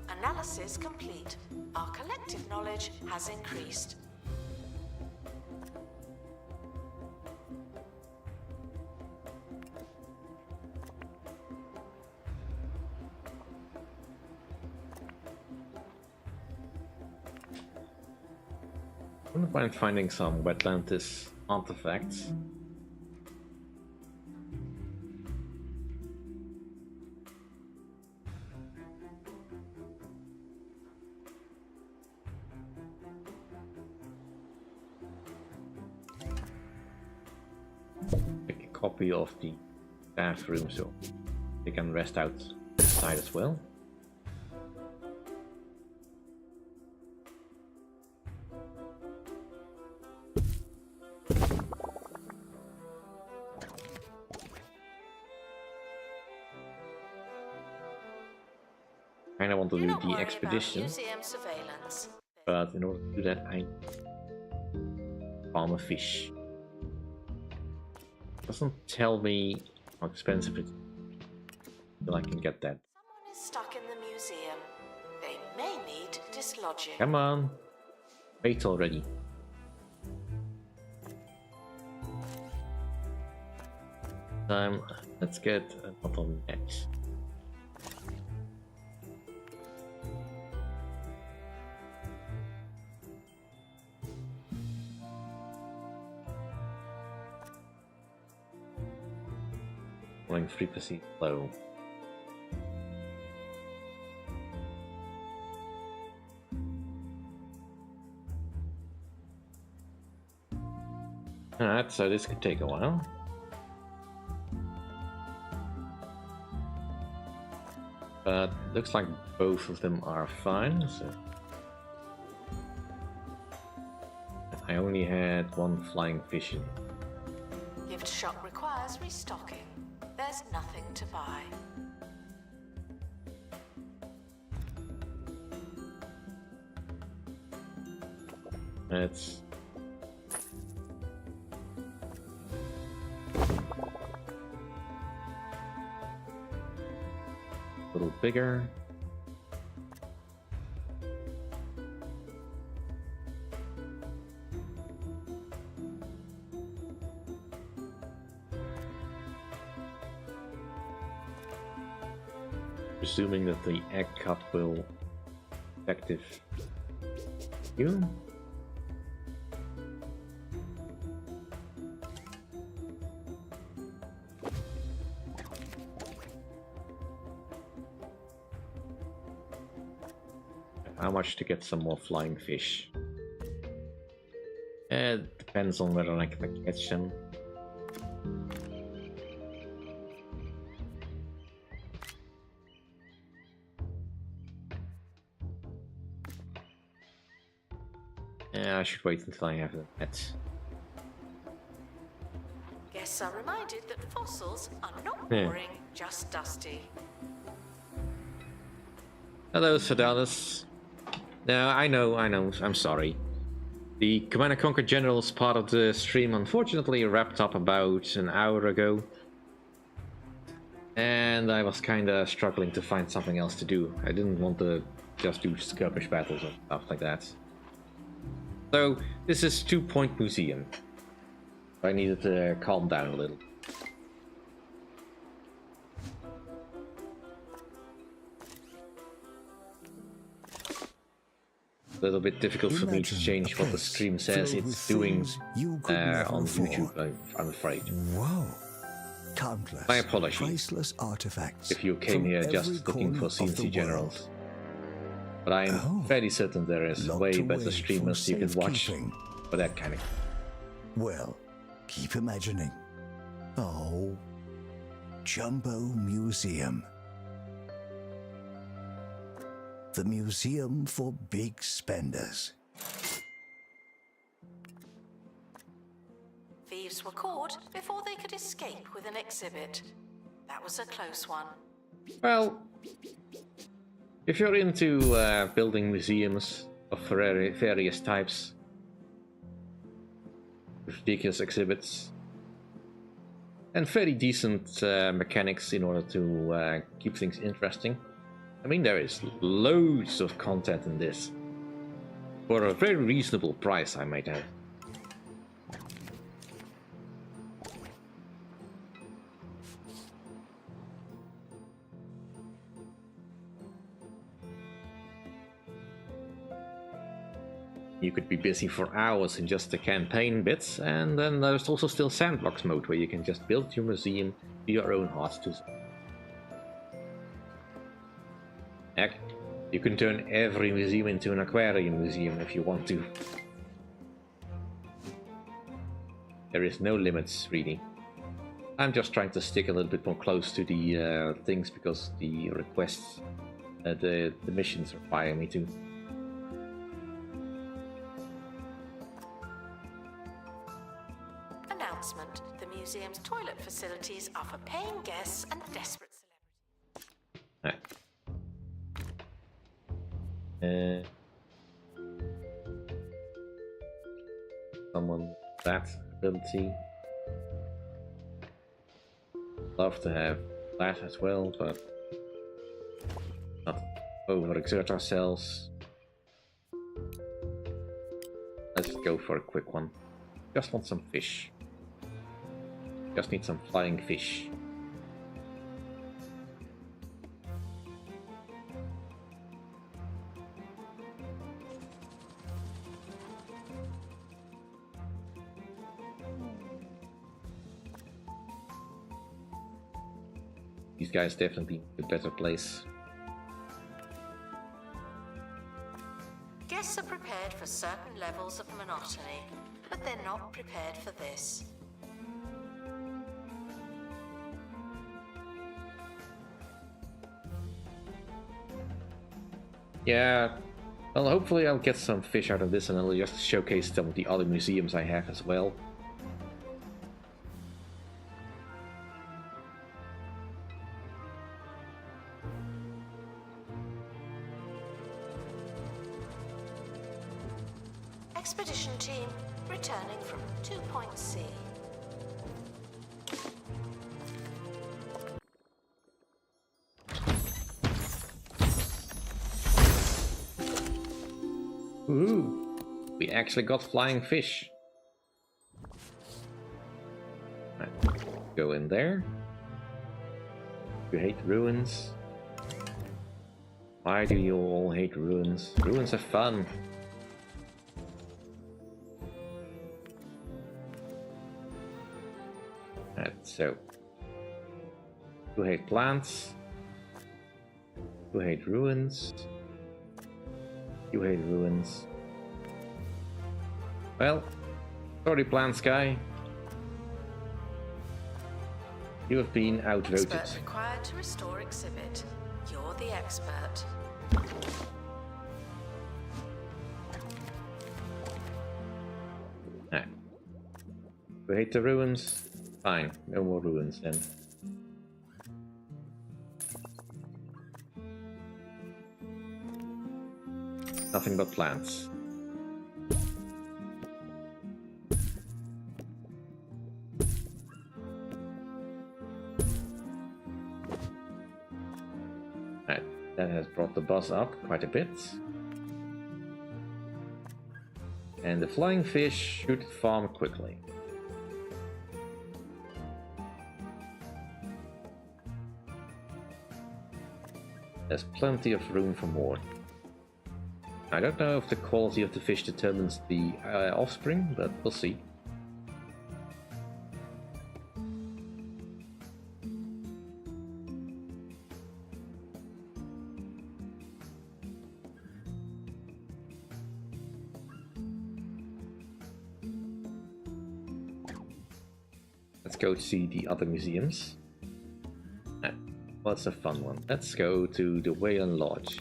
Analysis complete. Our collective knowledge has increased. I wouldn't mind finding some Wetlantis artifacts. Make a copy of the bathroom so they can rest outside as well. kind of want to Do do not the worry expedition, about museum surveillance. but in order to do that, I farm a fish. Doesn't tell me how expensive it is until I can get that. Someone is stuck in the museum. They may need dislodging. Come on, wait already. Let's get a bottleneck. Going 3% low. Alright, so this could take a while. But looks like both of them are fine, so I only had one flying fish in. Gift shop requires restocking. There's nothing to buy. It's a little bigger. Presuming that the egg cup will effective you. How much to get some more flying fish? It depends on whether I can catch them. Yeah, I should wait until I have the net. Guests are reminded that fossils are not boring, just dusty. Hello, Sedalis. No, I know, I'm sorry. The Command & Conquer Generals part of the stream unfortunately wrapped up about an hour ago. And I was kinda struggling to find something else to do. I didn't want to just do skirmish battles and stuff like that. So, this is 2 Point Museum. I needed to calm down a little. A little bit difficult for me to change what the stream says it's doing on YouTube, I'm afraid. Whoa. Countless My apologies priceless artifacts if you came here just looking for C&C Generals. But I am fairly certain there is way better streamers you can watch for that kind of... Well, keep imagining. Oh, Jumbo Museum. The museum for big spenders. Thieves were caught before they could escape with an exhibit. That was a close one. Well, if you're into building museums of various types, ridiculous exhibits, and fairly decent mechanics in order to keep things interesting, I mean, there is loads of content in this. For a very reasonable price, I might add. You could be busy for hours in just the campaign bits, and then there's also still sandbox mode, where you can just build your museum to your own heart's content. Heck, you can turn every museum into an aquarium museum if you want to. There is no limits, really. I'm just trying to stick a little bit more close to the things because the requests, the missions require me to. Announcement: the museum's toilet facilities are for paying guests and desperate celebrities. Right. Someone with that ability. Love to have that as well, but not overexert ourselves. Let's just go for a quick one. Just want some fish. Just need some flying fish. These guys definitely need a better place. Guests are prepared for certain levels of monotony, but they're not prepared for this. Yeah, well, hopefully I'll get some fish out of this and I'll just showcase some of the other museums I have as well. Expedition team returning from 2.C. Ooh, we actually got flying fish. Right, go in there. You hate ruins. Why do you all hate ruins? Ruins are fun. Right, so you hate plants. You hate ruins. You hate ruins. Well, sorry, plants guy. You have been outvoted. Expert required to restore exhibit. You're the expert. Ah. You hate the ruins? Fine, no more ruins then. Nothing but plants. Right, that has brought the buzz up quite a bit. And the flying fish should farm quickly. There's plenty of room for more. I don't know if the quality of the fish determines the offspring, but we'll see. Let's go see the other museums. What's a fun one? Let's go to the Whalen Lodge.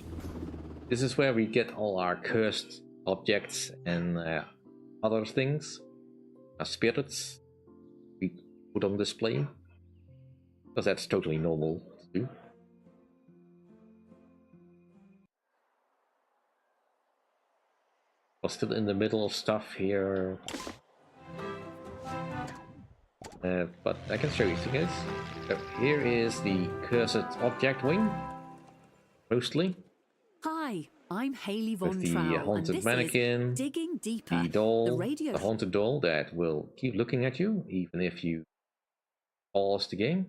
This is where we get all our cursed objects and other things, our spirits, we put on display, because that's totally normal to do. We're still in the middle of stuff here, but I can show you guys. So here is the cursed object wing, mostly. Hi, I'm Haley Von With the Trowell, haunted and this mannequin, is Digging Deeper, the doll, radio the haunted doll that will keep looking at you even if you pause the game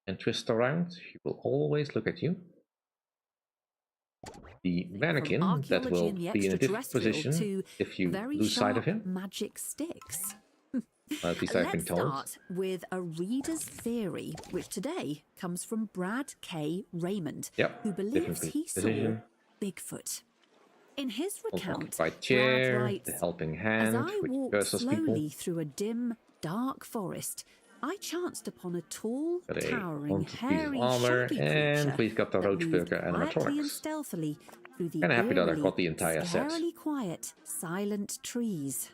and twist around. She will always look at you. The mannequin that will be in a different position if you lose sight of him. Magic sticks. At least I've been told. Let's start with a reader's theory, which today comes from Brad K. Raymond, who believes he saw Bigfoot. In his recount, Occupied chair, Brad writes, the helping hand, as I which walked curses people. slowly through a dim, dark forest, I chanced upon a tall, towering, hairy, armor, shaggy and creature we've got the that moved Roachburger and quietly and Animatronics. stealthily through the Kinda happy that I eerily, got the entire set. scarily quiet, silent trees.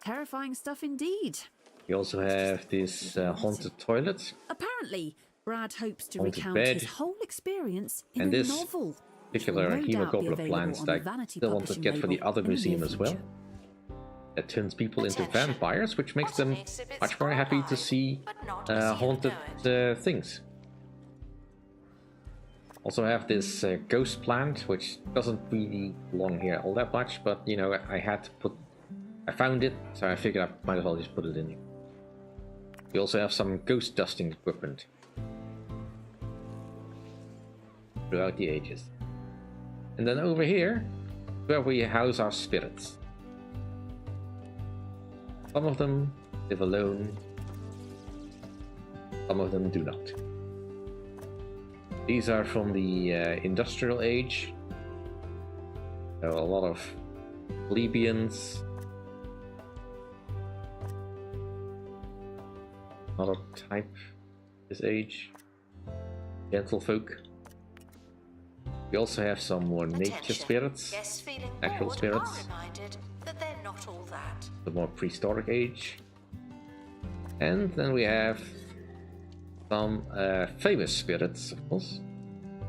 Terrifying stuff indeed. We also have this haunted toilet. Apparently, Brad hopes to Haunted recount bed. his whole experience in And a this novel. particular no doubt be hemoglobin available plants on that the I Vanity still want to Publishing get for the label other in the museum near as well. future. That turns people into Attention. vampires, which makes them Botany exhibits much more are happy to live, see but not as you haunted know it. things. Also have this ghost plant, which doesn't really belong here all that much, but you know, I found it, so I figured I might as well just put it in here. We also have some ghost dusting equipment throughout the ages. And then over here, where we house our spirits. Some of them live alone, some of them do not. These are from the industrial age. There are a lot of plebeians. Another type this age. Gentlefolk. We also have some more nature spirits. Guests feeling Natural bored spirits. are reminded that they're not all that. The more prehistoric age. And then we have some famous spirits, of course.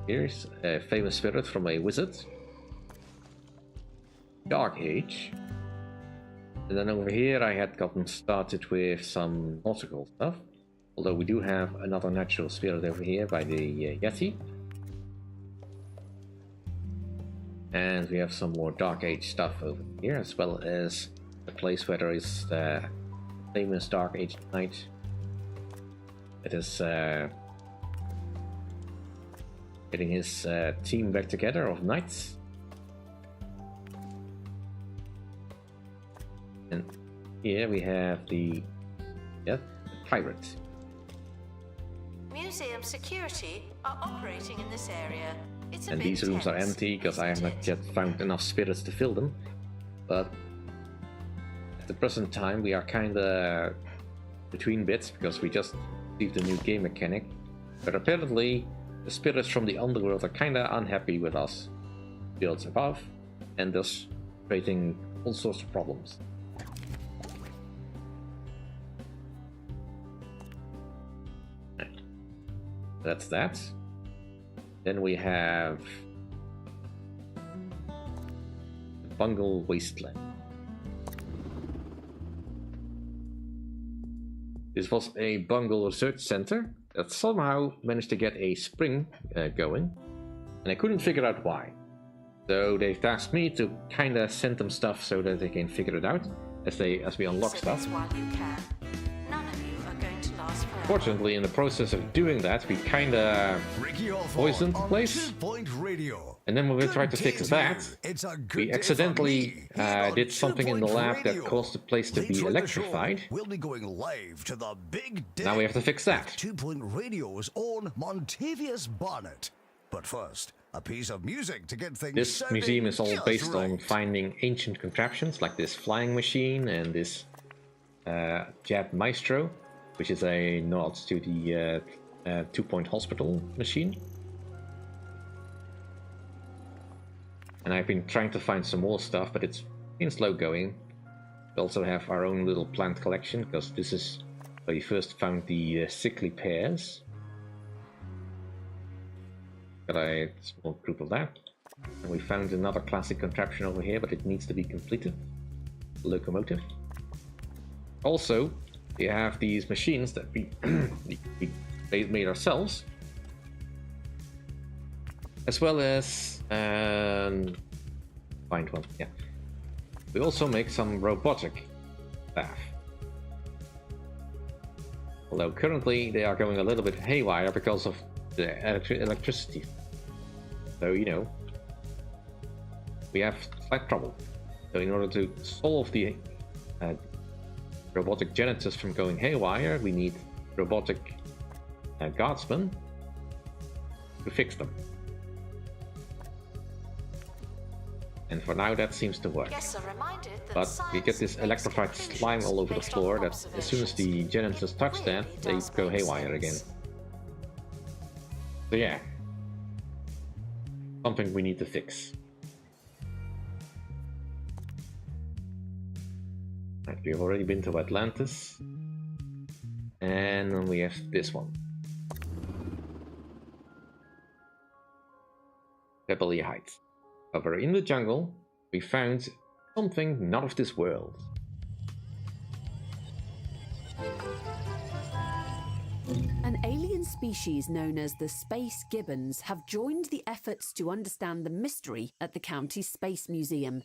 Here's a famous spirit from a wizard. Dark Age. And then over here I had gotten started with some nautical stuff. Although we do have another natural spirit over here by the Yeti. And we have some more Dark Age stuff over here, as well as a place where there is the famous Dark Age Knight. It is getting his team back together of knights. And here we have the pirate. Museum security are operating in this area. It's a And bit these rooms are tense, empty because I have isn't not it? yet found enough spirits to fill them. But at the present time we are kinda between bits because we just received a new game mechanic. But apparently the spirits from the underworld are kinda unhappy with us builds above, and thus creating all sorts of problems. That's that. Then we have the Bungle Wasteland. This was a Bungle research center that somehow managed to get a spring going, and I couldn't figure out why. So they tasked me to kinda send them stuff so that they can figure it out as we unlock stuff. While you can. None of you are going to last forever. Fortunately, in the process of doing that, we kinda poisoned the place. And then when we tried to fix that, we accidentally did something in the lab that caused the place to be electrified. We'll be going live to the big day. Now we have to fix that. 2 Point Radio's own Montavious Barnett. But first, a piece of music to get things This sounding museum is all just based on right. finding ancient contraptions like this flying machine and this Jet Maestro, which is a nod to the 2 Point Hospital machine. And I've been trying to find some more stuff, but it's been slow going. We also have our own little plant collection, because this is where we first found the sickly pears. Got a small group of that. And we found another classic contraption over here, but it needs to be completed. The locomotive. Also, we have these machines that we made ourselves. As well as... find one, yeah. We also make some robotic staff. Although currently they are going a little bit haywire because of the electricity. So, you know, we have slight trouble. So in order to solve the robotic janitors from going haywire, we need robotic guardsmen to fix them. And for now that seems to work. But we get this electrified slime all over the floor that as soon as the janitors touch that, they go haywire again. So yeah, something we need to fix. Right, we've already been to Atlantis. And then we have this one. Pebbly Heights. However, in the jungle, we found something not of this world. An alien species known as the Space Gibbons have joined the efforts to understand the mystery at the county Space Museum.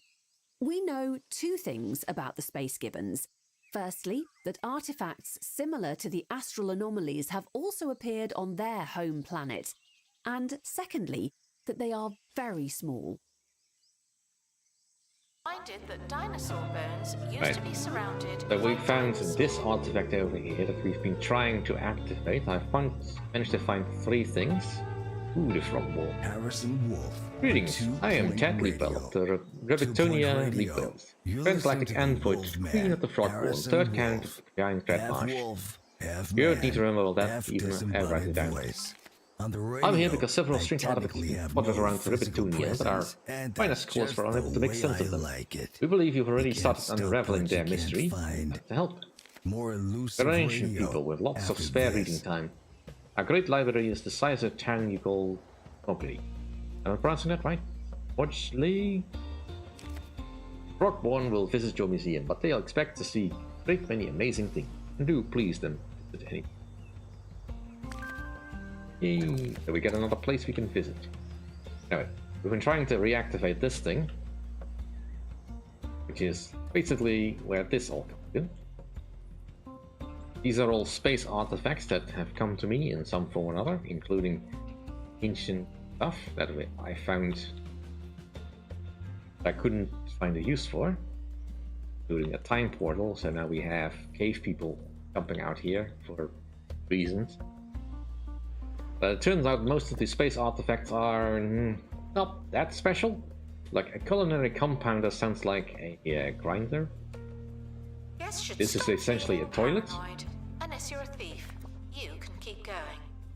We know two things about the Space Gibbons. Firstly, that artifacts similar to the astral anomalies have also appeared on their home planet. And secondly, that they are very small. Reminded that dinosaur bones used to be surrounded. So we found this artifact over here that we've been trying to activate. I managed to find 3 things. Ooh, the frog wall. Harrison Wolf. Greetings, I am Ted Leapwell of the Rabbitonia Leapwells. Transgalactic Envoy, Queen of the Frog Wall, 3rd Count of the Giant Red Marsh. You don't need to remember all that, even I write it down. I'm here because several strange artifacts have been spotted around Rabbitonia that are finest scholars were unable to make sense of them. We believe you've already started unraveling their mystery to help. We're ancient people with lots of spare reading time. Our great library is the size of a town you call Mobley. Am I pronouncing that right? Watchley? Frogborn will visit your museum, but they'll expect to see a great many amazing things. And do please them visit any. Yay! So we get another place we can visit. Anyway, we've been trying to reactivate this thing, which is basically where this all comes in. These are all space artifacts that have come to me in some form or another, including ancient stuff that I found I couldn't find a use for, including a time portal. So now we have cave people jumping out here for reasons. But it turns out most of the space artifacts are not that special. Like a culinary compound that sounds like a grinder. This is essentially a toilet. Unless you're a thief, you can keep going.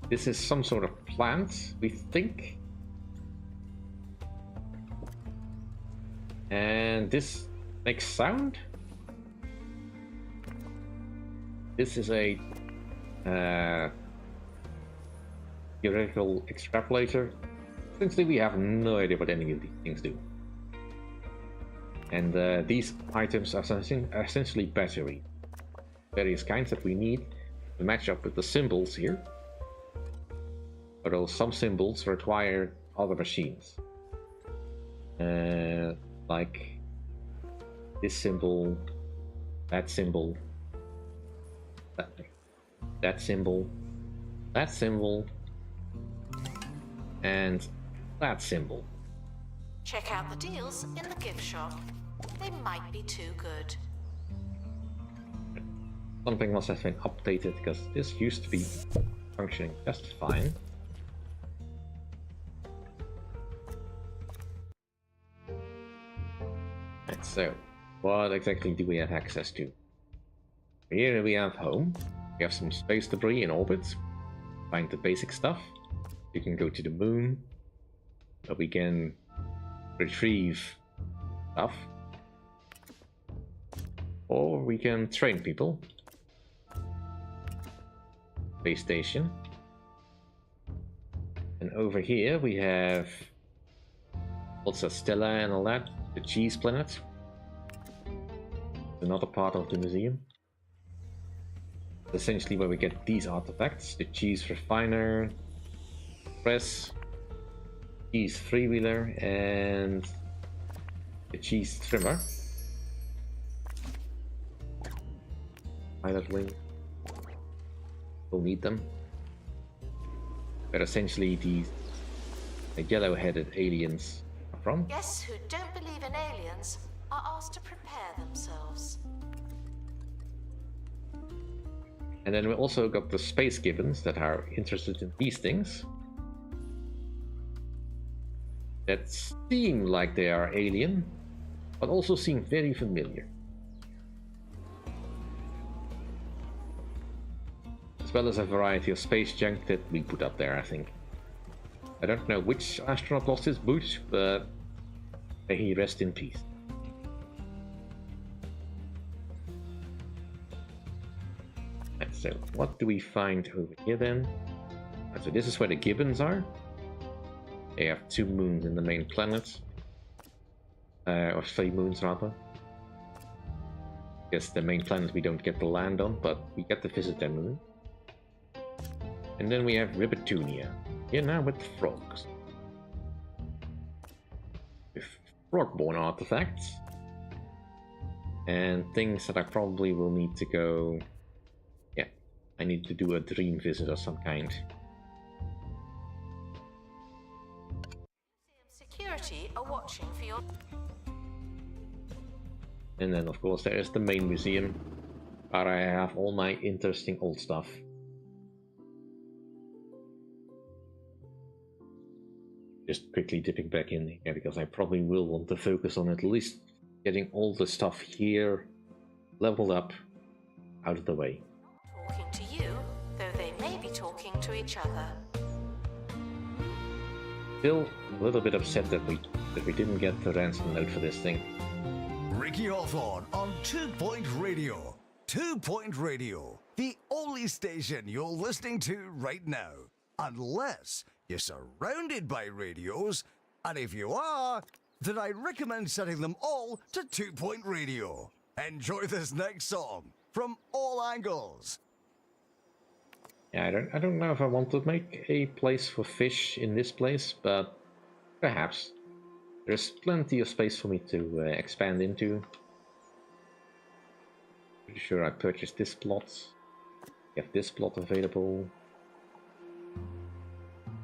This is some sort of plant, we think. And this makes sound. This is a theoretical extrapolator. Essentially, we have no idea what any of these things do. And these items are essentially battery. Various kinds that we need to match up with the symbols here. Although some symbols require other machines. Like this symbol, that symbol, that symbol, that symbol, and that symbol. Check out the deals in the gift shop. They might be too good. Something must have been updated because this used to be functioning just fine. And so, what exactly do we have access to? Here we have home. We have some space debris in orbit. Find the basic stuff. You can go to the moon, but we can retrieve stuff. Or we can train people. Space station. And over here we have also Stella and all that. The cheese planet. Another part of the museum. Essentially where we get these artifacts. The cheese refiner, press, cheese freewheeler, and the cheese trimmer. Pilot wing. We'll need them. But essentially these yellow-headed aliens are from. Guests who don't believe in aliens are asked to prepare themselves. And then we also got the space gibbons that are interested in these things. That seem like they are alien, but also seem very familiar. As well as a variety of space junk that we put up there, I think. I don't know which astronaut lost his boot, but may he rest in peace. And so, what do we find over here then? So this is where the gibbons are. They have 2 moons in the main planet. Or 3 moons rather. Guess the main planet we don't get to land on, but we get to visit their moon. And then we have Ribbitunia. Here now with frogs. With frog-born artifacts. And things that I probably will need to go... Yeah, I need to do a dream visit of some kind. Security are watching for your... And then of course there is the main museum, where I have all my interesting old stuff. Just quickly dipping back in here, because I probably will want to focus on at least getting all the stuff here leveled up, out of the way. Talking to you, though they may be talking to each other. Still a little bit upset that we didn't get the ransom note for this thing. Ricky Hawthorne on 2 Point Radio. 2 Point Radio, the only station you're listening to right now. Unless you're surrounded by radios, and if you are, then I recommend setting them all to 2 Point Radio. Enjoy this next song from All Angles. Yeah, I don't know if I want to make a place for fish in this place, but perhaps. There's plenty of space for me to expand into. Pretty sure I purchased this plot. We have this plot available.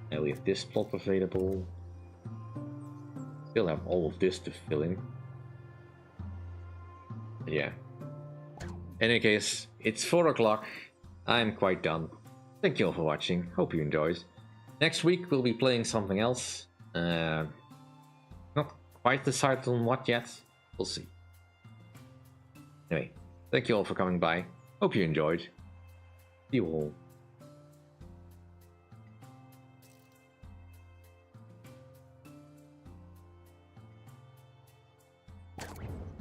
Now we have this plot available. Still have all of this to fill in. But yeah. In any case, it's 4 o'clock. I'm quite done. Thank you all for watching. Hope you enjoyed. Next week we'll be playing something else. Not quite decided on what yet. We'll see. Anyway, thank you all for coming by. Hope you enjoyed. See you all